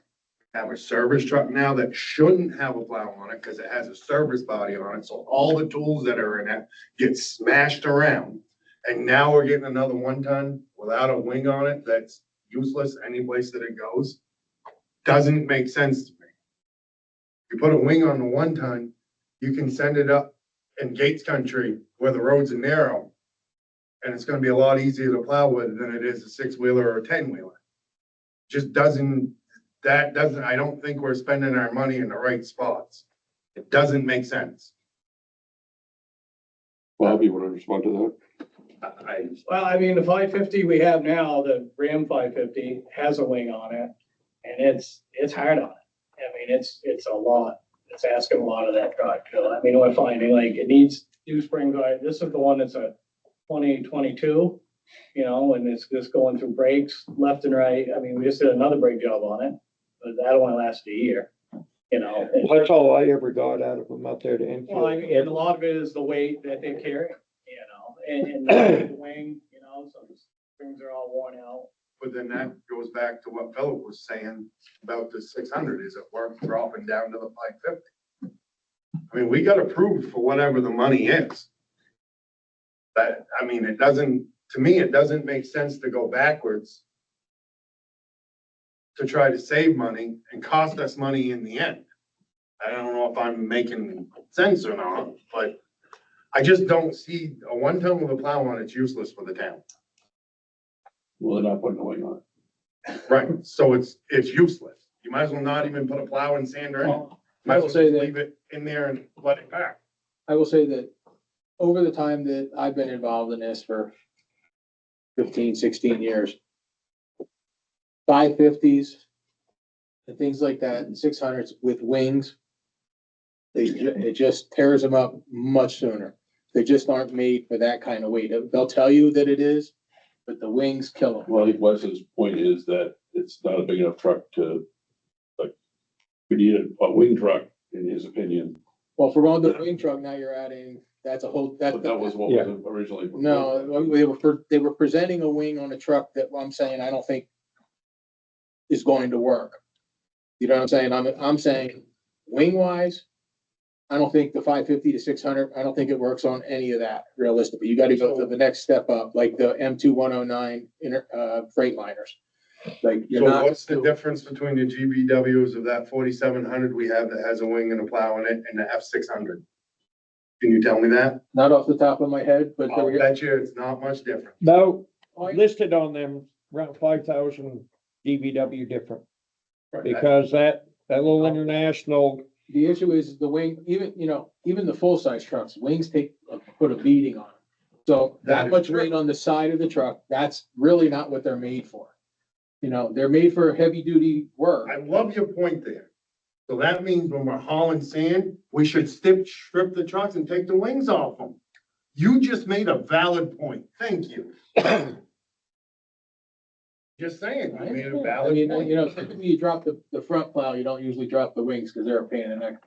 have a service truck now that shouldn't have a plow on it because it has a service body on it. So all the tools that are in it get smashed around. And now we're getting another one ton without a wing on it that's useless any place that it goes. Doesn't make sense to me. You put a wing on the one ton, you can send it up in Gates Country where the roads are narrow. And it's gonna be a lot easier to plow with than it is a 6-wheeler or a 10-wheeler. I don't think we're spending our money in the right spots. It doesn't make sense. Bob, you want to respond to that? Well, I mean, the 550 we have now, the Ram 550 has a wing on it and it's hard on it. I mean, it's a lot. It's asking a lot of that truck. So, I mean, we're finding like it needs new spring guard. This is the one that's a 2022, you know, and it's just going through brakes left and right. I mean, we just did another brake job on it, but that only lasted a year, you know. Well, that's all I ever got out of them out there to Well, I Enfield. mean, and a lot of it is the weight that they carry, you know, and the wing, you know, so the springs are all worn out. But then that goes back to what Philip was saying about the 600, is it worth dropping down to the 550? I mean, we got approved for whatever the money is. But, I mean, to me, it doesn't make sense to go backwards to try to save money and cost us money in the end. I don't know if I'm making sense or not, but I just don't see a one ton with a plow on it's useless for the town. Well, they're not putting a wing on it. Right, so it's useless. You might as well not even put a plow and sander in. Well, Might I as will well say just that, leave it in there and let it pack. I will say that over the time that I've been involved in this for 15, 16 years, 550s and things like that, and 600s with wings, it just tears them up much sooner. They just aren't made for that kind of weight. They'll tell you that it is, but the wings kill them. Well, I think Wes's point is that it's not a big enough truck to like We need a wing truck, in his opinion, Well, if we're going to the wing truck, now you're adding, that's a whole, but that was what was originally. proposed. No, they were presenting a wing on a truck that I'm saying I don't think is going to work. You know what I'm saying? I'm saying wing wise, I don't think the 550 to 600, I don't think it works on any of that realistically. You gotta go to the next step up, like the M2109 Freightliners. Like you're So not. what's the difference between the GBWs of that 4700 we have that has a wing and a plow in it and the F600? Can you tell me that? Not off the top of my head, but I'll bet you it's not much different. No, Oh, listed on them, around 5,000 GVW different, Right. because that little international, the issue is the wing, even the full-size trucks, wings put a beating on them. So That that is much true. weight on the side of the truck, that's really not what they're made for. They're made for heavy-duty work. I love your point there. So that means when we're hauling sand, we should strip the trucks and take the wings off them. You just made a valid point. Thank you. Just saying, you made a I valid mean, point. typically you drop the front plow, you don't usually drop the wings because they're a pain in the neck.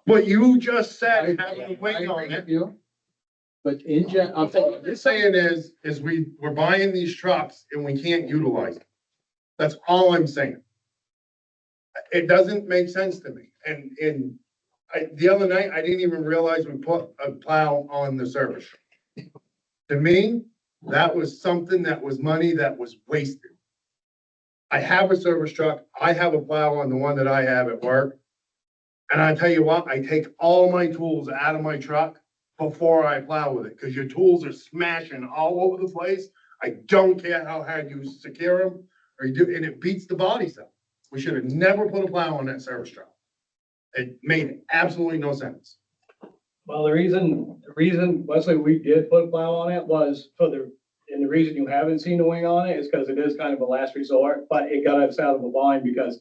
But you just I- said having a I wing agree on it. with you. But I'm All saying, I'm saying is we're buying these trucks and we can't utilize them. That's all I'm saying. It doesn't make sense to me. And the other night, I didn't even realize we put a plow on the service. To me, that was something that was money that was wasted. I have a service truck. I have a plow on the one that I have at work. And I tell you what, I take all my tools out of my truck before I plow with it, because your tools are smashing all over the place. I don't care how hard you secure them or you do, and it beats the bodies up. We should have never put a plow on that service truck. It made absolutely no sense. Well, the reason, Wesley, we did put a plow on it was and the reason you haven't seen the wing on it is because it is kind of a last resort, but it got us out of a bind because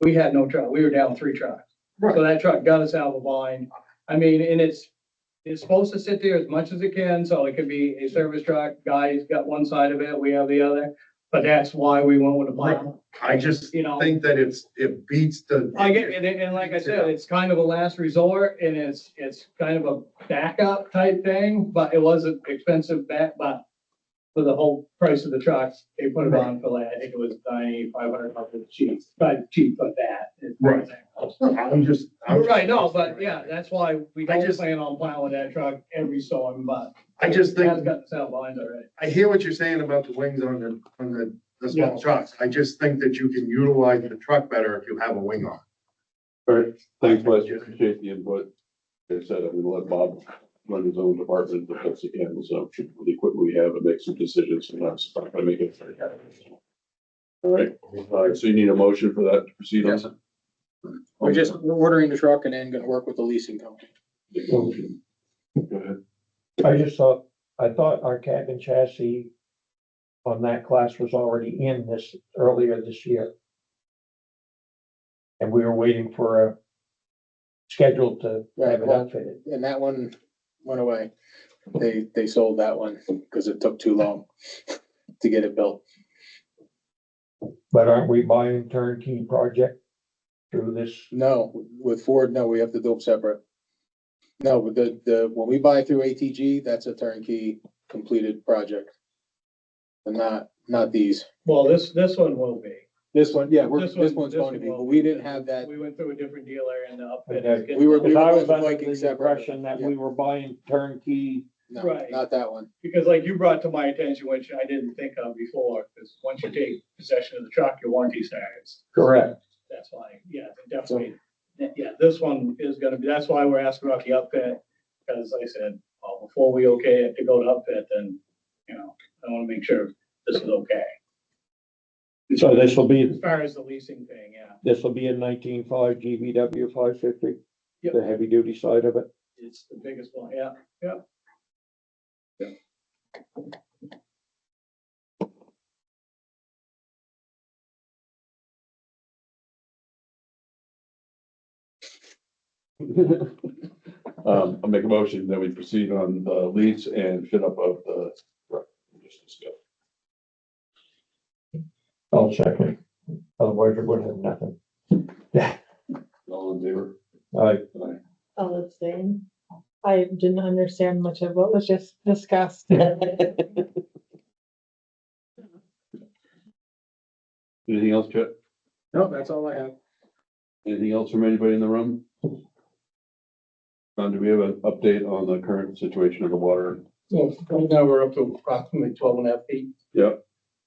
we had no truck. We were down 3 trucks. So that truck got us out of a bind. I mean, and it's supposed to sit there as much as it can, so it could be a service truck. Guy's got one side of it, we have the other, but that's why we went with a plow. I just You know, think that it beats the. I get it, and like I said, it's kind of a last resort, and it's kind of a backup type thing, but it wasn't expensive but for the whole price of the trucks, they put it on for like, I think it was $9,500 cheap, but cheap like that. Right. I'm Right, no, but yeah, that's why we I don't just- plan on plowing that truck every storm, but. I just it has think, got the cell lines already. I hear what you're saying about the wings on the small trucks. I just think that you can utilize the truck better if you have a wing on. All right, thanks, Wes, appreciate the input. Like I said, I'm gonna let Bob run his own department, the best he can, so with the equipment we have and make some decisions, and that's not gonna make it. All right, so you need a motion for that to proceed on? Yes. We're ordering the truck and then gonna work with the leasing company. Go ahead. I thought our cabin chassis on that class was already in earlier this year. And we were waiting for a schedule to have it outfitted. And that one went away. They sold that one because it took too long to get it built. But aren't we buying turnkey project through this? No, with Ford, no, we have to do them separate. No, but when we buy through ATG, that's a turnkey completed project. And not these. Well, this one will be. This one, yeah, This this one- one's this going to one be, will but be. we didn't have that. We went through a different dealer and the upfit. Okay. We were Because I was going under Viking the separate. impression that we were buying turnkey. No, Right. not that one. Because like you brought to my attention, which I didn't think of before, because once you take possession of the truck, your warranty starts. Correct. That's why, yeah, definitely. Yeah, this one is gonna be, that's why we're asking about the upfit, because like I said, well, before we okay it to go to upfit, then, I wanna make sure this is okay. So this will be, As far as the leasing thing, yeah, this will be a 19.5 GVW 550, Yep. the heavy duty side of it. it's the biggest one, yeah, yeah. I'll make a motion that we proceed on the lease and fit up of the. truck. Just discuss. I'll second. Otherwise, you're gonna have nothing. favor? Aye. I'll abstain. I didn't understand much of what was just discussed. Anything else, Chet? No, that's all I have. Anything else from anybody in the room? Do we have an update on the current situation of the water? So right now we're up to approximately 12.5 feet. Yep.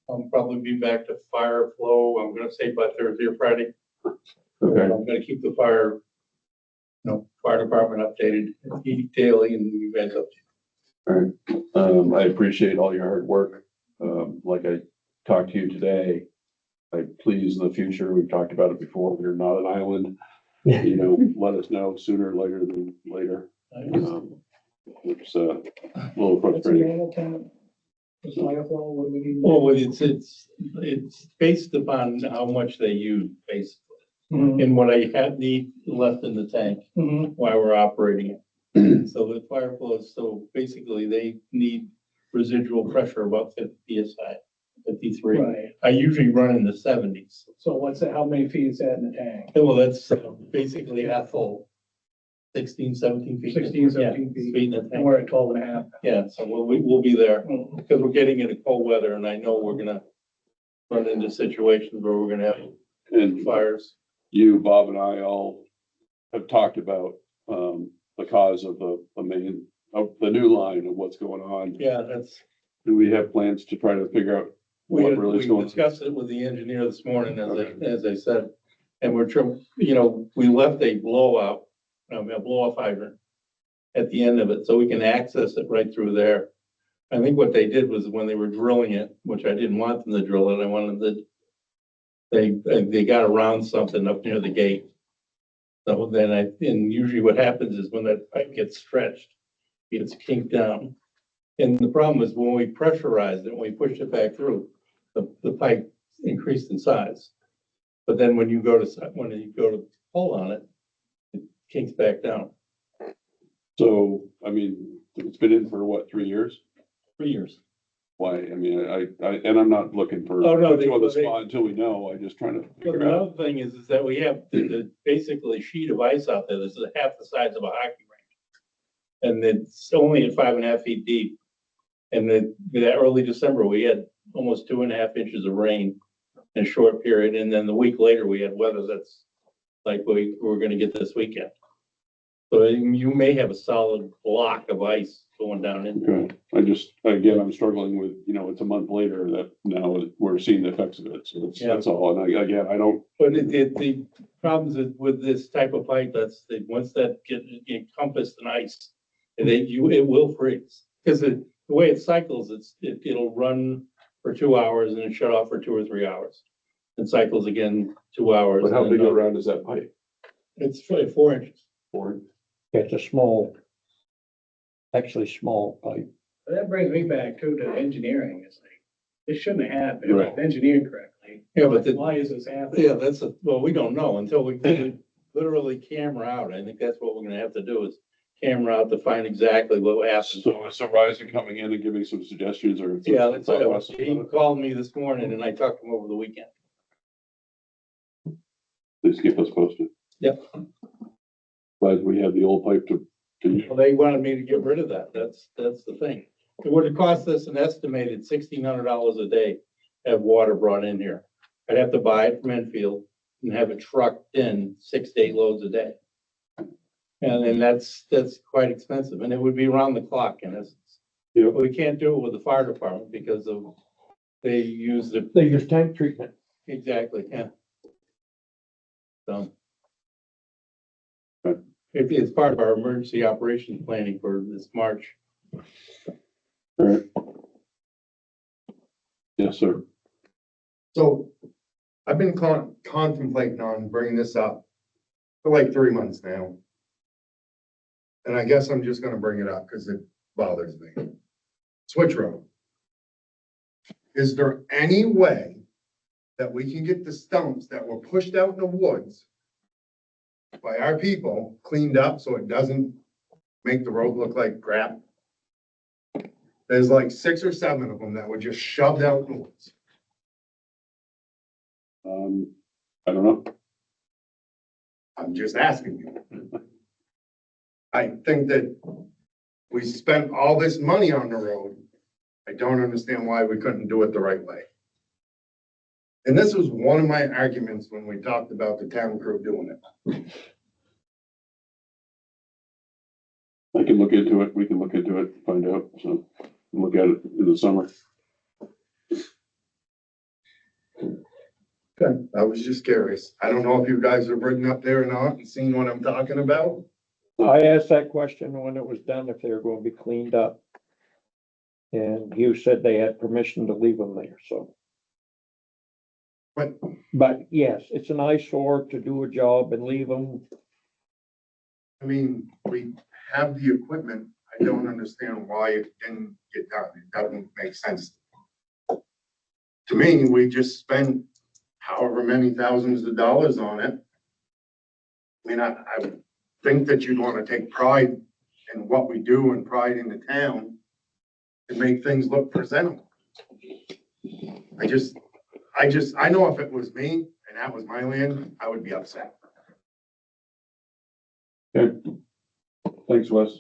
I'll probably be back to fire flow, I'm gonna say by Thursday or Friday. Okay. I'm gonna keep the fire department updated daily and you guys updated. All right. I appreciate all your hard work. Like I talked to you today, please in the future, we've talked about it before, we're not an island. You know, let us know sooner or later than later. It's a little frustrating. Well, it's based upon how much they use, basically. And what I need left in the tank while we're operating it. So the fire flows, so basically they need residual pressure about 50 PSI, 53. Right. I usually run in the 70s. So what's that, how many feet is that in the tank? Well, that's basically half full, 16, 17 feet. 16, 17 feet. in the And tank. we're at 12.5. Yeah, so we'll be there because we're getting into cold weather and I know we're gonna run into situations where we're gonna have And fires. you, Bob and I all have talked about, the cause of the main, of the new line of what's going on. Yeah, that's, Do we have plans to try to figure out what really is we going on? discussed it with the engineer this morning, as I said. And we're trying, we left a blowout, a blow-off hydrant at the end of it, so we can access it right through there. I think what they did was when they were drilling it, which I didn't want them to drill it, I wanted they got around something up near the gate. So then and usually what happens is when that pipe gets stretched, it gets kinked down. And the problem is when we pressurized it, when we pushed it back through, the pipe increased in size. But then when you go to pull on it, it kinks back down. So, I mean, it's been in for what, 3 years? 3 years. Why? I mean, and I'm not looking for, Oh, no, put you on the spot until we know. I'm just trying to But figure the out. other thing is that we have basically a sheet of ice out there. This is half the size of a hockey rink. And it's only at 5.5 feet deep. And that early December, we had almost 2.5 inches of rain in a short period. And then the week later, we had weather that's like we're gonna get this weekend. So you may have a solid block of ice going down in there. Okay, I'm struggling with, it's a month later that now we're seeing the effects of it. So that's all. And I don't. But the problems with this type of pipe, once that gets encompassed in ice, it will freeze. Because the way it cycles, it'll run for 2 hours and then shut off for 2 or 3 hours. And cycles again 2 hours. But how big around is that pipe? It's 4 inches. 4. It's a small pipe. But that brings me back to engineering. It's like, this shouldn't have happened. It Right. was engineered correctly. Yeah, but Why is this happening? Yeah, well, we don't know until we literally camera out. I think that's what we're gonna have to do is camera out to find exactly what happened. So Ryzen coming in and giving some suggestions or. Yeah, he called me this morning and I talked to him over the weekend. Please keep us posted. Yep. Glad we have the old pipe to. Well, they wanted me to get rid of that. That's the thing. It would have cost us an estimated $1,600 a day to have water brought in here. I'd have to buy it from Enfield and have it trucked in 6 to 8 loads a day. And then that's quite expensive and it would be around the clock in essence. Yeah. We can't do it with the fire department because they use tank treatment. Exactly, yeah. So. Good. It's part of our emergency operations planning for this March. All right. Yes, sir. So I've been contemplating on bringing this up for like 3 months now. And I guess I'm just gonna bring it up because it bothers me. Switch road. Is there any way that we can get the stumps that were pushed out in the woods by our people cleaned up so it doesn't make the road look like crap? There's like 6 or 7 of them that were just shoved out in the woods. I don't know. I'm just asking you. I think that we spent all this money on the road. I don't understand why we couldn't do it the right way. And this was one of my arguments when we talked about the town crew doing it. I can look into it, we can look into it, find out, so, look at it in the summer. Okay, I was just curious. I don't know if you guys have ridden up there or not and seen what I'm talking about. I asked that question when it was done, if they were gonna be cleaned up. And Hugh said they had permission to leave them there, so. But yes, it's an eyesore to do a job and leave them. I mean, we have the equipment. I don't understand why it didn't get done. It doesn't make sense. To me, we just spent however many thousands of dollars on it. I mean, I think that you'd want to take pride in what we do and pride in the town and make things look presentable. I know if it was me and that was my land, I would be upset. Okay. Thanks, Wes.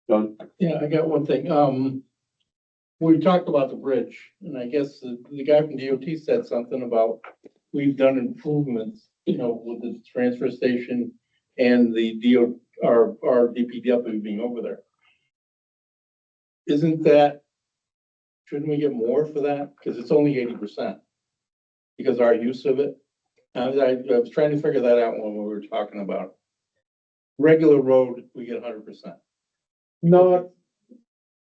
Done? Yeah, I got one thing. We talked about the bridge, and I guess the guy from DOT said something about we've done improvements, you know, with the transfer station and the our DPW being over there. Isn't that, shouldn't we get more for that? Because it's only 80%. Because our use of it. I was trying to figure that out when we were talking about. Regular road, we get 100%. Not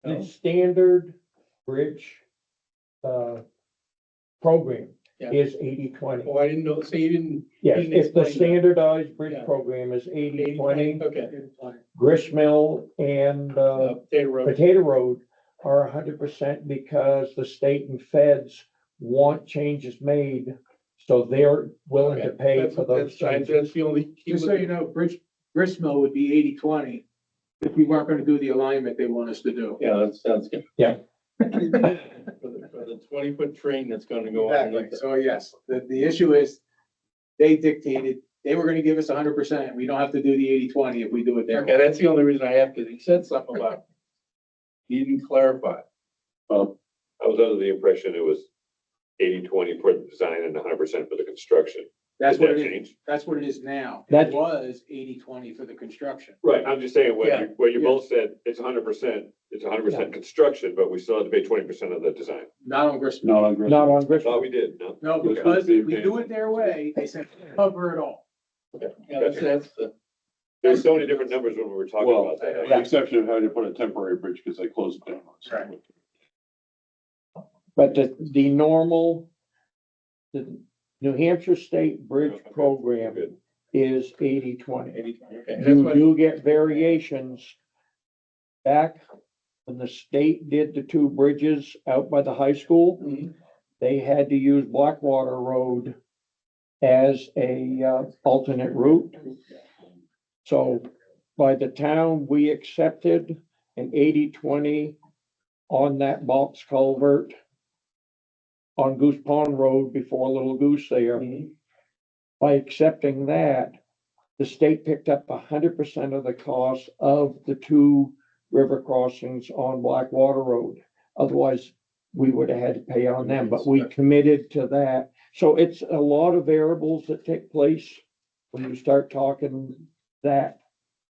the No? standard bridge, program Yeah. is 80-20. Oh, I didn't know, so you didn't. Yes, didn't if the explain that. standardized bridge Yeah. program is 80-20, Okay. Gristmill and, Potato Road. Potato Road are 100% because the state and feds want changes made. So they're willing to pay for those changes. That's the only. Just so you know, Gristmill would be 80-20 if we weren't gonna do the alignment they want us to do. Yeah, that sounds good. Yeah. For the 20-foot train that's gonna go Exactly, on. so yes, the issue is, they dictated, they were gonna give us 100%, we don't have to do the 80-20 if we do it there. Okay, that's the only reason I have, because he said something about, he didn't clarify. Well, I was under the impression it was 80-20 for the design and 100% for the construction. That's Did what that it is, change? that's what it is now. It That's- was 80-20 for the construction. Right, I'm just saying, Yeah. what you both said, it's 100%, it's 100% construction, but we still have to pay 20% of the design. Not on Gristmill. Not on Griffin. Not on I Gristmill. thought we did, no? No, Okay. because if we do it their way, they said cover it all. Yeah, that's the. There's so many different numbers when we were talking Well, about that. with the exception of having to put a temporary bridge because they closed it down. Right. But the normal, the New Hampshire State Bridge Okay, Program good. is 80-20. 80-20, okay. That's You what, do get variations. Back when the state did the two bridges out by the high school, Mhm. they had to use Blackwater Road as a alternate route. So by the town, we accepted an 80-20 on that box culvert on Goose Pond Road before Little Goose there. By accepting that, the state picked up 100% of the cost of the two river crossings on Blackwater Road. Otherwise, we would have had to pay on them, but we committed to that. So it's a lot of variables that take place when you start talking that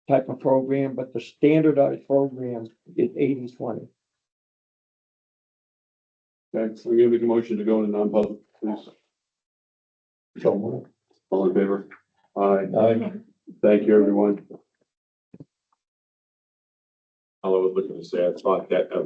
type of program, but the standardized program is 80-20. Okay, so we're gonna make a motion to go into non-public, please. So, All in favor? Aye. Thank you, everyone. All I was looking to say, I thought that,